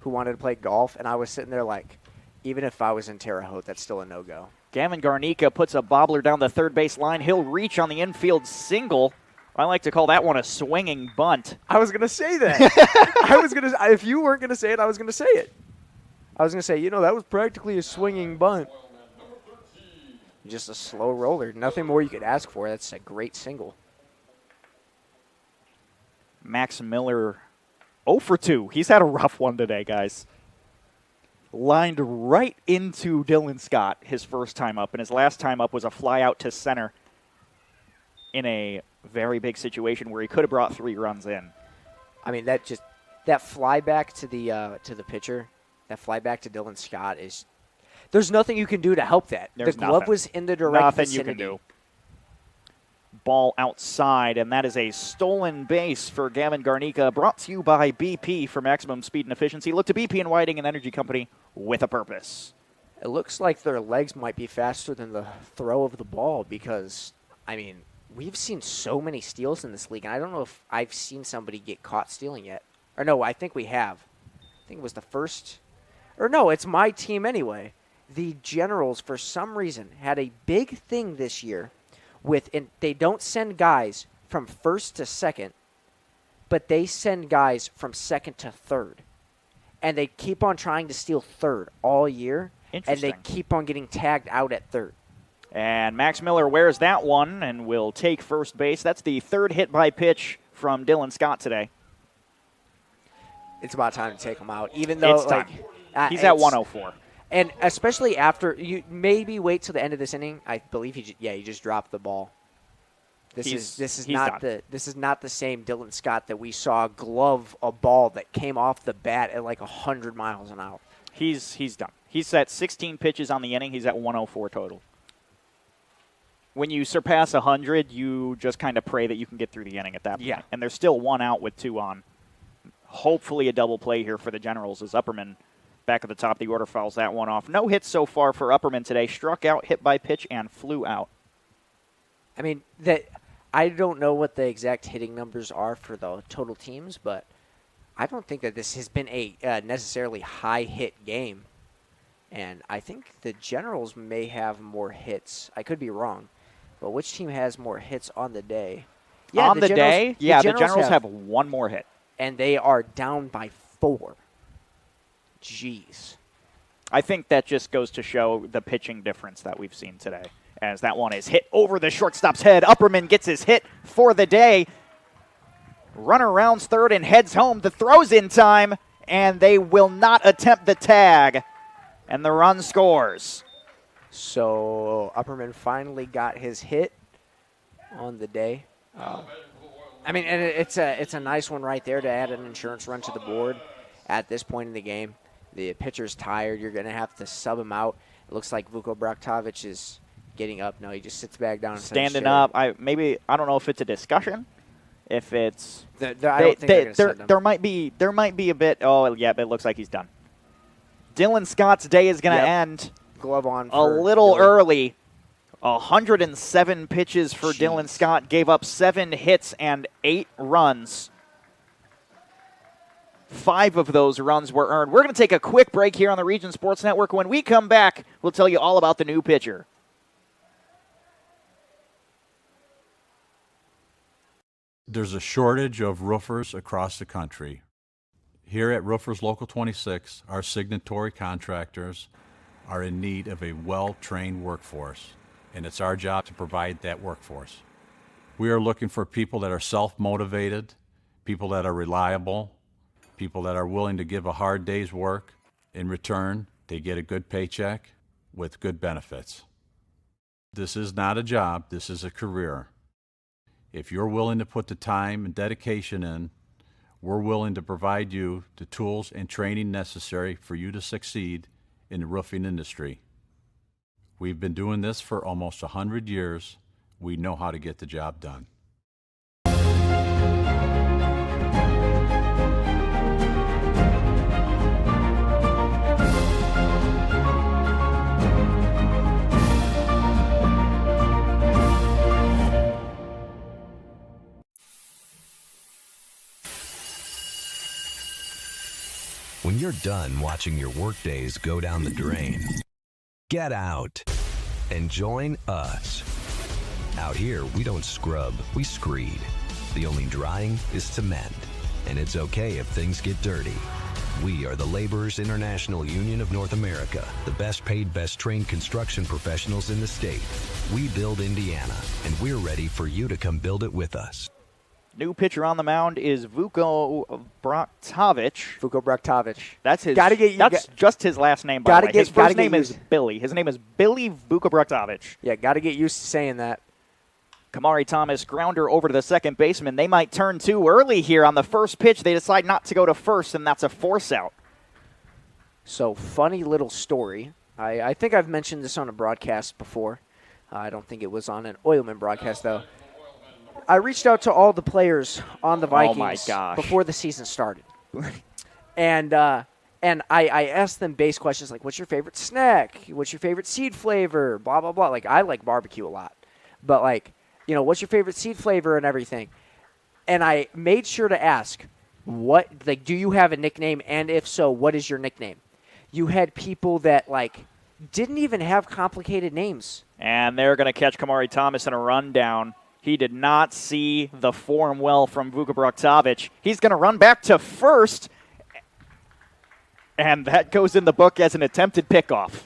Who wanted to play golf, and I was sitting there like, even if I was in Terre Haute, that's still a no-go.
Gavin Garnica puts a bobbler down the third base line. He'll reach on the infield single. I like to call that one a swinging bunt.
I was going to say that. If you weren't going to say it, I was going to say it. I was going to say, that was practically a swinging bunt. Just a slow roller. Nothing more you could ask for. That's a great single.
Max Miller 0 for 2. He's had a rough one today, guys. Lined right into Dylan Scott his first time up, and his last time up was a fly out to center in a very big situation where he could have brought 3 runs in.
I mean, that fly back to the pitcher, that fly back to Dylan Scott is. There's nothing you can do to help that.
There's
the glove
nothing.
was in the direct
Nothing
vicinity.
you can do. Ball outside, and that is a stolen base for Gavin Garnica, brought to you by BP for maximum speed and efficiency. Look to BP and Whiting, an energy company with a purpose.
It looks like their legs might be faster than the throw of the ball because, I mean, we've seen so many steals in this league, and I don't know if I've seen somebody get caught stealing yet. Or no, I think we have. I think it was the first. Or no, it's my team anyway. The Generals, for some reason, had a big thing this year they don't send guys from first to second, but they send guys from second to third. And they keep on trying to steal third all year, and they keep on getting tagged out at third.
And Max Miller wears that one and will take first base. That's the third hit by pitch from Dylan Scott today.
It's about time to take him out, even though
It's time. He's at 104.
And especially after you maybe wait till the end of this inning. I believe he just dropped the ball. This is not the same Dylan Scott that we saw glove a ball that came off the bat at like 100 miles an hour.
He's done. He's at 16 pitches on the inning. He's at 104 total. When you surpass 100, you just kind of pray that you can get through the inning at that point.
Yeah.
And there's still 1 out with 2 on. Hopefully a double play here for the Generals as Upperman back at the top of the order fouls that one off. No hits so far for Upperman today. Struck out, hit by pitch, and flew out.
I mean, I don't know what the exact hitting numbers are for the total teams, but I don't think that this has been a necessarily high-hit game. And I think the Generals may have more hits. I could be wrong. But which team has more hits on the day? Yeah,
on the day? Yeah, the Generals have 1 more hit.
And they are down by 4. Jeez.
I think that just goes to show the pitching difference that we've seen today. As that one is hit over the shortstop's head. Upperman gets his hit for the day. Runner rounds third and heads home. The throw's in time, and they will not attempt the tag. And the run scores.
So Upperman finally got his hit on the day. I mean, and it's a nice one right there to add an insurance run to the board at this point in the game. The pitcher's tired. You're going to have to sub him out. It looks like Vuko Braktovic is getting up. No, he just sits back down.
Standing up. I don't know if it's a discussion. If it's there might be a bit. Oh, yeah, it looks like he's done. Dylan Scott's day is going to end.
Glove on.
A little early. 107 pitches for Dylan Scott. Gave up 7 hits and 8 runs. 5 of those runs were earned. We're going to take a quick break here on the Region Sports Network. When we come back, we'll tell you all about the new pitcher.
There's a shortage of roofers across the country. Here at Roofers Local 26, our signatory contractors are in need of a well-trained workforce, and it's our job to provide that workforce. We are looking for people that are self-motivated, people that are reliable, people that are willing to give a hard day's work. In return, they get a good paycheck with good benefits. This is not a job, this is a career. If you're willing to put the time and dedication in, we're willing to provide you the tools and training necessary for you to succeed in the roofing industry. We've been doing this for almost 100 years. We know how to get the job done.
When you're done watching your workdays go down the drain, get out and join us. Out here, we don't scrub, we screed. The only drying is cement, and it's okay if things get dirty. We are the Laborers International Union of North America, the best paid, best trained construction professionals in the state. We build Indiana, and we're ready for you to come build it with us.
New pitcher on the mound is Vuko Braktovic.
Vuko Braktovic.
That's his.
That's
just his last name. By the way, his first name is Billy. His name is Billy Vuko Braktovic.
Yeah, got to get used to saying that.
Kamari Thomas, grounder over to the second baseman. They might turn too early here on the first pitch. They decide not to go to first, and that's a force out.
So, funny little story. I think I've mentioned this on a broadcast before. I don't think it was on an Oilmen broadcast, though. I reached out to all the players on the Vikings before the season started. and I asked them base questions like, what's your favorite snack? What's your favorite seed flavor? Blah, blah, blah. Like, I like barbecue a lot. But, like, you know, what's your favorite seed flavor and everything? And I made sure to ask, do you have a nickname? And if so, what is your nickname? You had people that, like, didn't even have complicated names.
And they're going to catch Kamari Thomas in a rundown. He did not see the form well from Vuko Braktovic. He's going to run back to first, and that goes in the book as an attempted pickoff.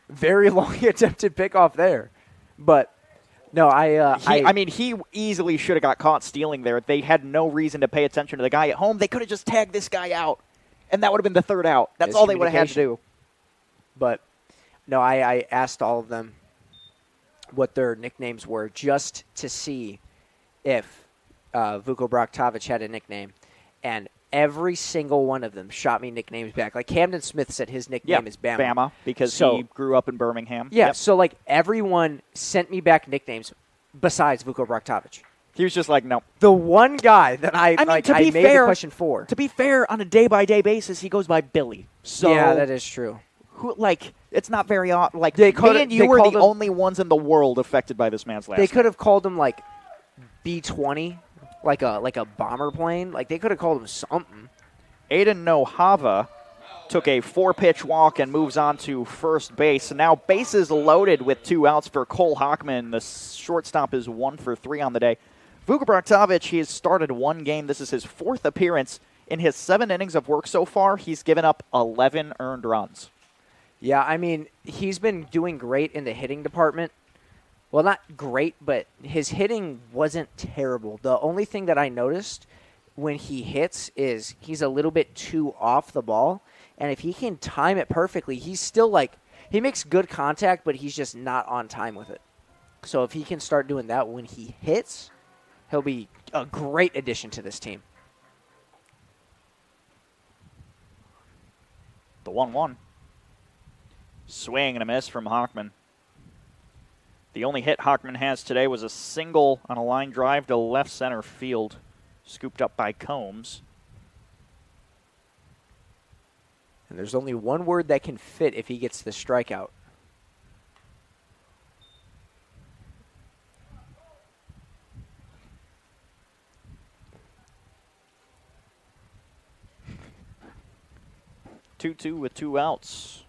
Very long attempted pickoff there. But, no,
I mean, he easily should have got caught stealing there. They had no reason to pay attention to the guy at home. They could have just tagged this guy out, and that would have been the third out. That's all they would have had to do.
But, no, I asked all of them what their nicknames were just to see if Vuko Braktovic had a nickname. And every single one of them shot me nicknames back. Like Camden Smith said his nickname is Bama.
Bama, because he grew up in Birmingham.
Yeah, so like everyone sent me back nicknames besides Vuko Braktovic.
He was just like, no.
The one guy that I made the question for.
To be fair, on a day-by-day basis, he goes by Billy. So
yeah, that is true.
It's not very odd. Like, me and you were the only ones in the world affected by this man's last name.
They could have called him, like, B-20, like a bomber plane. Like, they could have called him something.
Aiden Nohava took a 4-pitch walk and moves on to first base. Now bases loaded with 2 outs for Cole Hockman. The shortstop is 1 for 3 on the day. Vuko Braktovic, he has started 1 game. This is his 4th appearance. In his 7 innings of work so far, he's given up 11 earned runs.
Yeah, I mean, he's been doing great in the hitting department. Well, not great, but his hitting wasn't terrible. The only thing that I noticed when he hits is he's a little bit too off the ball. And if he can time it perfectly, he's still like, he makes good contact, but he's just not on time with it. So if he can start doing that when he hits, he'll be a great addition to this team.
The 1-1. Swing and a miss from Hockman. The only hit Hockman has today was a single on a line drive to left center field, scooped up by Combs.
And there's only one word that can fit if he gets the strikeout.
Two with 2 outs.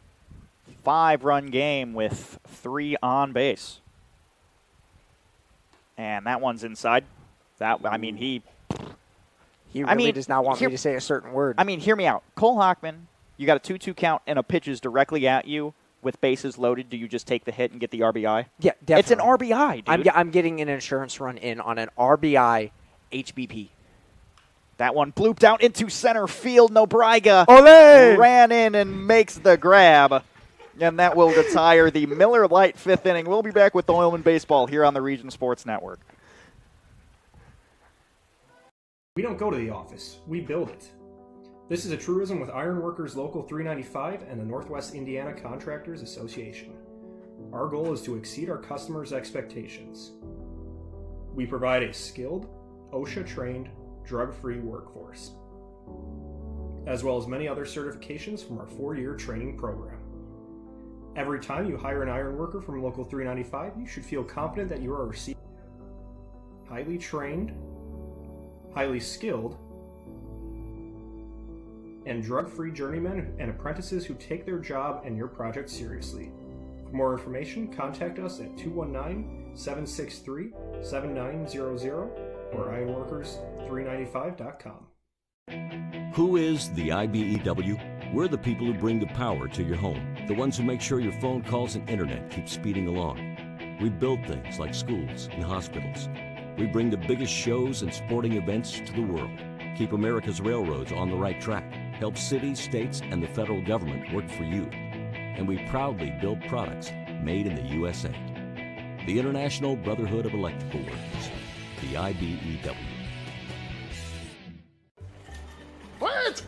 5-run game with 3 on base. And that one's inside. He
really does not want me to say a certain word.
I mean, hear me out. Cole Hockman, you got a 2-2 count and a pitch is directly at you with bases loaded. Do you just take the hit and get the RBI?
Yeah, definitely.
It's an RBI, dude.
I'm getting an insurance run in on an RBI HBP.
That one blooped out into center field. Nobrega
Olé!
ran in and makes the grab. And that will retire the Miller Lite fifth inning. We'll be back with Oilman Baseball here on the Region Sports Network.
We don't go to the office, we build it. This is a truism with Ironworkers Local 395 and the Northwest Indiana Contractors Association. Our goal is to exceed our customers' expectations. We provide a skilled, OSHA-trained, drug-free workforce, as well as many other certifications from our 4-year training program. Every time you hire an iron worker from Local 395, you should feel confident that you are receiving highly trained, highly skilled, and drug-free journeymen and apprentices who take their job and your project seriously. For more information, contact us at 219-763-7900 or ironworkers395.com.
Who is the IBEW? We're the people who bring the power to your home, the ones who make sure your phone calls and internet keep speeding along. We build things like schools and hospitals. We bring the biggest shows and sporting events to the world, keep America's railroads on the right track, help cities, states, and the federal government work for you. And we proudly build products made in the USA. The International Brotherhood of Electrical Workers, the IBEW.
Wait!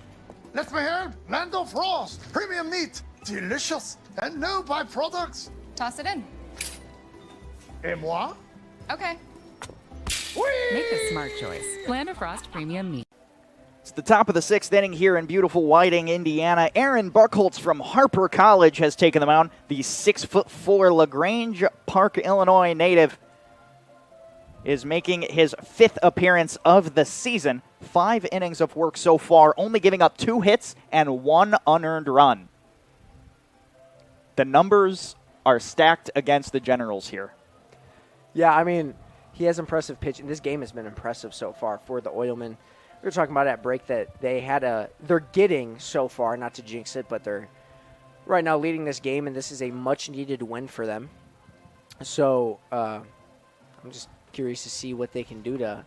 Let me help! Land of Frost! Premium meat! Delicious! And no byproducts!
Toss it in.
Et moi?
Okay. Make a smart choice. Land of Frost Premium Meat.
It's the top of the sixth inning here in beautiful Whiting, Indiana. Aaron Buchholz from Harper College has taken the mound. The 6'4" LaGrange Park, Illinois native is making his 5th appearance of the season. 5 innings of work so far, only giving up 2 hits and 1 unearned run. The numbers are stacked against the Generals here.
Yeah, I mean, he has impressive pitching. This game has been impressive so far for the Oilmen. We were talking about at break that they're getting so far, not to jinx it, but they're right now leading this game, and this is a much-needed win for them. So I'm just curious to see what they can do to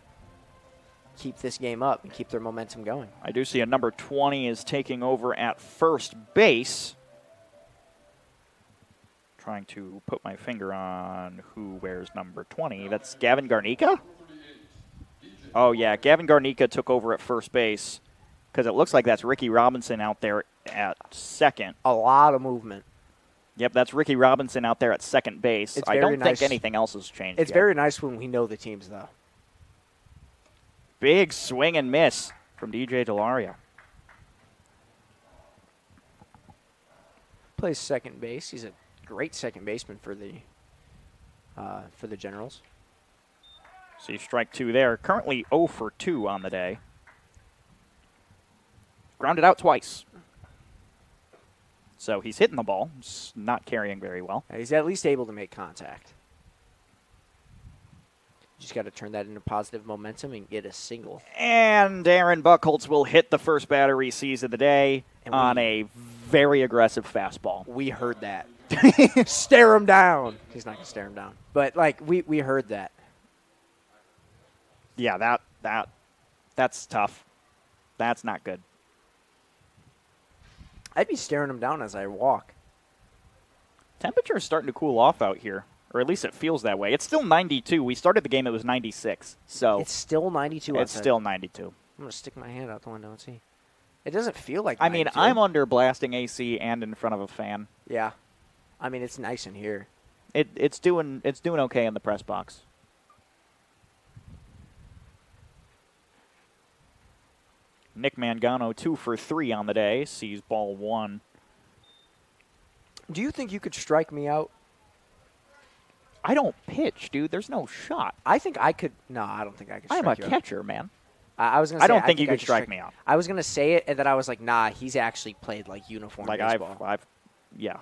keep this game up and keep their momentum going.
I do see a number 20 is taking over at first base. Trying to put my finger on who wears number 20. That's Gavin Garnica? Oh, yeah, Gavin Garnica took over at first base because it looks like that's Ricky Robinson out there at second.
A lot of movement.
Yep, that's Ricky Robinson out there at second base. I don't think anything else has changed
It's
yet.
very nice when we know the teams, though.
Big swing and miss from DJ Delaria.
Plays second base. He's a great second baseman for the Generals.
See strike 2 there. Currently 0 for 2 on the day. Grounded out twice. So he's hitting the ball. It's not carrying very well.
He's at least able to make contact. Just got to turn that into positive momentum and get a single.
And Aaron Buchholz will hit the first batter he sees of the day on a very aggressive fastball.
We heard that. Stare him down. He's not going to stare him down. But, like, we heard that.
Yeah, that's tough. That's not good.
I'd be staring him down as I walk.
Temperature is starting to cool off out here, or at least it feels that way. It's still 92. We started the game, it was 96. So
it's still 92 outside.
It's still 92.
I'm going to stick my hand out the window and see. It doesn't feel like
92. I mean, I'm under blasting AC and in front of a fan.
Yeah. I mean, it's nice in here.
It's doing okay in the press box. Nick Mangano 2 for 3 on the day. Sees ball 1.
Do you think you could strike me out?
I don't pitch, dude. There's no shot.
I think I could. No, I don't think I could strike you out.
I'm a catcher, man.
I was gonna say,
I don't think you could strike me out.
I was going to say it, and then I was like, nah, he's actually played like uniform baseball.
Yeah.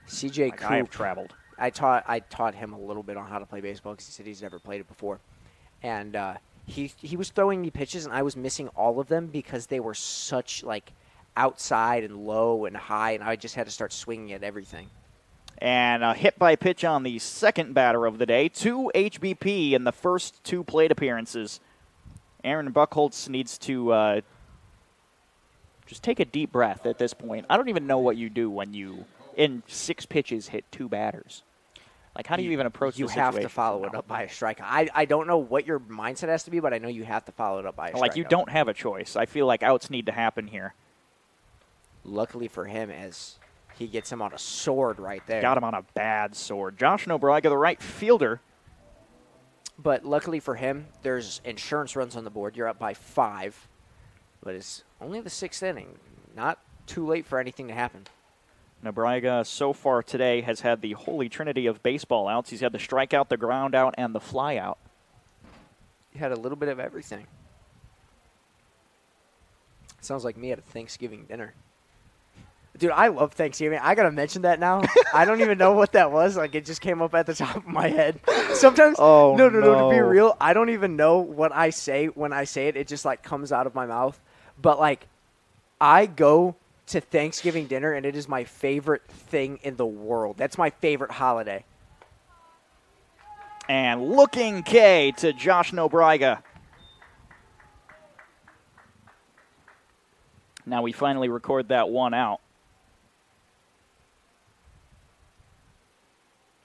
CJ Coop.
I have traveled.
I taught him a little bit on how to play baseball because he said he's never played it before. And he was throwing me pitches, and I was missing all of them because they were such, like, outside and low and high, and I just had to start swinging at everything.
And a hit by pitch on the second batter of the day. 2 HBP in the first 2 plate appearances. Aaron Buchholz needs to Just take a deep breath at this point. I don't even know what you do when you, in 6 pitches, hit 2 batters. Like, how do you even approach this situation?
You have to follow it up by a strike. I don't know what your mindset has to be, but I know you have to follow it up by a strikeout.
Like, you don't have a choice. I feel like outs need to happen here.
Luckily for him, as he gets him on a sword right there.
Got him on a bad sword. Josh Nobrega, the right fielder.
But luckily for him, there's insurance runs on the board. You're up by 5. But it's only the 6th inning. Not too late for anything to happen.
Nobrega so far today has had the holy trinity of baseball outs. He's had the strikeout, the ground out, and the fly out.
He had a little bit of everything. Sounds like me at a Thanksgiving dinner. Dude, I love Thanksgiving. I got to mention that now. I don't even know what that was. Like, it just came up at the top of my head. Sometimes, no, to be real, I don't even know what I say when I say it. It just, like, comes out of my mouth. But, like, I go to Thanksgiving dinner, and it is my favorite thing in the world. That's my favorite holiday.
And looking K to Josh Nobrega. Now we finally record that 1 out.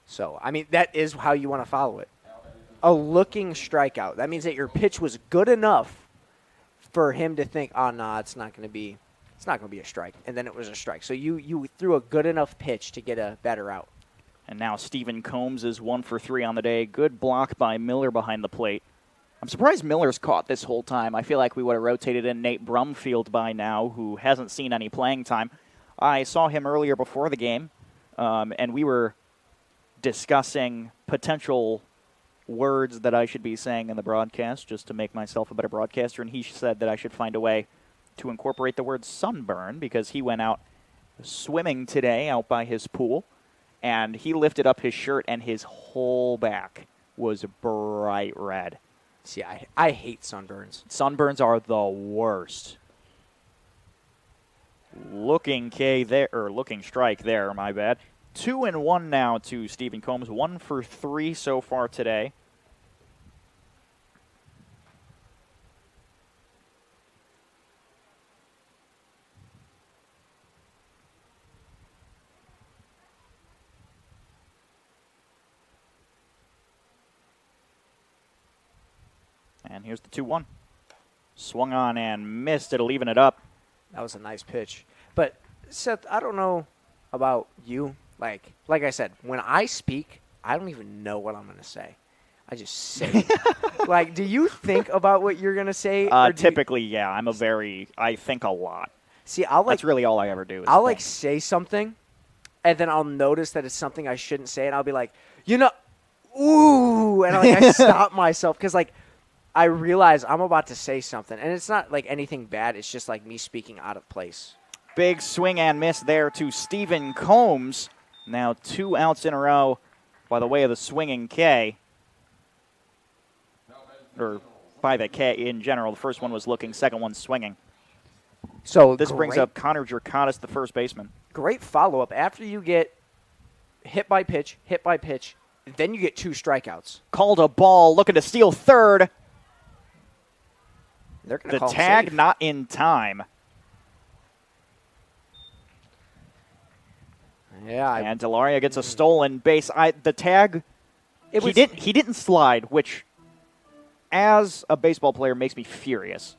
So, I mean, that is how you want to follow it. A looking strikeout. That means that your pitch was good enough for him to think, oh, no, it's not going to be a strike. And then it was a strike. So you threw a good enough pitch to get a batter out.
And now Stephen Combs is 1 for 3 on the day. Good block by Miller behind the plate. I'm surprised Miller's caught this whole time. I feel like we would have rotated in Nate Brumfield by now, who hasn't seen any playing time. I saw him earlier before the game, and we were discussing potential words that I should be saying in the broadcast just to make myself a better broadcaster, and he said that I should find a way to incorporate the word sunburn because he went out swimming today out by his pool, and he lifted up his shirt, and his whole back was bright red.
See, I hate sunburns.
Sunburns are the worst. Looking K there, or looking strike there, my bad. 2-1 now to Stephen Combs. 1 for 3 so far today. And here's the 2-1. Swung on and missed. It'll even it up.
That was a nice pitch. But, Seth, I don't know about you. Like I said, when I speak, I don't even know what I'm going to say. I just say it. Like, do you think about what you're going to say?
Typically, yeah. I think a lot.
See,
that's really all I ever do.
I'll, say something, and then I'll notice that it's something I shouldn't say, and I'll be like, ooh, and I stop myself because, I realize I'm about to say something, and it's not, anything bad. It's just, me speaking out of place.
Big swing and miss there to Stephen Combs. Now 2 outs in a row by the way of the swinging K. Or by the K in general. The first one was looking, second one swinging.
So
this brings up Connor Jerkatis, the first baseman.
Great follow-up. After you get hit by pitch, then you get 2 strikeouts.
Called a ball, looking to steal third.
They're going to call
the tag
safe.
Not in time.
Yeah,
and Delaria gets a stolen base. The tag, he didn't slide, which, as a baseball player, makes me furious.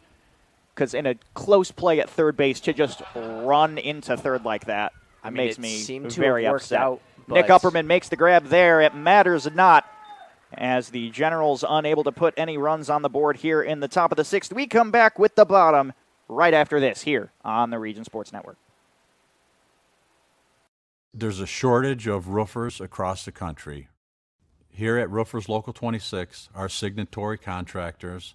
Because in a close play at third base, to just run into third like that makes me very upset. Nick Upperman makes the grab there. It matters not, as the Generals unable to put any runs on the board here in the top of the 6th. We come back with the bottom right after this here on the Region Sports Network.
There's a shortage of roofers across the country. Here at Roofers Local 26, our signatory contractors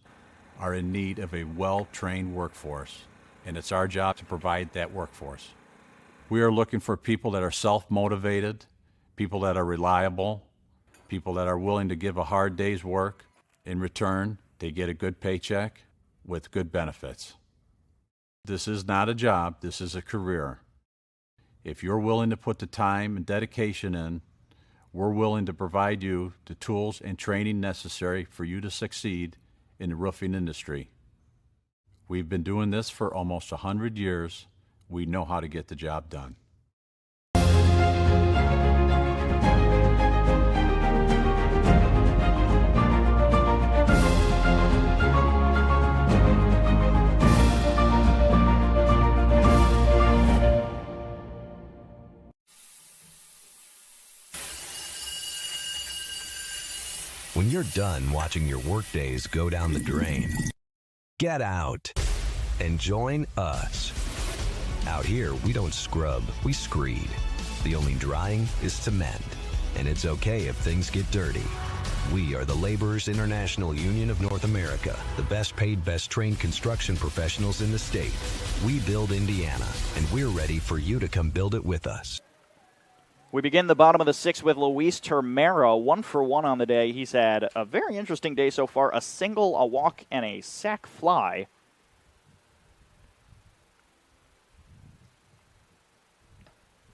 are in need of a well-trained workforce, and it's our job to provide that workforce. We are looking for people that are self-motivated, people that are reliable, people that are willing to give a hard day's work. In return, they get a good paycheck with good benefits. This is not a job, this is a career. If you're willing to put the time and dedication in, we're willing to provide you the tools and training necessary for you to succeed in the roofing industry. We've been doing this for almost 100 years. We know how to get the job done.
When you're done watching your workdays go down the drain, get out and join us. Out here, we don't scrub, we screed. The only drying is to mend, and it's okay if things get dirty. We are the Laborers International Union of North America, the best paid, best trained construction professionals in the state. We build Indiana, and we're ready for you to come build it with us.
We begin the bottom of the sixth with Luis Termero, 1 for 1 on the day. He's had a very interesting day so far, a single, a walk, and a sac fly.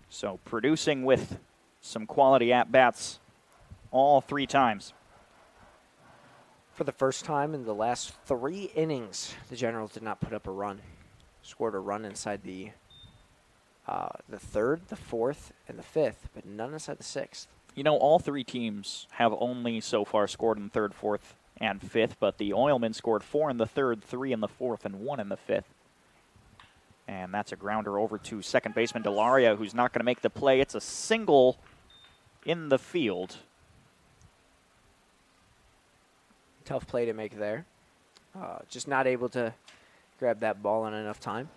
So producing with some quality at-bats all 3 times.
For the first time in the last 3 innings, the Generals did not put up a run. Scored a run inside the 3rd, the 4th, and the 5th, but none inside the 6th.
You know, all 3 teams have only so far scored in the 3rd, 4th, and 5th, but the Oilmen scored 4 in the 3rd, 3 in the 4th, and 1 in the 5th. And that's a grounder over to second baseman Delaria, who's not going to make the play. It's a single in the field.
Tough play to make there. Just not able to grab that ball in enough time.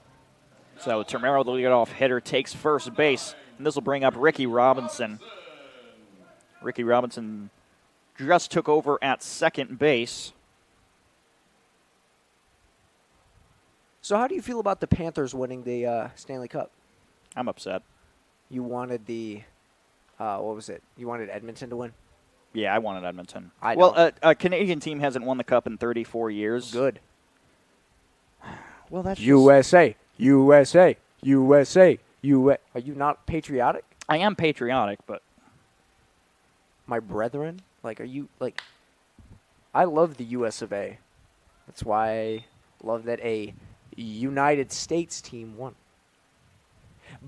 So Termero, the leadoff hitter, takes first base, and this will bring up Ricky Robinson. Ricky Robinson just took over at second base.
So how do you feel about the Panthers winning the Stanley Cup?
I'm upset.
You wanted the, what was it? You wanted Edmonton to win?
Yeah, I wanted Edmonton.
Well,
a Canadian team hasn't won the Cup in 34 years.
Good.
Well, that's
USA, USA, USA, USA. Are you not patriotic?
I am patriotic, but
my brethren, like, are you like? I love the US of A. That's why I love that a United States team won.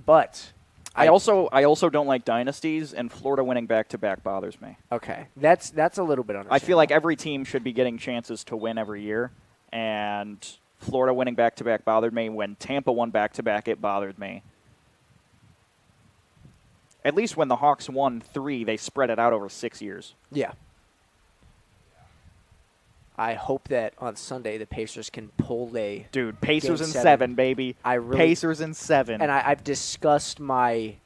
But
I also don't like dynasties, and Florida winning back-to-back bothers me.
Okay, that's a little bit understandable.
I feel like every team should be getting chances to win every year, and Florida winning back-to-back bothered me. When Tampa won back-to-back, it bothered me. At least when the Hawks won 3, they spread it out over 6 years.
Yeah. I hope that on Sunday the Pacers can pull a
dude. Pacers in 7, baby. Pacers in 7.
And I've discussed on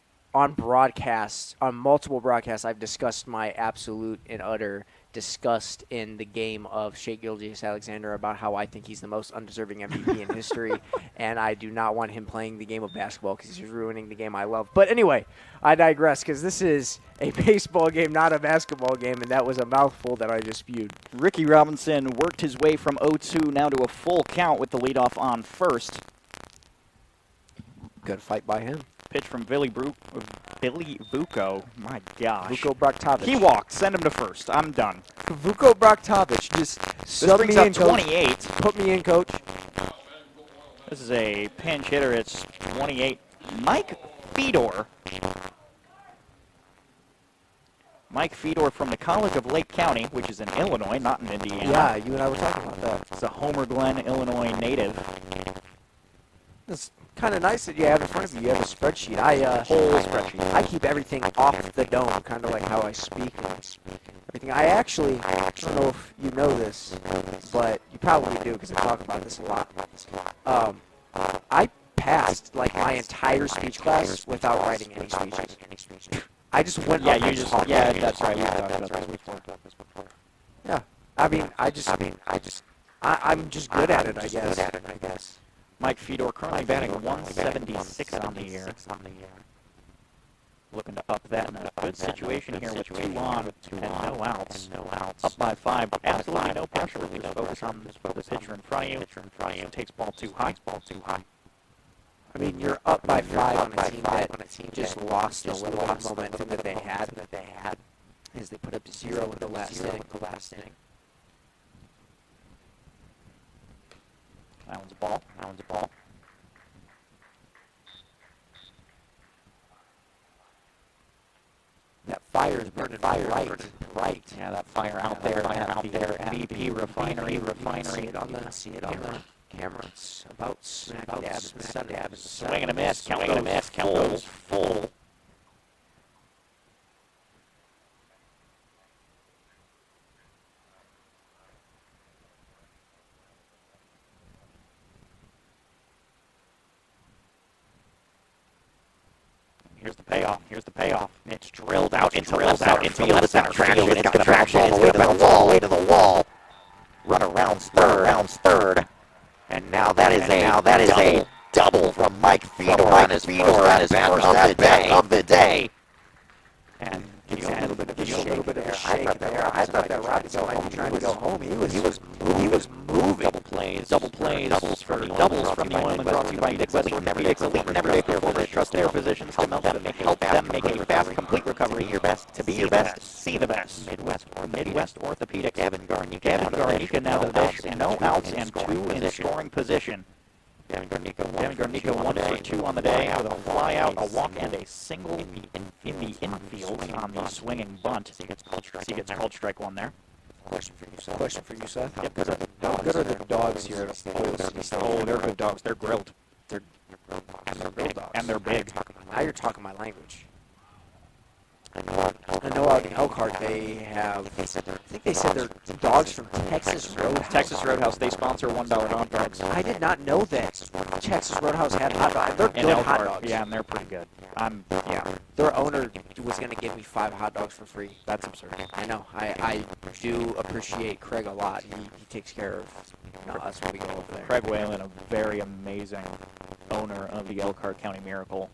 multiple broadcasts, I've discussed my absolute and utter disgust in the game of Shai Gilgeous-Alexander about how I think he's the most undeserving MVP in history, and I do not want him playing the game of basketball because he's ruining the game I love. But anyway, I digress because this is a baseball game, not a basketball game, and that was a mouthful that I just spewed.
Ricky Robinson worked his way from 0-2 now to a full count with the leadoff on first.
Good fight by him.
Pitch from Billy Vuko. My gosh.
Vuko Braktovic.
He walked. Send him to first. I'm done.
Vuko Braktovic, just sub me in, coach.
28.
Put me in, coach.
This is a pinch hitter. It's 28. Mike Fedor. Mike Fedor from the College of Lake County, which is in Illinois, not in Indiana.
Yeah, you and I were talking about that.
It's a Homer Glen, Illinois native.
It's kind of nice that you have in front of you. You have a spreadsheet.
Spreadsheet.
I keep everything off the dome, kind of like how I speak and everything. I don't know if you know this, but you probably do because I talk about this a lot. I passed like my entire speech class without writing any speeches. I just went up and talked.
Yeah, that's right. We've talked about this before.
Yeah, I'm just good at it, I guess.
Mike Fedor currently batting 176 on the year. Looking to up that in a good situation here with 2 on and no outs. Up by 5. Absolutely no pressure. Just focus on the pitcher in front of you. Takes ball too high.
I mean, you're up by 5 on a team that just lost a little momentum that they had. As they put up 0 in the last inning.
That one's a ball. That one's a ball. That fire's burning right. Yeah, that fire out there at the BP refinery. See it on the camera. It's about smack dab. Swing and a miss. Count those full. Here's the payoff. It's drilled out into the center traction. It's going to bounce all the way to the wall. Run around third. And now that is a double from Mike Fedor on his first at-bat of the day. And gives you a little bit of a shake there. I thought that Rodney might be trying to go home. He was moving. Double plays, doubles from the Oilmen, brought to you by Dick Westwood. Never takes a leap, never takes their full trust their positions to help them make a fast, complete recovery. To be your best, see the best. Midwest Orthopedics. Gavin Garnica now the best. No outs and 2 in scoring position. Gavin Garnica 1 for 2 on the day with a fly out, a walk, and a single in the infield on the swinging bunt. He gets called strike 1 there. Question for you, Seth. How good are the dogs here at Oil City Stadium? Oh, they're good dogs. They're grilled. They're grilled dogs. And they're big.
Now you're talking my language. I know out in Elkhart they have, I think they said they're dogs from Texas Roadhouse.
Texas Roadhouse, they sponsor $1 hot dogs.
I did not know that Texas Roadhouse had hot dogs. They're good hot dogs.
Yeah, and they're pretty good.
Their owner was going to give me 5 hot dogs for free.
That's absurd.
I know. I do appreciate Craig a lot. He takes care of us when we go over there.
Craig Whalen, a very amazing owner of the Elkhart County Miracle.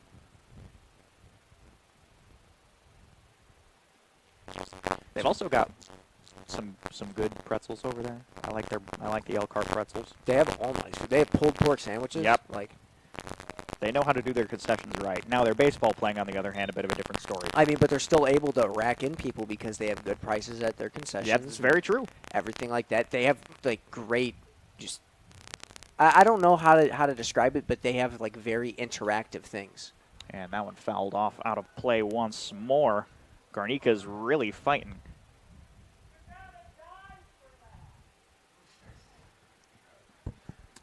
They've also got some good pretzels over there. I like the Elkhart pretzels.
They have all nice food. They have pulled pork sandwiches.
Yep. They know how to do their concessions right. Now their baseball playing, on the other hand, a bit of a different story.
I mean, but they're still able to rack in people because they have good prices at their concessions.
Yeah, that's very true.
Everything like that. They have great, just I don't know how to describe it, but they have very interactive things.
And that one fouled off out of play once more. Garnica's really fighting.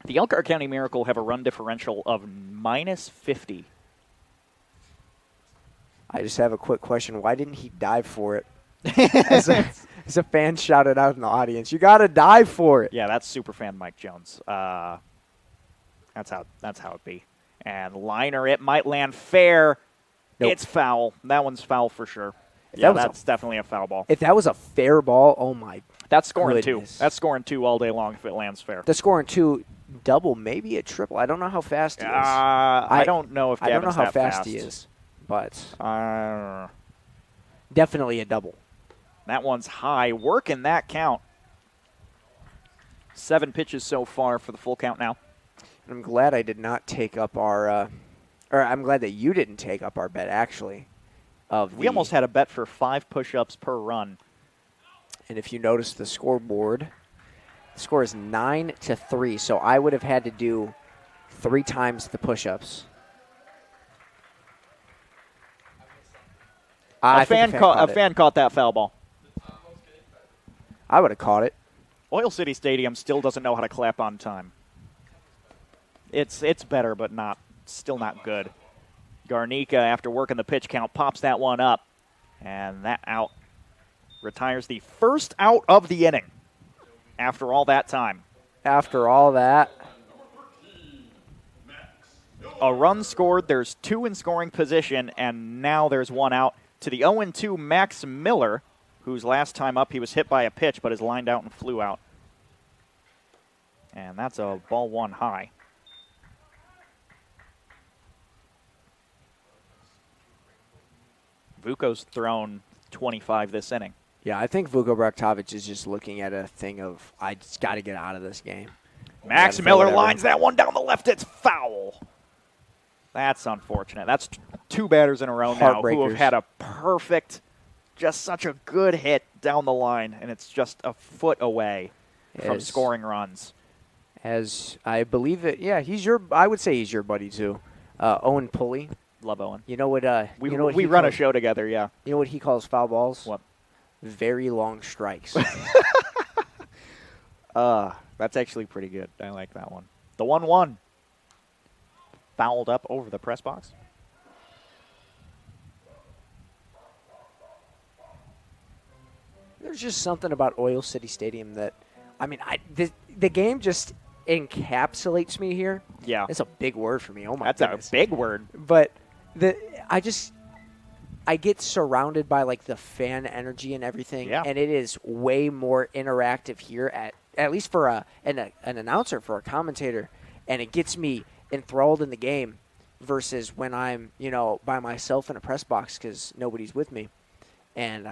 The Elkhart County Miracle have a run differential of -50.
I just have a quick question. Why didn't he dive for it? As a fan shouted out in the audience, you got to dive for it.
Yeah, that's superfan Mike Jones. That's how it be. And liner, it might land fair. Nope. It's foul. That one's foul for sure. That's definitely a foul ball.
If that was a fair ball, oh my.
That's scoring goodness. 2. That's scoring 2 all day long if it lands fair.
That's scoring 2, double, maybe a triple. I don't know how fast he is.
I don't know if Gavin's
I don't know how
fast
he is, but
I
definitely a double.
That one's high, working that count. 7 pitches so far for the full count now.
I'm glad I did not take up our, or I'm glad that you didn't take up our bet, actually.
We almost had a bet for 5 push-ups per run.
And if you notice the scoreboard, the score is 9-3, so I would have had to do 3 times the push-ups.
A fan caught that foul ball.
I would have caught it.
Oil City Stadium still doesn't know how to clap on time. It's better, but still not good. Garnica, after working the pitch count, pops that one up. And that out retires the first out of the inning after all that time.
After all that.
A run scored. There's 2 in scoring position, and now there's 1 out to the 0-2 Max Miller, whose last time up he was hit by a pitch but is lined out and flew out. And that's a ball 1 high. Vuko's thrown 25 this inning.
Yeah, I think Vuko Braktovic is just looking at a thing of, I just got to get out of this game.
Max Miller lines that one down the left. It's foul. That's unfortunate. That's 2 batters in a row now who have had a perfect, just such a good hit down the line, and it's just a foot away from scoring runs.
As I believe it, yeah, I would say he's your buddy too. Owen Pulley.
Love Owen.
You know what?
We run a show together, yeah.
You know what he calls foul balls?
What?
Very long strikes.
That's actually pretty good. I like that one. The 1-1. Fouled up over the press box.
There's just something about Oil City Stadium that, the game just encapsulates me here.
Yeah.
It's a big word for me. Oh, my
That's
goodness.
a big word.
But I get surrounded by, like, the fan energy and everything, and it is way more interactive here, at least for an announcer, for a commentator, and it gets me enthralled in the game versus when I'm, by myself in a press box because nobody's with me. And,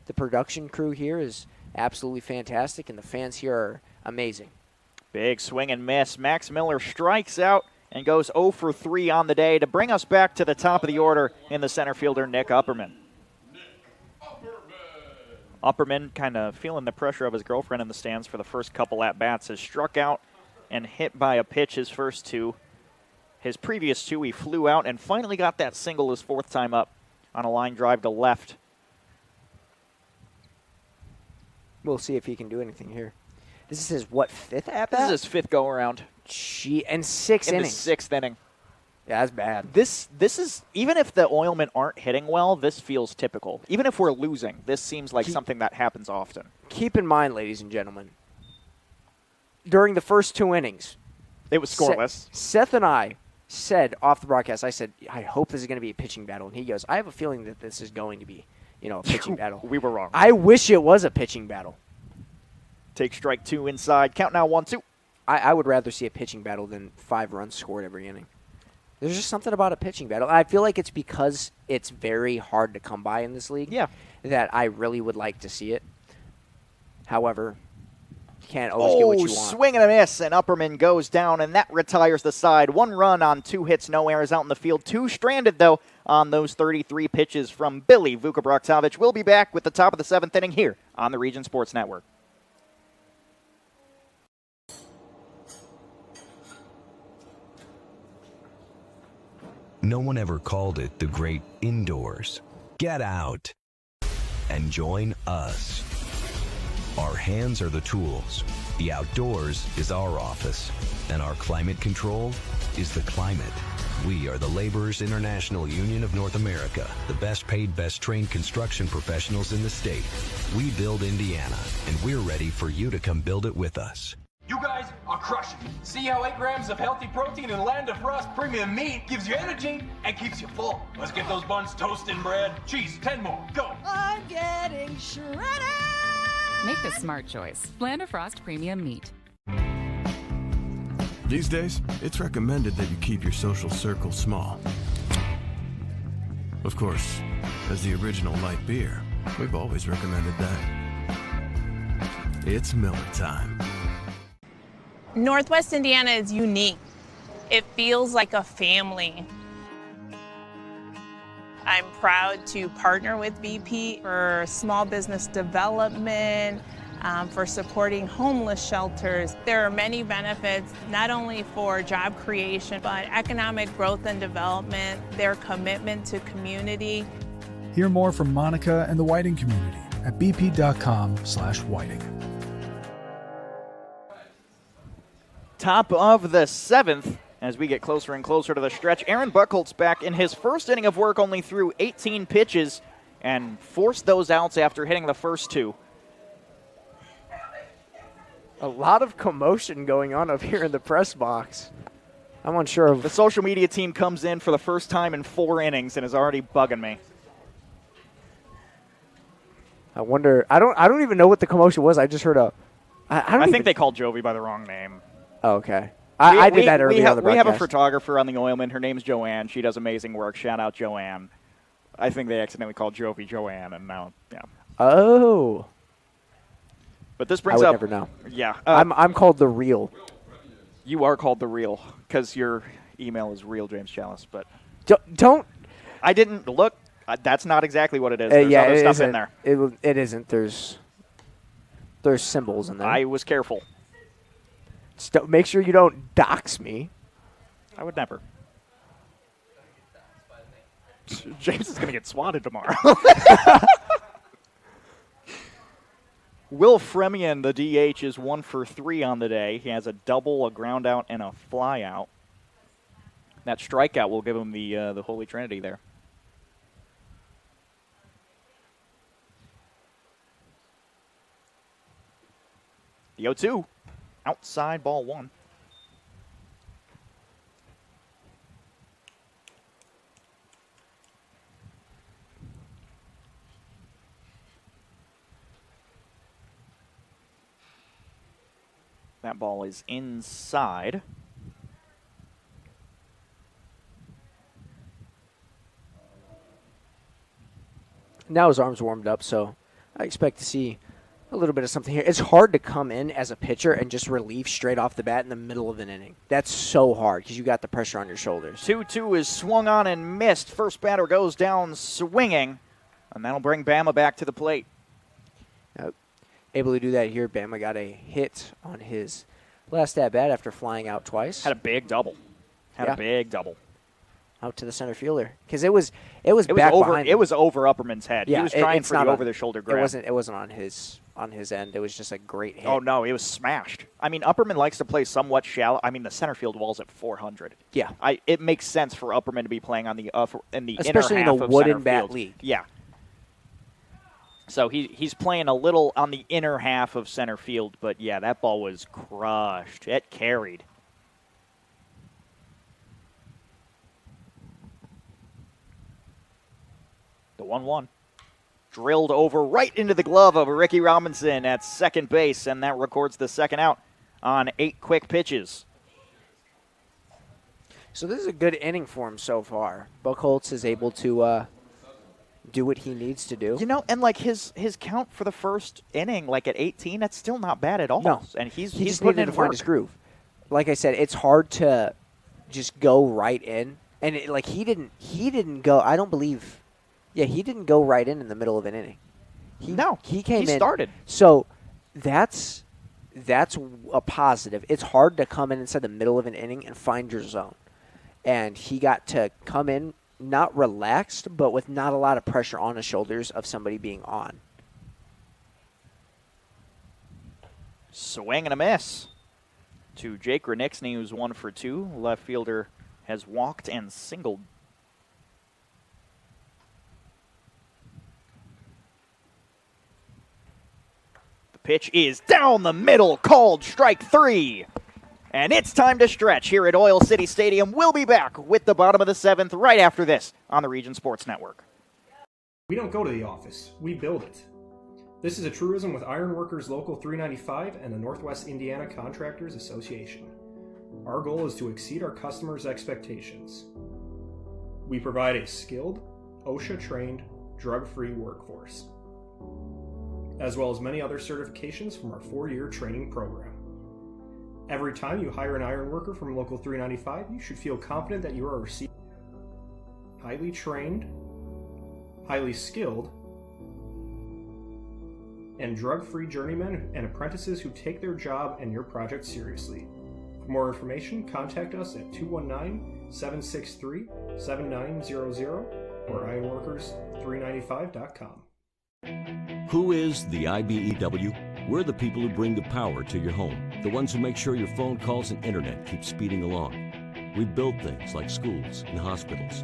the production crew here is absolutely fantastic, and the fans here are amazing.
Big swing and miss. Max Miller strikes out and goes 0 for 3 on the day to bring us back to the top of the order in the center fielder, Nick Upperman. Upperman, kind of feeling the pressure of his girlfriend in the stands for the first couple at-bats, has struck out and hit by a pitch his first two. His previous two, he flew out and finally got that single his fourth time up on a line drive to left.
We'll see if he can do anything here. This is his, fifth at-bat?
This is his fifth go-around.
And 6 innings.
In the sixth inning.
Yeah, that's bad.
This is, even if the Oilmen aren't hitting well, this feels typical. Even if we're losing, this seems like something that happens often.
Keep in mind, ladies and gentlemen, during the first 2 innings,
it was scoreless.
Seth and I said off the broadcast, I said, I hope this is going to be a pitching battle. And he goes, I have a feeling that this is going to be, a pitching battle.
We were wrong.
I wish it was a pitching battle.
Take strike 2 inside. Count now 1-2.
I would rather see a pitching battle than 5 runs scored every inning. There's just something about a pitching battle. I feel like it's because it's very hard to come by in this league that I really would like to see it. However, you can't always get what you want.
Swing and a miss, and Upperman goes down, and that retires the side. 1 run on 2 hits, no errors out in the field. 2 stranded, though, on those 33 pitches from Billy Vukobroktovich. We'll be back with the top of the 7th inning here on the Region Sports Network.
No one ever called it the great indoors. Get out and join us. Our hands are the tools. The outdoors is our office. And our climate control is the climate. We are the Laborers International Union of North America, the best paid, best trained construction professionals in the state. We build Indiana, and we're ready for you to come build it with us.
You guys are crushing it. See how 8 grams of healthy protein in Land of Frost premium meat gives you energy and keeps you full. Let's get those buns toasted and bread. Cheese, 10 more. Go.
I'm getting shredded. Make the smart choice. Land of Frost premium meat.
These days, it's recommended that you keep your social circle small. Of course, as the original light beer, we've always recommended that. It's Miller time.
Northwest Indiana is unique. It feels like a family. I'm proud to partner with BP for small business development, for supporting homeless shelters. There are many benefits, not only for job creation, but economic growth and development, their commitment to community.
Hear more from Monica and the Whiting community at bp.com/whiting.
Top of the 7th as we get closer and closer to the stretch. Aaron Buchholz back in his first inning of work, only threw 18 pitches and forced those outs after hitting the first 2.
A lot of commotion going on up here in the press box. I'm unsure of...
The social media team comes in for the first time in 4 innings and is already bugging me.
I wonder... I don't even know what the commotion was. I just heard a...
I think they called Jovi by the wrong name.
Oh, okay. I did that earlier on the broadcast.
We have a photographer on the Oilmen. Her name's Joanne. She does amazing work. Shout out Joanne. I think they accidentally called Jovi Joanne, and now, yeah.
Oh.
But this brings up...
I would never know.
Yeah.
I'm called The Real.
You are called The Real, because your email is Real James Chalice, but...
Don't...
I didn't look. That's not exactly what it is. There's other stuff in there.
It isn't. There's symbols in there.
I was careful.
Make sure you don't dox me.
I would never. James is going to get swatted tomorrow. Will Fremian, the DH, is 1 for 3 on the day. He has a double, a ground out, and a fly out. That strikeout will give him the Holy Trinity there. The 0-2, outside ball 1. That ball is inside.
Now his arm's warmed up, so I expect to see a little bit of something here. It's hard to come in as a pitcher and just relieve straight off the bat in the middle of an inning. That's so hard because you got the pressure on your shoulders.
2-2 is swung on and missed. First batter goes down swinging, and that'll bring Bama back to the plate.
Able to do that here. Bama got a hit on his last at-bat after flying out twice.
Had a big double. A big double.
Out to the center fielder. Because it was back
over,
behind him.
It was over Upperman's head.
Yeah,
he was trying for the over-the-shoulder grab.
It wasn't on his end. It was just a great hit.
Oh, no, it was smashed. I mean, Upperman likes to play somewhat shallow. I mean, the center field wall's at 400.
Yeah.
It makes sense for Upperman to be playing on the in the
especially
inner half
in the
of
wooden
center
bat
field.
league.
Yeah. So he's playing a little on the inner half of center field, but yeah, that ball was crushed. It carried. The 1-1. Drilled over right into the glove of Ricky Robinson at second base, and that records the second out on 8 quick pitches.
So this is a good inning for him so far. Buchholz is able to do what he needs to do.
You know, and like his count for the first inning, like at 18, that's still not bad at all.
No,
and he's
just
putting
needed
in
to find
work.
his groove. Like I said, it's hard to just go right in, and he didn't go. I don't believe. Yeah, he didn't go right in the middle of an inning. He came in.
He started.
So that's a positive. It's hard to come in inside the middle of an inning and find your zone. And he got to come in not relaxed, but with not a lot of pressure on his shoulders of somebody being on.
Swing and a miss to Jake Renixny, who's 1 for 2. Left fielder has walked and singled. The pitch is down the middle, called strike 3. And it's time to stretch here at Oil City Stadium. We'll be back with the bottom of the 7th right after this on the Region Sports Network.
We don't go to the office, we build it. This is a truism with Ironworkers Local 395 and the Northwest Indiana Contractors Association. Our goal is to exceed our customers' expectations. We provide a skilled, OSHA-trained, drug-free workforce, as well as many other certifications from our 4-year training program. Every time you hire an iron worker from Local 395, you should feel confident that you are receiving highly trained, highly skilled, and drug-free journeymen and apprentices who take their job and your project seriously. For more information, contact us at 219-763-7900 or ironworkers395.com.
Who is the IBEW? We're the people who bring the power to your home, the ones who make sure your phone calls and internet keep speeding along. We build things like schools and hospitals.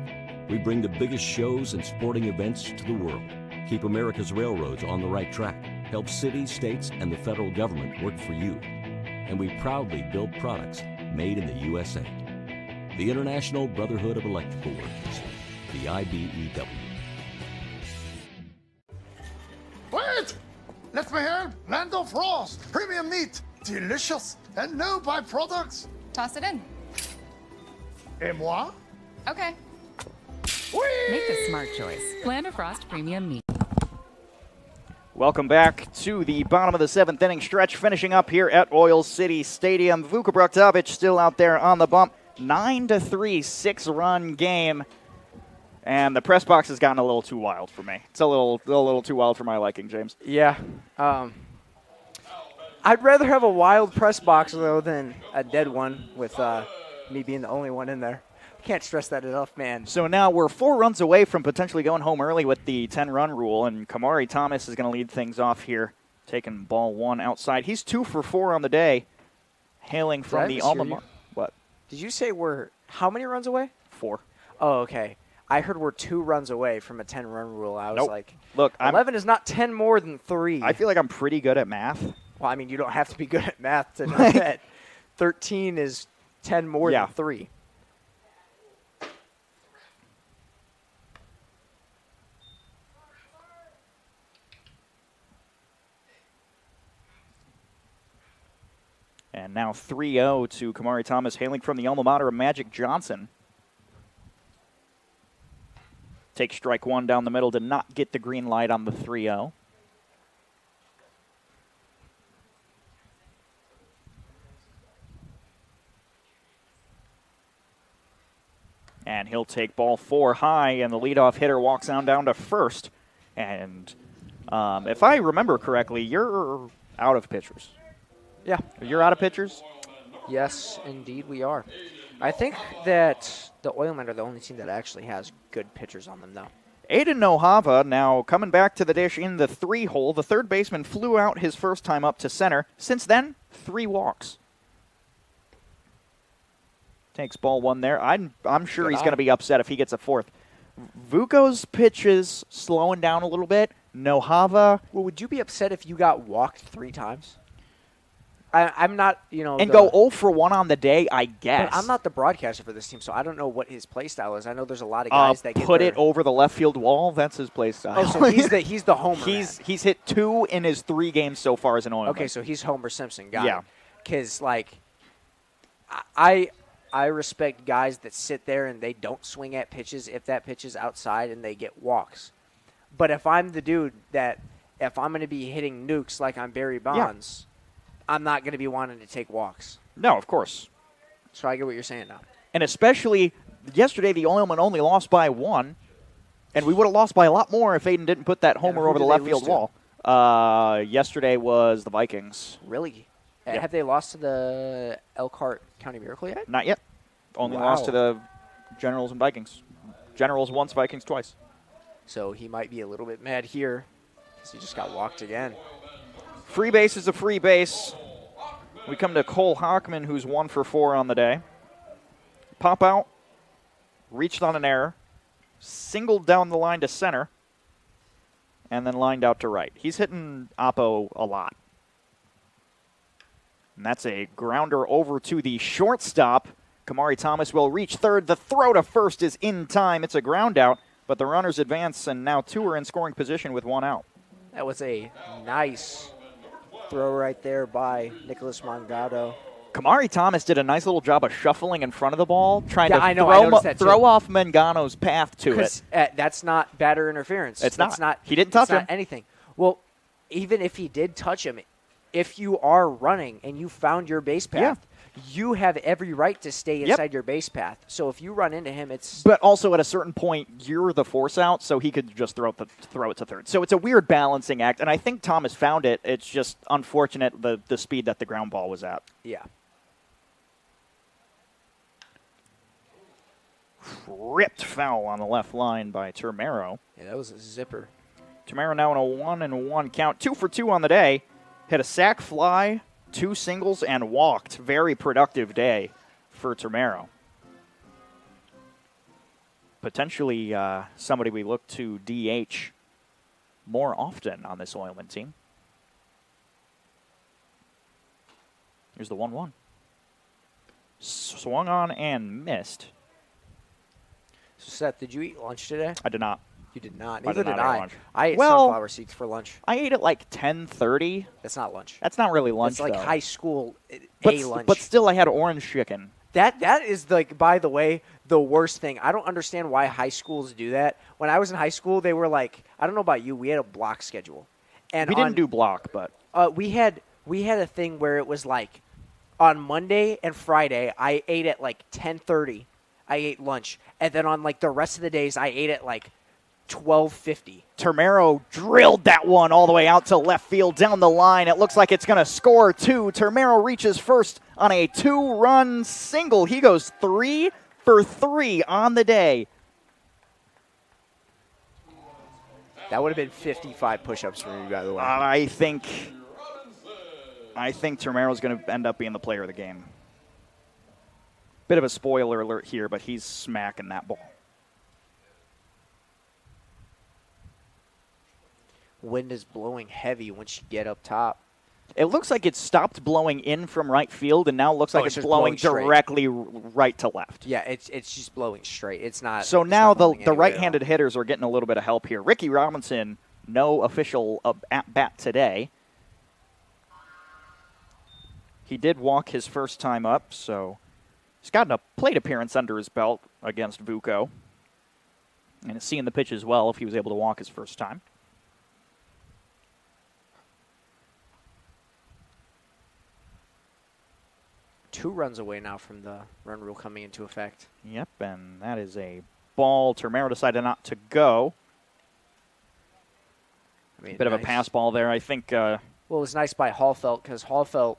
We bring the biggest shows and sporting events to the world, keep America's railroads on the right track, help cities, states, and the federal government work for you. And we proudly build products made in the USA. The International Brotherhood of Electrical Workers, the IBEW.
Wait! Let me help! Land of Frost! Premium meat! Delicious! And no byproducts!
Toss it in.
Et moi?
Okay.
Whee!
Make the smart choice. Land of Frost Premium Meat.
Welcome back to the bottom of the 7th inning stretch, finishing up here at Oil City Stadium. Vuka Broktovic still out there on the bump. 9-3, 6-run game. And the press box has gotten a little too wild for me. It's a little too wild for my liking, James.
Yeah. I'd rather have a wild press box, though, than a dead one with me being the only one in there. Can't stress that enough, man.
So now we're 4 runs away from potentially going home early with the 10-run rule, and Kamari Thomas is going to lead things off here, taking ball 1 outside. He's 2 for 4 on the day, hailing from the alma mater. What?
Did you say we're how many runs away?
4.
Oh, okay. I heard we're 2 runs away from a 10-run rule. I was like,
look,
11 is not 10 more than 3.
I feel like I'm pretty good at math.
Well, I mean, you don't have to be good at math to know that 13 is 10 more than 3.
And now 3-0 to Kamari Thomas, hailing from the alma mater of Magic Johnson. Take strike 1 down the middle, did not get the green light on the 3-0. And he'll take ball 4 high, and the leadoff hitter walks on down to first. And if I remember correctly, you're out of pitchers.
Yeah.
You're out of pitchers?
Yes, indeed we are. I think that the Oilmen are the only team that actually has good pitchers on them, though.
Aiden Nohava now coming back to the dish in the 3-hole. The third baseman flew out his first time up to center. Since then, 3 walks. Takes ball 1 there. I'm sure he's going to be upset if he gets a 4th. Vuko's pitches slowing down a little bit. Nohava.
Well, would you be upset if you got walked 3 times? I'm not,
And go 0 for 1 on the day, I guess.
But I'm not the broadcaster for this team, so I don't know what his play style is. I know there's a lot of guys that
put it over the left field wall. That's his play style.
Oh, so he's the homer.
He's hit 2 in his 3 games so far as an Oilman.
Okay, so he's Homer Simpson. Got it. Because I respect guys that sit there and they don't swing at pitches if that pitch is outside and they get walks. But if I'm the dude that if I'm going to be hitting nukes like I'm Barry Bonds. I'm not going to be wanting to take walks.
No, of course.
So I get what you're saying now.
And especially yesterday, the Oilmen only lost by 1, and we would have lost by a lot more if Aiden didn't put that homer over the left field wall. Yesterday was the Vikings.
Really?
Yep.
Have they lost to the Elkhart County Miracle yet?
Not yet. Only lost to the Generals and Vikings. Generals once, Vikings twice.
So he might be a little bit mad here because he just got walked again.
Free base is a free base. We come to Cole Hockman, who's 1 for 4 on the day. Pop out, reached on an error, singled down the line to center, and then lined out to right. He's hitting Oppo a lot. And that's a grounder over to the shortstop. Kamari Thomas will reach third. The throw to first is in time. It's a ground out, but the runners advance, and now 2 are in scoring position with 1 out.
That was a nice throw right there by Nicholas Mangado.
Kamari Thomas did a nice little job of shuffling in front of the ball, trying to throw off Mangano's path to it.
That's not batter interference.
It's not. He didn't touch him.
Not anything. Well, even if he did touch him, if you are running and you found your base path, you have every right to stay inside your base path. So if you run into him, it's...
But also at a certain point, you're the force out, so he could just throw it to third. So it's a weird balancing act, and I think Thomas found it. It's just unfortunate the speed that the ground ball was at.
Yeah.
Ripped foul on the left line by Termero.
Yeah, that was a zipper.
Termero now in a 1-1 count. 2 for 2 on the day. Hit a sac fly, 2 singles, and walked. Very productive day for Termero. Potentially somebody we look to DH more often on this Oilman team. Here's the 1-1. Swung on and missed.
So, Seth, did you eat lunch today?
I did not.
You did not. Neither did
I.
Lunch. I ate sunflower seeds for lunch.
I ate at like 10:30.
That's not lunch.
That's not really lunch,
It's like
though.
high school lunch.
But still, I had orange chicken.
That is, like, by the way, the worst thing. I don't understand why high schools do that. When I was in high school, they were like, I don't know about you, we had a block schedule. And
we didn't do block, but...
We had a thing where it was like, on Monday and Friday, I ate at like 10:30. I ate lunch. And then on like the rest of the days, I ate at like 1250.
Termero drilled that one all the way out to left field down the line. It looks like it's going to score 2. Termero reaches first on a 2-run single. He goes 3 for 3 on the day.
That would have been 55 push-ups for me, by the way.
I think Termero's going to end up being the player of the game. Bit of a spoiler alert here, but he's smacking that ball.
Wind is blowing heavy once you get up top.
It looks like it stopped blowing in from right field, and now it looks like it's blowing directly right to left.
Yeah, it's just blowing straight. It's not.
So now the right-handed hitters are getting a little bit of help here. Ricky Robinson, no official at-bat today. He did walk his first time up, so he's gotten a plate appearance under his belt against Vuko. And seeing the pitch as well if he was able to walk his first time.
Two runs away now from the run rule coming into effect.
Yep, and that is a ball. Termero decided not to go. Bit of a pass ball there, I think.
Well, it was nice by Hallfelt because Hallfelt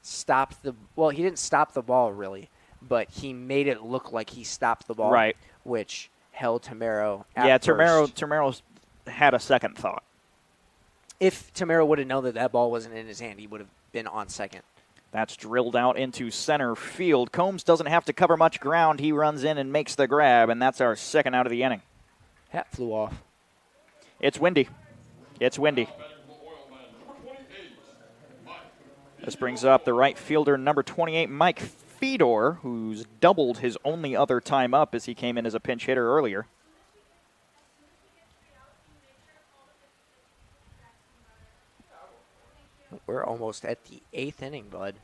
stopped the – well, he didn't stop the ball really, but he made it look like he stopped the ball.
Right.
Which held Termero at first.
Termero had a second thought.
If Termero would have known that that ball wasn't in his hand, he would have been on second.
That's drilled out into center field. Combs doesn't have to cover much ground. He runs in and makes the grab, and that's our second out of the inning.
Hat flew off.
It's windy. It's windy. This brings up the right fielder, number 28, Mike Fedor, who's doubled his only other time up as he came in as a pinch hitter earlier.
We're almost at the 8th inning, bud.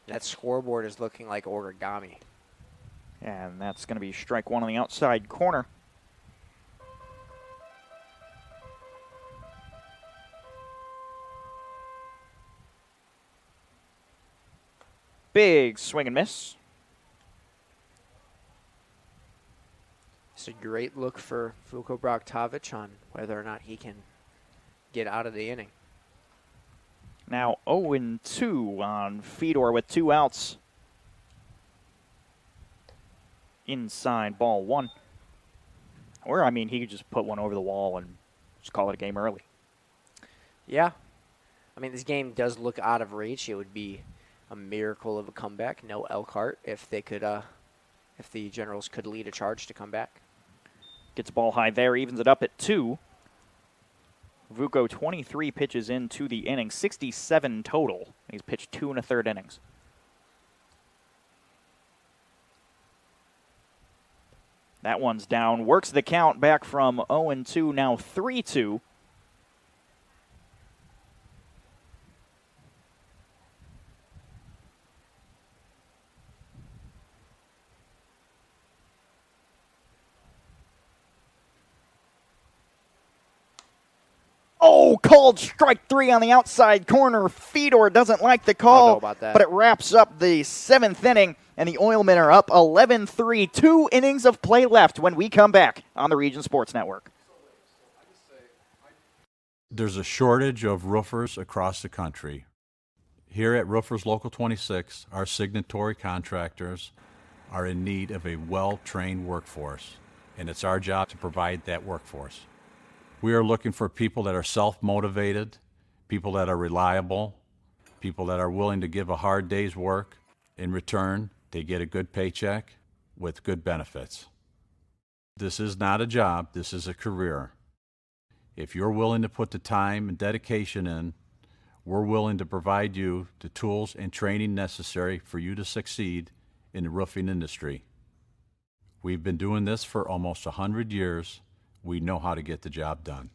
That scoreboard is looking like origami.
And that's going to be strike one on the outside corner. Big swing and miss.
It's a great look for Vuko Broktovich on whether or not he can get out of the inning.
Now 0-2 on Fedor with 2 outs. Inside ball 1. Or, I mean, he could just put one over the wall and just call it a game early.
Yeah. I mean, this game does look out of reach. It would be a miracle of a comeback. No Elkhart if they could, if the Generals could lead a charge to come back.
Gets ball high there, evens it up at 2. Vuko 23 pitches into the inning, 67 total. He's pitched 2 1/3 innings. That one's down. Works the count back from 0-2, now 3-2. Oh, called strike 3 on the outside corner. Fedor doesn't like the call,
I don't know about that.
But it wraps up the 7th inning, and the Oilmen are up 11-3. 2 innings of play left when we come back on the Region Sports Network.
There's a shortage of roofers across the country. Here at Roofers Local 26, our signatory contractors are in need of a well-trained workforce, and it's our job to provide that workforce. We are looking for people that are self-motivated, people that are reliable, people that are willing to give a hard day's work. In return, they get a good paycheck with good benefits. This is not a job, this is a career. If you're willing to put the time and dedication in, we're willing to provide you the tools and training necessary for you to succeed in the roofing industry. We've been doing this for almost 100 years. We know how to get the job done.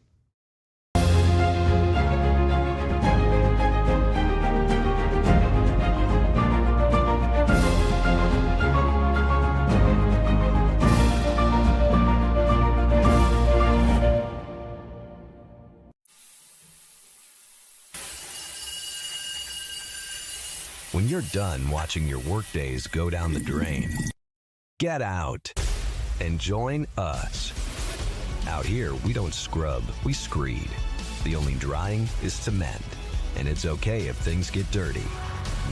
When you're done watching your workdays go down the drain, get out and join us. Out here, we don't scrub, we screed. The only drying is cement, and it's okay if things get dirty.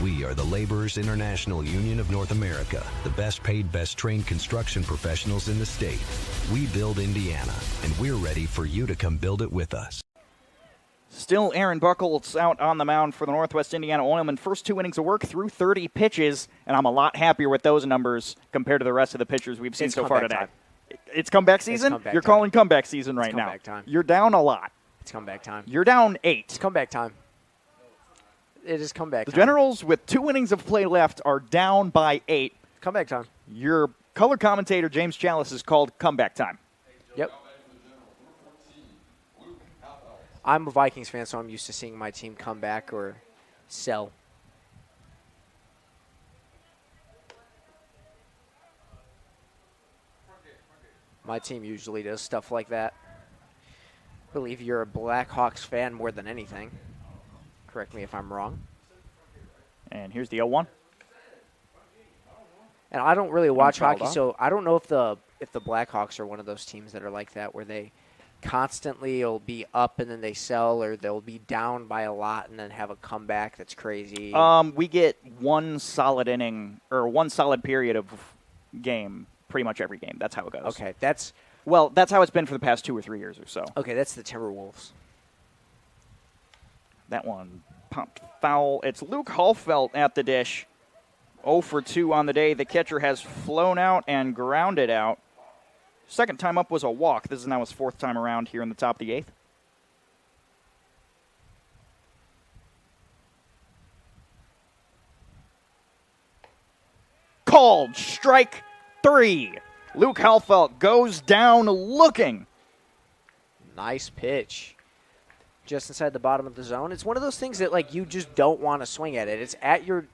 We are the Laborers International Union of North America, the best paid, best trained construction professionals in the state. We build Indiana, and we're ready for you to come build it with us.
Still Aaron Buckles out on the mound for the Northwest Indiana Oilmen. First 2 innings of work through 30 pitches, and I'm a lot happier with those numbers compared to the rest of the pitchers we've seen so far today.
Time.
It's comeback season? You're calling comeback season right now.
Time.
You're down a lot.
It's comeback time.
You're down 8.
It's comeback time. It is comeback time.
The Generals, with 2 innings of play left, are down by 8.
Comeback time.
Your color commentator, James Chalice, has called comeback time.
Yep. I'm a Vikings fan, so I'm used to seeing my team come back or sell. My team usually does stuff like that. I believe you're a Blackhawks fan more than anything. Correct me if I'm wrong.
And here's the 0-1.
And I don't really watch hockey, so I don't know if the Blackhawks are one of those teams that are like that, where they constantly will be up and then they sell, or they'll be down by a lot and then have a comeback that's crazy.
We get one solid inning or one solid period of game pretty much every game. That's how it goes.
Okay, that's
how it's been for the past 2 or 3 years or so.
Okay, that's the Timberwolves.
That one popped foul. It's Luke Hallfelt at the dish. 0 for 2 on the day. The catcher has flown out and grounded out. Second time up was a walk. This is now his 4th time around here in the top of the 8th. Called strike 3. Luke Hallfelt goes down looking.
Nice pitch. Just inside the bottom of the zone. It's one of those things that, like, you just don't want to swing at it.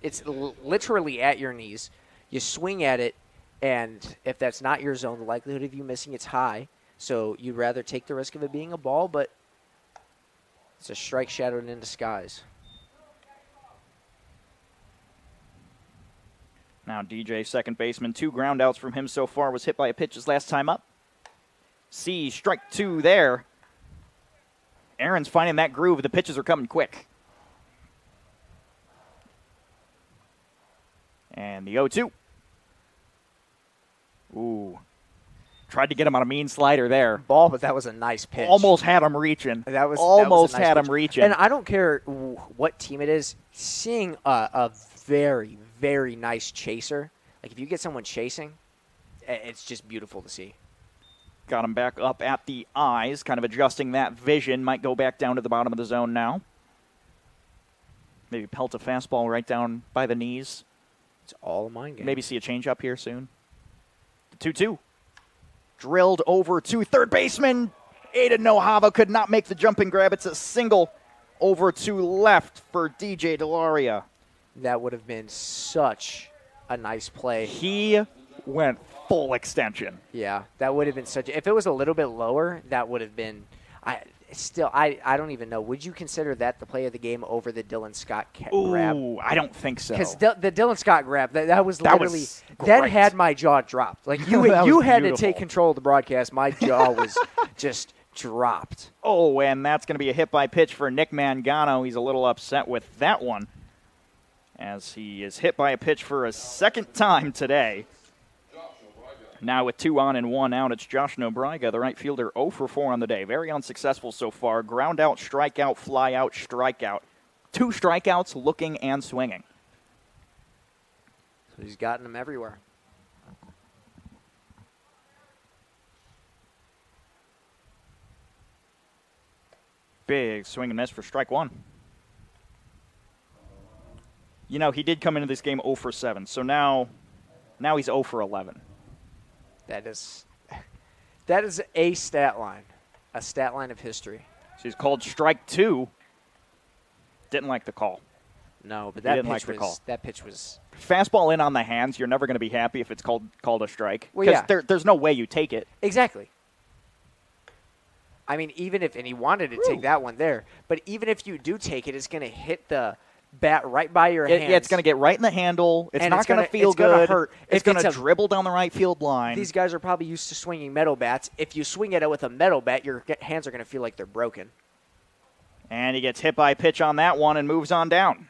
It's literally at your knees. You swing at it, and if that's not your zone, the likelihood of you missing it's high. So you'd rather take the risk of it being a ball, but it's a strike shadowed in disguise.
Now DJ, second baseman, 2 ground outs from him so far. Was hit by a pitch his last time up. See, strike 2 there. Aaron's finding that groove. The pitches are coming quick. And the 0-2. Ooh. Tried to get him on a mean slider there.
Ball, but that was a nice pitch.
Almost had him reaching.
That was
almost
a nice
had
pitch.
him reaching.
And I don't care what team it is, seeing a very, very nice chaser. Like, if you get someone chasing, it's just beautiful to see.
Got him back up at the eyes, kind of adjusting that vision. Might go back down to the bottom of the zone now. Maybe pelt a fastball right down by the knees.
It's all a mind game.
Maybe see a changeup here soon. The 2-2. Drilled over to third baseman. Aiden Nohava could not make the jumping grab. It's a single over to left for DJ Delaria.
That would have been such a nice play.
He went full extension.
Yeah, that would have been such. If it was a little bit lower, that would have been. I don't even know. Would you consider that the play of the game over the Dylan Scott grab?
Ooh, I don't think so.
Because the Dylan Scott grab, that was literally that had my jaw dropped. Like you had to take control of the broadcast. My jaw was just dropped.
Oh, and that's going to be a hit by pitch for Nick Mangano. He's a little upset with that one, as he is hit by a pitch for a second time today. Now with 2 on and 1 out, it's Josh Nobrega, the right fielder, 0 for 4 on the day. Very unsuccessful so far. Ground out, strikeout, fly out, strikeout. 2 strikeouts, looking and swinging.
So he's gotten them everywhere.
Big swing and miss for strike 1. You know, he did come into this game 0 for 7, so now he's 0 for 11.
That is a stat line of history.
So he's called strike 2. Didn't like the call.
No, but that pitch was
fastball in on the hands. You're never going to be happy if it's called a strike.
Well, yeah.
There's no way you take it.
Exactly. I mean, and he wanted to take that one there, but even if you do take it, it's going to hit the bat right by your hands.
Yeah, it's going to get right in the handle. It's not going to feel good.
It's going to hurt.
It's going to dribble down the right field line.
These guys are probably used to swinging metal bats. If you swing at it with a metal bat, your hands are going to feel like they're broken.
And he gets hit by a pitch on that one and moves on down.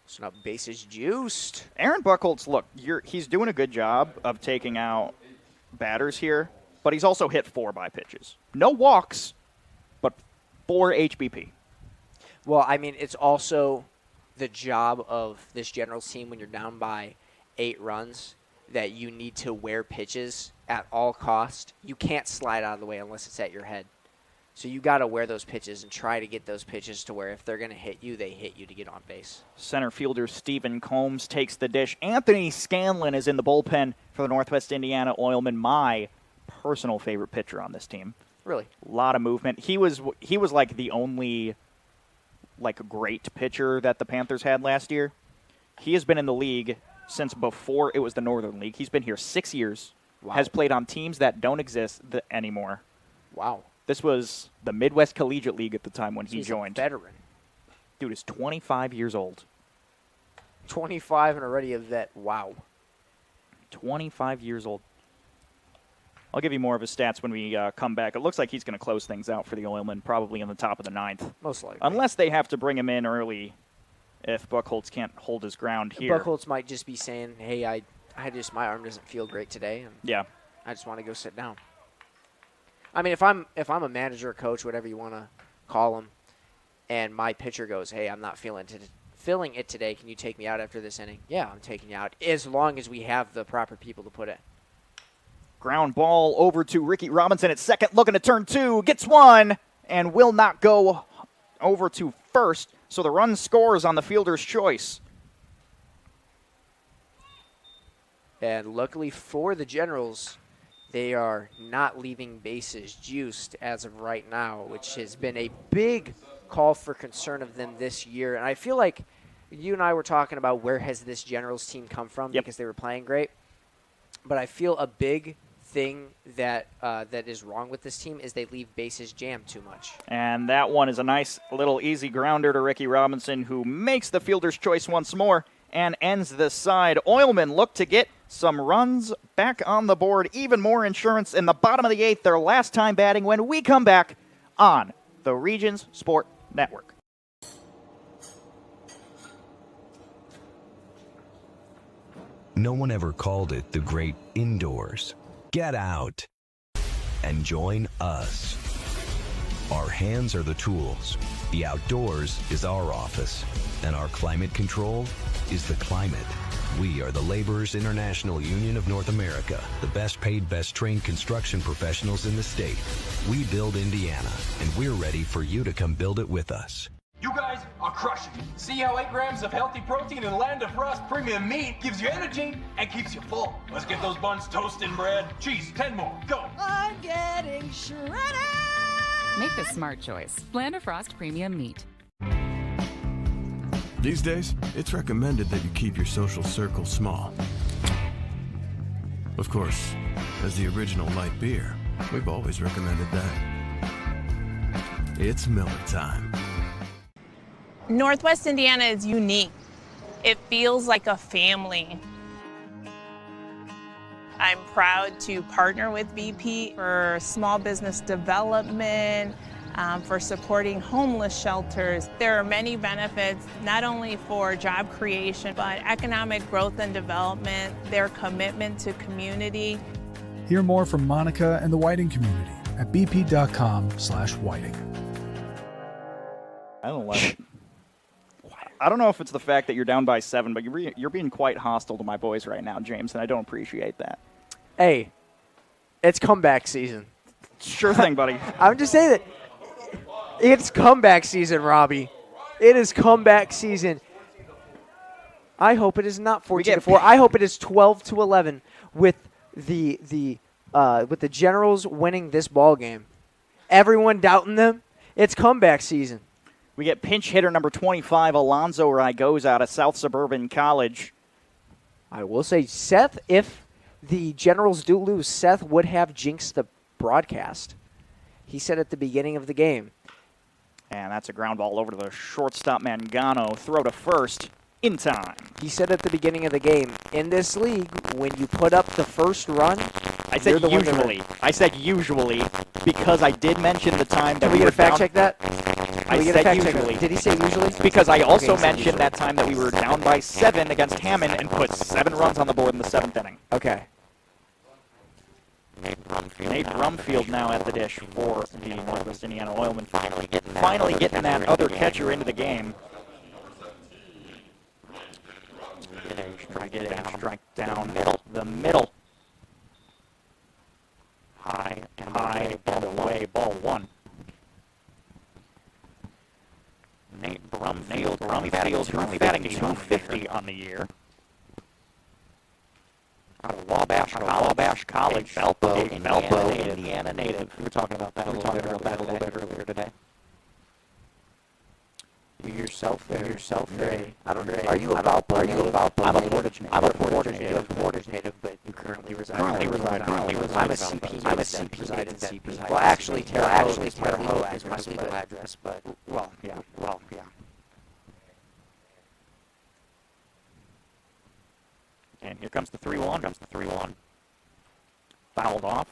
So now bases juiced.
Aaron Buchholz, look, he's doing a good job of taking out batters here, but he's also hit 4 by pitches. No walks, but 4 HBP.
Well, I mean, it's also the job of this Generals team when you're down by 8 runs that you need to wear pitches at all cost. You can't slide out of the way unless it's at your head. So you got to wear those pitches and try to get those pitches to where if they're going to hit you, they hit you to get on base.
Center fielder Stephen Combs takes the dish. Anthony Scanlon is in the bullpen for the Northwest Indiana Oilmen, my personal favorite pitcher on this team.
Really?
A lot of movement. He was like the only great pitcher that the Panthers had last year. He has been in the league since before it was the Northern League. He's been here 6 years.
Wow.
Has played on teams that don't exist anymore.
Wow.
This was the Midwest Collegiate League at the time when he
He's
joined.
A veteran.
Dude is 25 years old.
25 and already a vet. Wow.
25 years old. I'll give you more of his stats when we come back. It looks like he's going to close things out for the Oilmen, probably in the top of the 9th.
Most likely.
Unless they have to bring him in early if Buchholz can't hold his ground here.
Buchholz might just be saying, hey, my arm doesn't feel great today. And
yeah.
I just want to go sit down. I mean, if I'm a manager or coach, whatever you want to call him, and my pitcher goes, hey, I'm not feeling it today. Can you take me out after this inning? Yeah, I'm taking you out, as long as we have the proper people to put it.
Ground ball over to Ricky Robinson at second, looking to turn 2, gets 1, and will not go over to first. So the run scores on the fielder's choice.
And luckily for the Generals, they are not leaving bases juiced as of right now, which has been a big call for concern of them this year. And I feel like you and I were talking about where has this Generals team come from because they were playing great. But I feel a big thing that that is wrong with this team is they leave bases jammed too much.
And that one is a nice little easy grounder to Ricky Robinson, who makes the fielder's choice once more and ends this side. Oilmen look to get some runs back on the board, even more insurance in the bottom of the 8th, their last time batting when we come back on the Regions Sport Network.
No one ever called it the great indoors. Get out and join us. Our hands are the tools. The outdoors is our office. And our climate control is the climate. We are the Laborers International Union of North America, the best paid, best trained construction professionals in the state. We build Indiana, and we're ready for you to come build it with us.
You guys are crushing it. See how 8 grams of healthy protein in Land of Frost premium meat gives you energy and keeps you full. Let's get those buns toasted and bread. Cheese, 10 more. Go.
I'm getting shredded. Make the smart choice. Land of Frost premium meat.
These days, it's recommended that you keep your social circle small. Of course, as the original light beer, we've always recommended that. It's Miller time.
Northwest Indiana is unique. It feels like a family. I'm proud to partner with BP for small business development, for supporting homeless shelters. There are many benefits, not only for job creation, but economic growth and development, their commitment to community.
Hear more from Monica and the Whiting community at bp.com/whiting.
I don't like it. I don't know if it's the fact that you're down by 7, but you're being quite hostile to my boys right now, James, and I don't appreciate that.
Hey, it's comeback season.
Sure thing, buddy.
I'm just saying that it's comeback season, Robbie. It is comeback season. I hope it is not 14-4. I hope it is 12-11 with the Generals winning this ball game. Everyone doubting them. It's comeback season.
We get pinch hitter number 25, Alonzo Rigoza out of South Suburban College.
I will say, Seth, if the Generals do lose, Seth would have jinxed the broadcast. He said at the beginning of the game.
And that's a ground ball over to the shortstop Mangano. Throw to first in time.
He said at the beginning of the game, in this league, when you put up the first run,
I said usually. I said usually because I did mention the time that
we
were
get a fact
down.
check that?
I said usually.
Did he say usually?
Because I also mentioned that time that we were down by 7 against Hammond and put 7 runs on the board in the 7th inning.
Okay.
Nate Brumfield now at the dish for the Northwest Indiana Oilmen. Finally getting that other catcher into the game. Strike down the middle. High and away, ball 1. Nate Brumfield currently batting 250 on the year. Out of Wabash College, Belpo, Indiana native. We were talking about that a little bit earlier today. You yourself there. I don't know. Are you a Valpo? I'm a Portage native, but you currently reside. I'm a CP. Reside in CP. Well, actually, Terre Haute is my legal address, but well, yeah. And here comes the 3-1. Fouled off.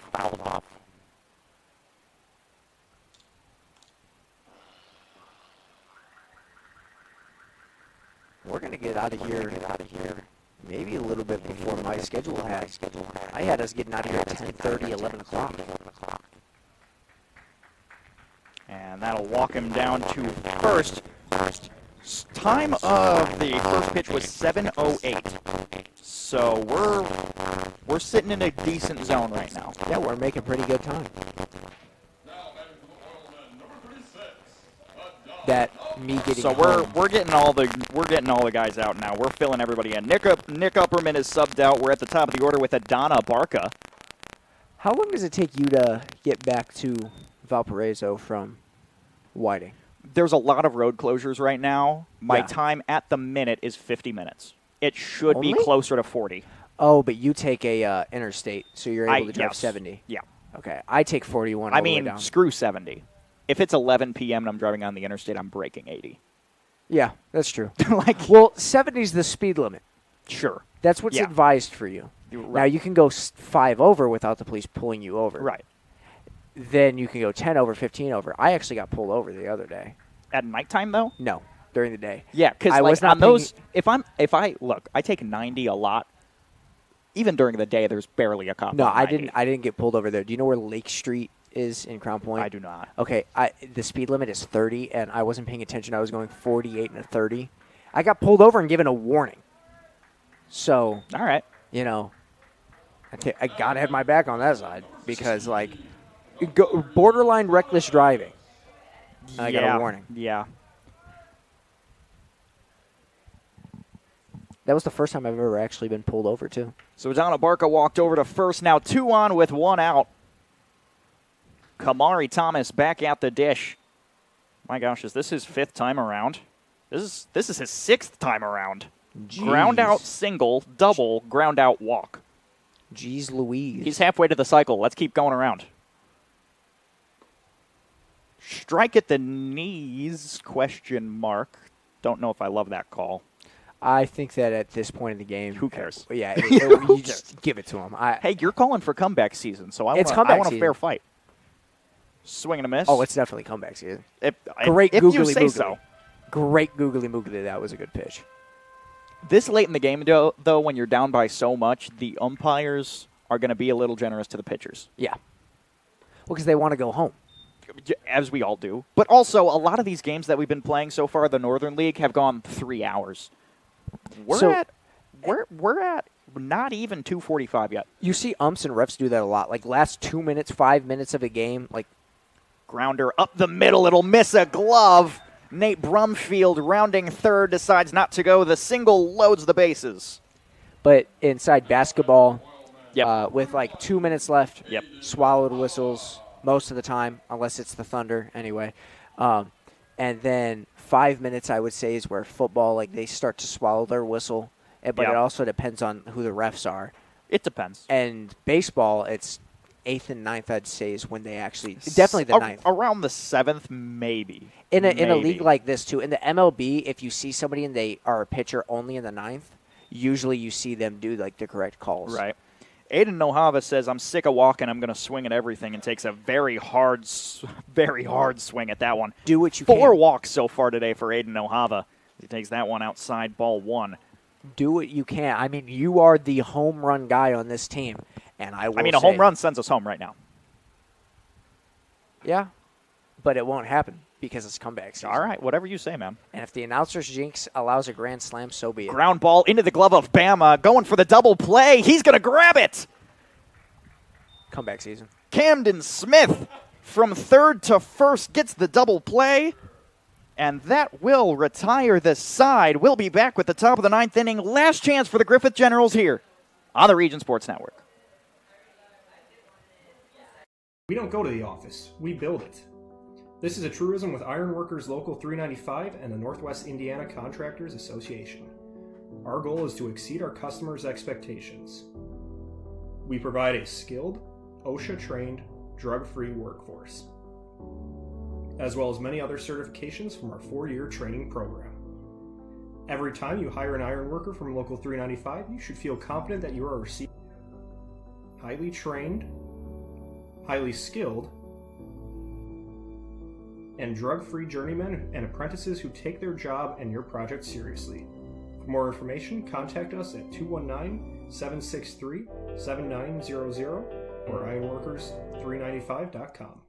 We're going to get out of here maybe a little bit before my schedule had. I had us getting out of here at 10:30, 11 o'clock.
And that'll walk him down to first. Time of the first pitch was 7:08. So we're sitting in a decent zone right now.
Yeah, we're making pretty good time. That me getting
so we're getting all the guys out now. We're filling everybody in. Nick Upperman is subbed out. We're at the top of the order with Adana Barca.
How long does it take you to get back to Valparaiso from Whiting?
There's a lot of road closures right now. My time at the minute is 50 minutes. It should be closer to 40.
Oh, but you take a interstate, so you're able to drive 70.
Yeah.
Okay, I take 41 all the way down.
Screw 70. If it's 11 p.m. and I'm driving on the interstate, I'm braking 80.
Yeah, that's true. Well, 70 is the speed limit.
Sure.
That's what's advised for you.
Right.
Now, you can go 5 over without the police pulling you over.
Right.
Then you can go 10 over, 15 over. I actually got pulled over the other day.
At nighttime, though?
No, during the day.
Yeah, because
I was not
on those, if I take 90 a lot. Even during the day, there's barely a cop.
No,
on
I
90.
didn't get pulled over there. Do you know where Lake Street is in Crown Point?
I do not.
Okay, the speed limit is 30, and I wasn't paying attention. I was going 48 and a 30. I got pulled over and given a warning. So,
all right,
I gotta have my back on that side because borderline reckless driving. I got a warning.
Yeah.
That was the first time I've ever actually been pulled over, too.
So Adana Barca walked over to first. Now 2 on with 1 out. Kamari Thomas back at the dish. My gosh, is this his 5th time around? This is his 6th time around.
Jeez.
Ground out single, double, ground out walk.
Jeez Louise.
He's halfway to the cycle. Let's keep going around. Strike at the knees, ? Don't know if I love that call.
I think that at this point in the game,
who cares?
Yeah, you just give it to him.
Hey, you're calling for comeback season, so I want a fair fight. Swing and a miss.
Oh, it's definitely comeback season.
Great
googly
you say
moogly.
So.
Great googly moogly. That was a good pitch.
This late in the game, though, when you're down by so much, the umpires are going to be a little generous to the pitchers.
Yeah. Well, because they want to go home.
As we all do. But also, a lot of these games that we've been playing so far, the Northern League, have gone 3 hours. We're at not even 2:45 yet.
You see umps and refs do that a lot. Like last 2 minutes, 5 minutes of a game, like
grounder up the middle, it'll miss a glove. Nate Brumfield rounding third decides not to go. The single loads the bases.
But inside basketball, with like 2 minutes left, swallowed whistles most of the time, unless it's the Thunder anyway. And then 5 minutes, I would say, is where football, like they start to swallow their whistle. But it also depends on who the refs are.
It depends.
And baseball, it's 8th and 9th, I'd say, is when they actually definitely the 9th.
Around the 7th, maybe.
In a league like this too, in the MLB, if you see somebody and they are a pitcher only in the 9th, usually you see them do like the correct calls.
Right. Aiden Nojava says, "I'm sick of walking. I'm going to swing at everything," and takes a very hard swing at that one.
Do what you can.
4 walks so far today for Aiden Nojava. He takes that one outside, ball 1.
Do what you can. I mean, you are the home run guy on this team, and I
a home run sends us home right now.
Yeah, but it won't happen because it's comeback season.
All right, whatever you say, man.
And if the announcer's jinx allows a grand slam, so be it.
Ground ball into the glove of Bama, going for the double play. He's going to grab it.
Comeback season.
Camden Smith from third to first gets the double play, and that will retire the side. We'll be back with the top of the 9th inning. Last chance for the Griffith Generals here on the Region Sports Network.
We don't go to the office, we build it. This is a truism with Ironworkers Local 395 and the Northwest Indiana Contractors Association. Our goal is to exceed our customers' expectations. We provide a skilled, OSHA-trained, drug-free workforce, as well as many other certifications from our 4-year training program. Every time you hire an ironworker from Local 395, you should feel confident that you are receiving highly trained, highly skilled, and drug-free journeymen and apprentices who take their job and your project seriously. For more information, contact us at 219-763-7900 or ironworkers395.com.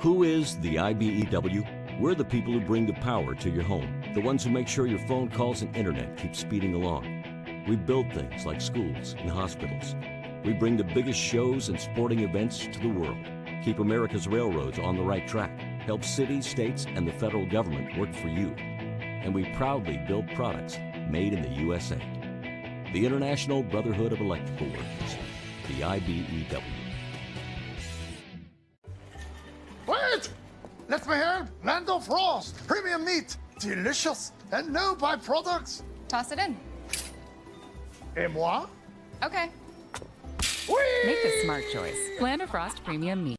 Who is the IBEW? We're the people who bring the power to your home, the ones who make sure your phone calls and internet keep speeding along. We build things like schools and hospitals. We bring the biggest shows and sporting events to the world, keep America's railroads on the right track, help cities, states, and the federal government work for you. And we proudly build products made in the USA. The International Brotherhood of Electrical Workers, the IBEW.
Wait! Let me help! Lando Frost! Premium meat! Delicious! And no byproducts!
Toss it in.
Et moi?
Okay. Make the smart choice. Lando Frost Premium Meat.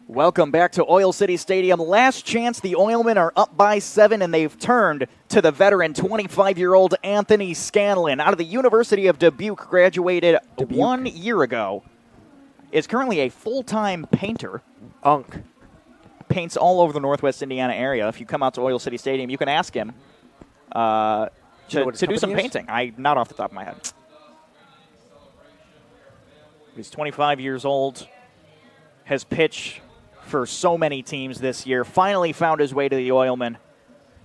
Welcome back to Oil City Stadium. Last chance, the Oilmen are up by 7, and they've turned to the veteran 25-year-old Anthony Scanlon. Out of the University of Dubuque, graduated 1 year ago. Is currently a full-time painter. Paints all over the Northwest Indiana area. If you come out to Oil City Stadium, you can ask him to do some painting. Not off the top of my head. He's 25 years old, has pitched for so many teams this year, finally found his way to the Oilmen,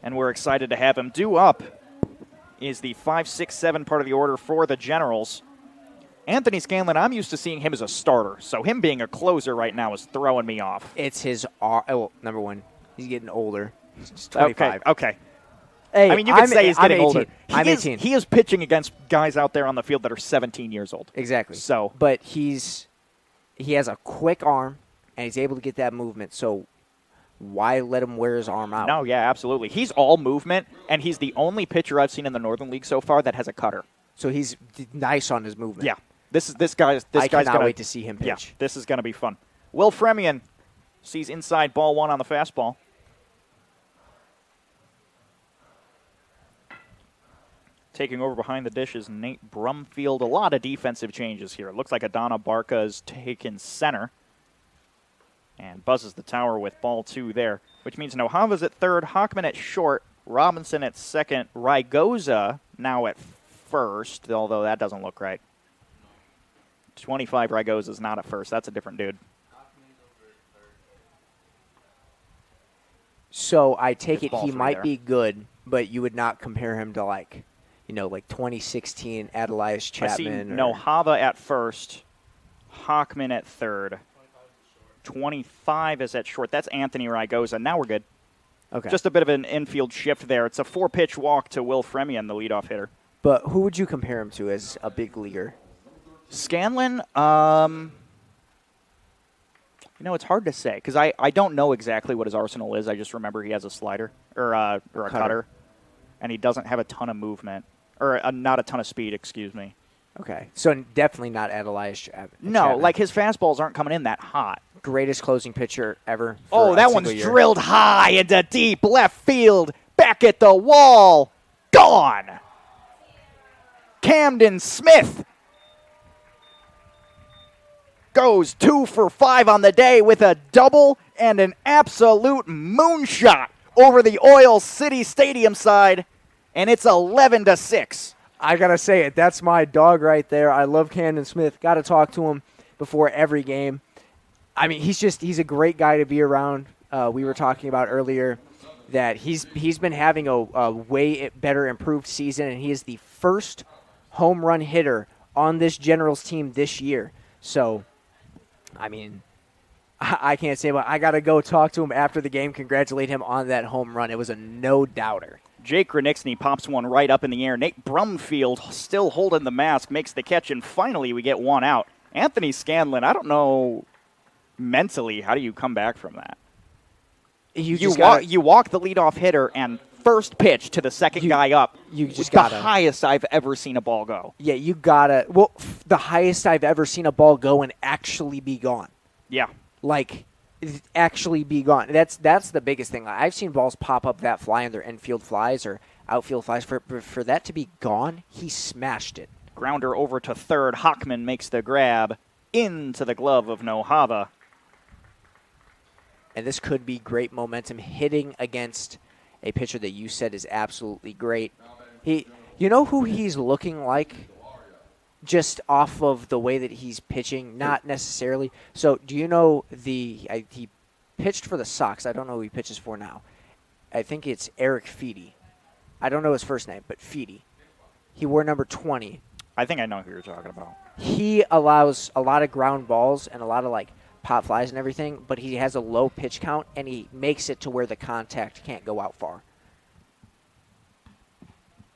and we're excited to have him. Due up is the 5, 6, 7 part of the order for the Generals. Anthony Scanlon, I'm used to seeing him as a starter, so him being a closer right now is throwing me off.
It's his number one. He's getting older. He's 25.
Okay.
Hey,
I mean, you could say he's getting
18.
older.
I'm 18.
He is pitching against guys out there on the field that are 17 years old.
Exactly.
So,
but he has a quick arm, and he's able to get that movement. So why let him wear his arm out?
No, yeah, absolutely. He's all movement, and he's the only pitcher I've seen in the Northern League so far that has a cutter.
So he's nice on his movement.
Yeah. This guy's
I cannot
gonna
wait to see him pitch.
Yeah, this is going to be fun. Will Fremian sees inside ball 1 on the fastball. Taking over behind the dish is Nate Brumfield. A lot of defensive changes here. It looks like Adana Barca is taken center and buzzes the tower with ball 2 there, which means Nojava's at third, Hockman at short, Robinson at second, Rygoza now at first, although that doesn't look right. 25 Rygoza's not at first. That's a different dude.
So I take it he
3
might
there.
be good, but you would not compare him to like 2016 Adelias Chapman.
I see Nojava at first, Hockman at third. 25 is at short. That's Anthony Rygoza. Now we're good.
Okay.
Just a bit of an infield shift there. It's a 4-pitch walk to Will Fremian, the leadoff hitter.
But who would you compare him to as a big leaguer?
Scanlon, it's hard to say because I don't know exactly what his arsenal is. I just remember he has a slider or a cutter, and he doesn't have a ton of movement or not a ton of speed. Excuse me.
Okay, so definitely not at Elias Chapman.
No, like his fastballs aren't coming in that hot.
Greatest closing pitcher ever.
Oh, that one's drilled high into deep left field. Back at the wall. Gone. Camden Smith goes 2 for 5 on the day with a double and an absolute moonshot over the Oil City Stadium side, and it's 11-6.
I got to say it. That's my dog right there. I love Camden Smith. Got to talk to him before every game. I mean, he's a great guy to be around. We were talking about earlier that he's been having a way better improved season, and he is the first home run hitter on this Generals team this year. So, I mean, I can't say, but I got to go talk to him after the game, congratulate him on that home run. It was a no-doubter.
Jake Granicksny pops one right up in the air. Nate Brumfield still holding the mask, makes the catch, and finally we get one out. Anthony Scanlon, I don't know mentally, how do you come back from that? You walk the leadoff hitter and first pitch to the second guy up.
You just
got the highest I've ever seen a ball go.
Yeah, you gotta. Well, the highest I've ever seen a ball go and actually be gone.
Yeah,
like actually be gone. That's the biggest thing. I've seen balls pop up that fly in their infield flies or outfield flies. For that to be gone, he smashed it.
Grounder over to third. Hockman makes the grab into the glove of Nohava.
And this could be great momentum hitting against a pitcher that you said is absolutely great. You know who he's looking like just off of the way that he's pitching? Not necessarily. So do you know he pitched for the Sox. I don't know who he pitches for now. I think it's Eric Feedy. I don't know his first name, but Feedy. He wore number 20.
I think I know who you're talking about.
He allows a lot of ground balls and a lot of pop flies and everything, but he has a low pitch count, and he makes it to where the contact can't go out far.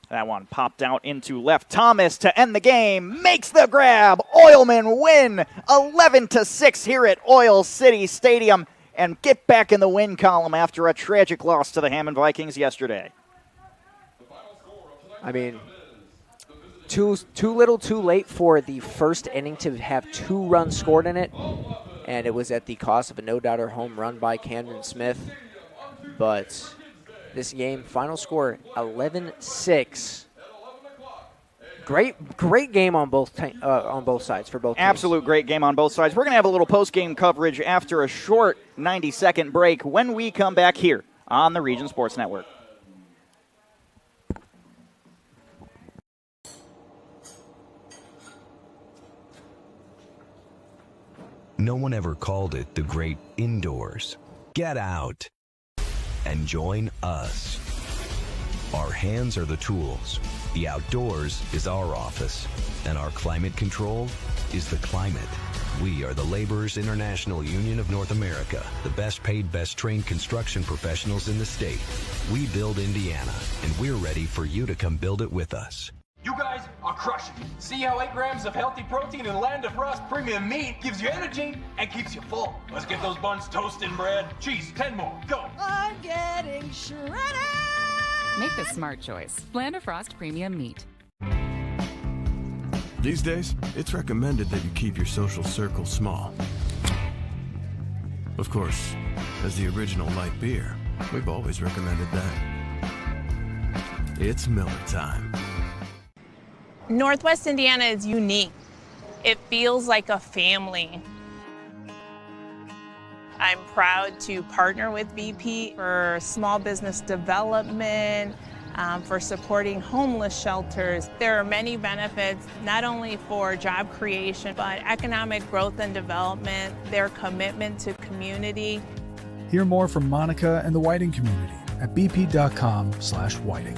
That one popped out into left. Thomas to end the game makes the grab. Oilmen win 11-6 here at Oil City Stadium and get back in the win column after a tragic loss to the Hammond Vikings yesterday.
I mean, too little too late for the first inning to have 2 runs scored in it. And it was at the cost of a no-doubter home run by Camden Smith. But this game, final score 11-6. Great game on both sides for both teams.
Absolute great game on both sides. We're going to have a little post-game coverage after a short 90-second break when we come back here on the Region Sports Network.
No one ever called it the great indoors. Get out and join us. Our hands are the tools. The outdoors is our office. And our climate control is the climate. We are the Laborers International Union of North America, the best paid, best trained construction professionals in the state. We build Indiana, and we're ready for you to come build it with us.
You guys are crushing it. See how 8 grams of healthy protein in Land of Frost premium meat gives you energy and keeps you full. Let's get those buns toasted and bread. Cheese, 10 more, go.
I'm getting shredded. Make the smart choice. Land of Frost premium meat.
These days, it's recommended that you keep your social circle small. Of course, as the original light beer, we've always recommended that. It's Miller time.
Northwest Indiana is unique. It feels like a family. I'm proud to partner with BP for small business development, for supporting homeless shelters. There are many benefits, not only for job creation, but economic growth and development, their commitment to community.
Hear more from Monica and the Whiting community at bp.com/whiting.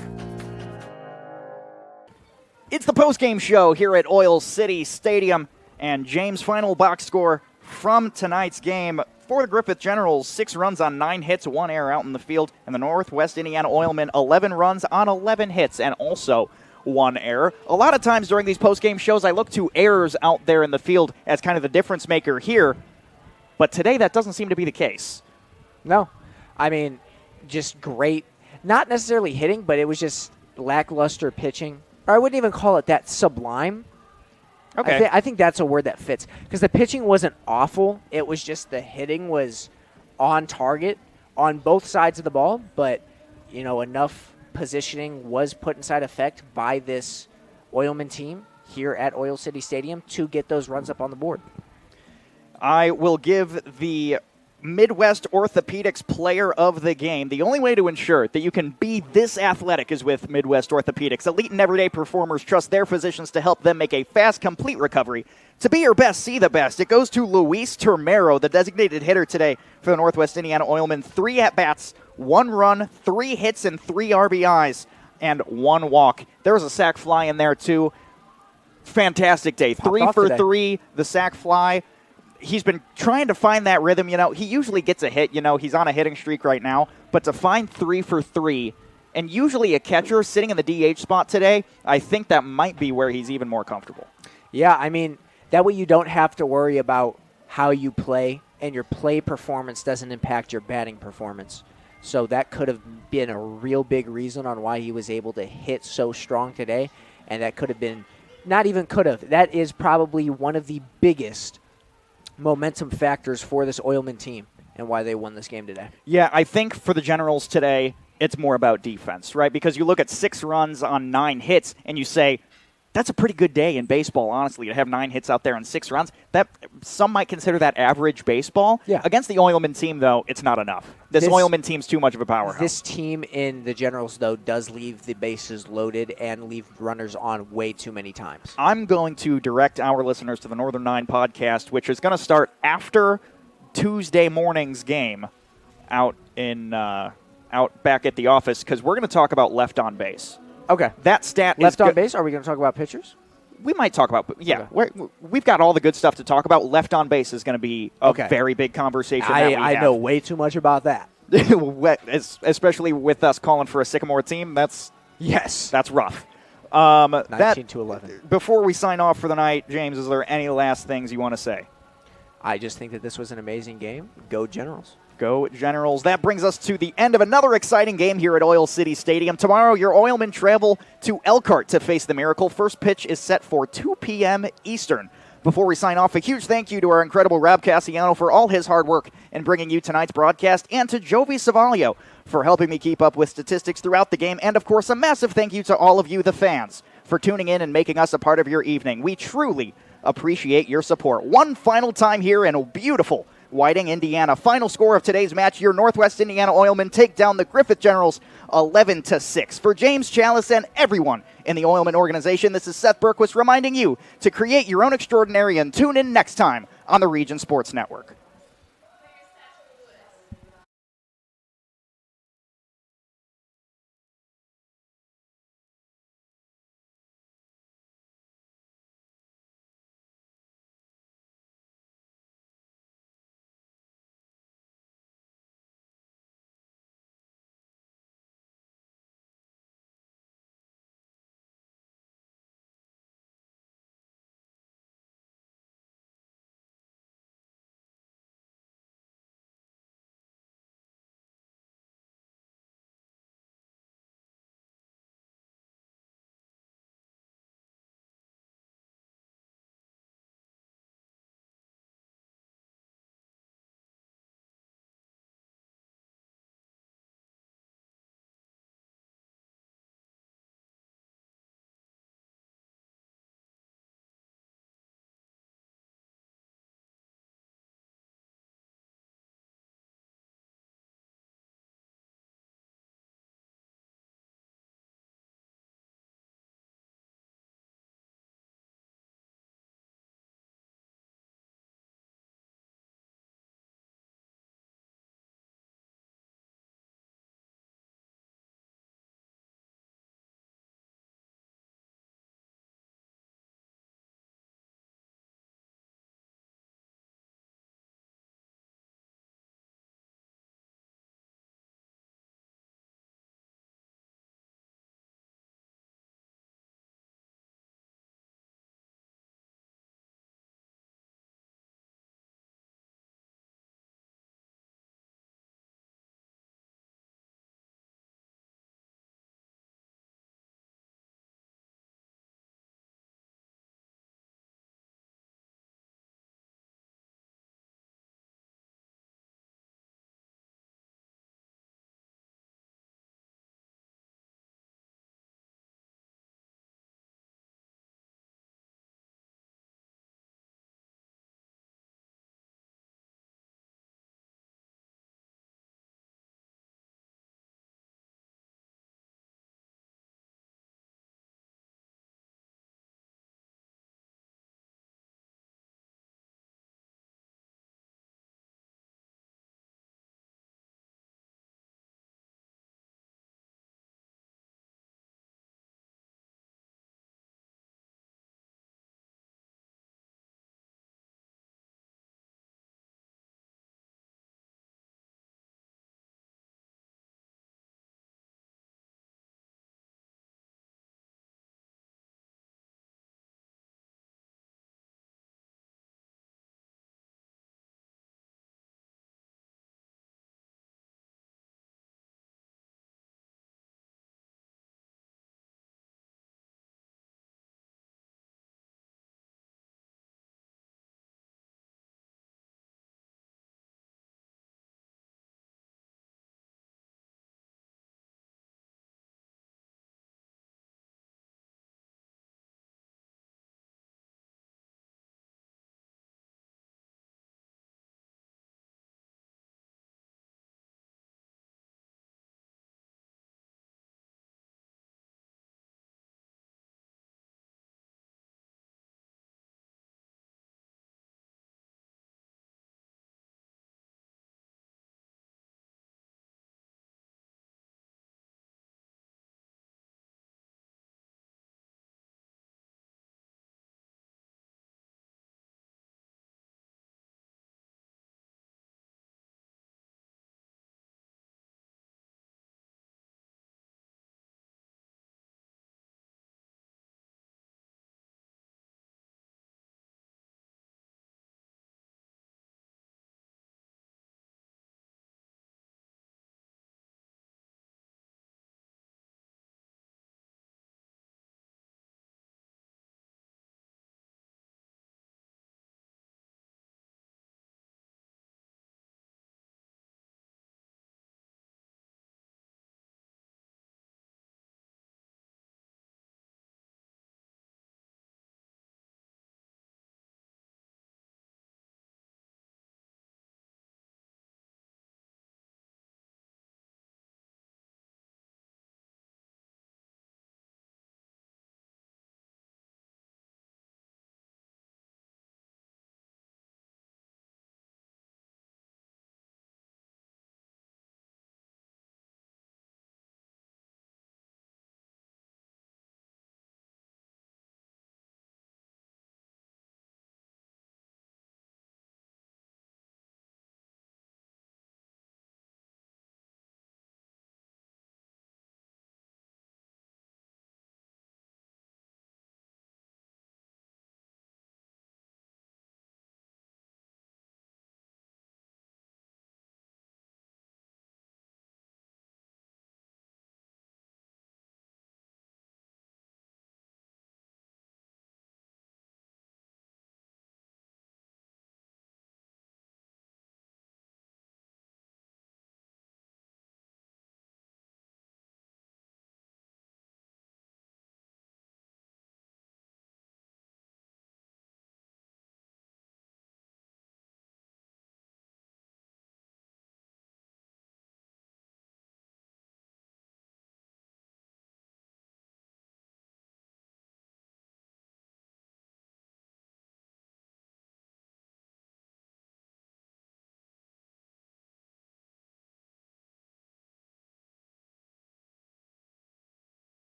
It's the postgame show here at Oil City Stadium, and James' final box score from tonight's game for the Griffith Generals: 6 runs on 9 hits, 1 error out in the field, and the Northwest Indiana Oilmen 11 runs on 11 hits and also 1 error. A lot of times during these postgame shows, I look to errors out there in the field as kind of the difference maker here, but today that doesn't seem to be the case.
No, I mean, just great, not necessarily hitting, but it was just lackluster pitching. Or I wouldn't even call it that sublime.
Okay.
I think that's a word that fits because the pitching wasn't awful. It was just the hitting was on target on both sides of the ball, but enough positioning was put inside effect by this Oilman team here at Oil City Stadium to get those runs up on the board.
I will give the Midwest Orthopedics Player of the Game. The only way to ensure that you can be this athletic is with Midwest Orthopedics. Elite and everyday performers trust their physicians to help them make a fast, complete recovery. To be your best, see the best. It goes to Luis Termero, the designated hitter today for the Northwest Indiana Oilmen. 3 at-bats, 1 run, 3 hits, and 3 RBIs, and 1 walk. There was a sac fly in there, too. Fantastic day. 3 for 3, the sac fly. He's been trying to find that rhythm. He usually gets a hit. He's on a hitting streak right now. But to find 3 for 3, and usually a catcher sitting in the DH spot today, I think that might be where he's even more comfortable.
Yeah, I mean, that way you don't have to worry about how you play, and your play performance doesn't impact your batting performance. So that could have been a real big reason on why he was able to hit so strong today, and that could have been, not even could have, that is probably one of the biggest momentum factors for this Oilman team and why they won this game today.
Yeah, I think for the Generals today, it's more about defense, right? Because you look at 6 runs on 9 hits, and you say, that's a pretty good day in baseball, honestly, to have 9 hits out there and 6 runs. That some might consider that average baseball.
Yeah.
Against the Oilman team, though, it's not enough. This Oilman team's too much of a powerhouse.
This team in the Generals, though, does leave the bases loaded and leave runners on way too many times.
I'm going to direct our listeners to the Northern 9 podcast, which is going to start after Tuesday morning's game out back at the office, because we're going to talk about left on base.
Okay.
That stat
left on base? Are we going to talk about pitchers?
We might talk about, we've got all the good stuff to talk about. Left on base is going to be a very big conversation.
I know way too much about that.
Especially with us calling for a Sycamore team, that's rough.
19-11.
Before we sign off for the night, James, is there any last things you want to say?
I just think that this was an amazing game. Go Generals.
Go Generals. That brings us to the end of another exciting game here at Oil City Stadium. Tomorrow, your Oilmen travel to Elkhart to face the Miracle. First pitch is set for 2 p.m. Eastern. Before we sign off, a huge thank you to our incredible Rob Cassiano for all his hard work in bringing you tonight's broadcast, and to Jovi Savalio for helping me keep up with statistics throughout the game. And, of course, a massive thank you to all of you, the fans, for tuning in and making us a part of your evening. We truly appreciate your support. One final time here in beautiful Whiting, Indiana. Final score of today's match, your Northwest Indiana Oilmen take down the Griffith Generals 11-6. For James Chalice and everyone in the Oilmen organization, this is Seth Berquist reminding you to create your own extraordinary, and tune in next time on the Region Sports Network.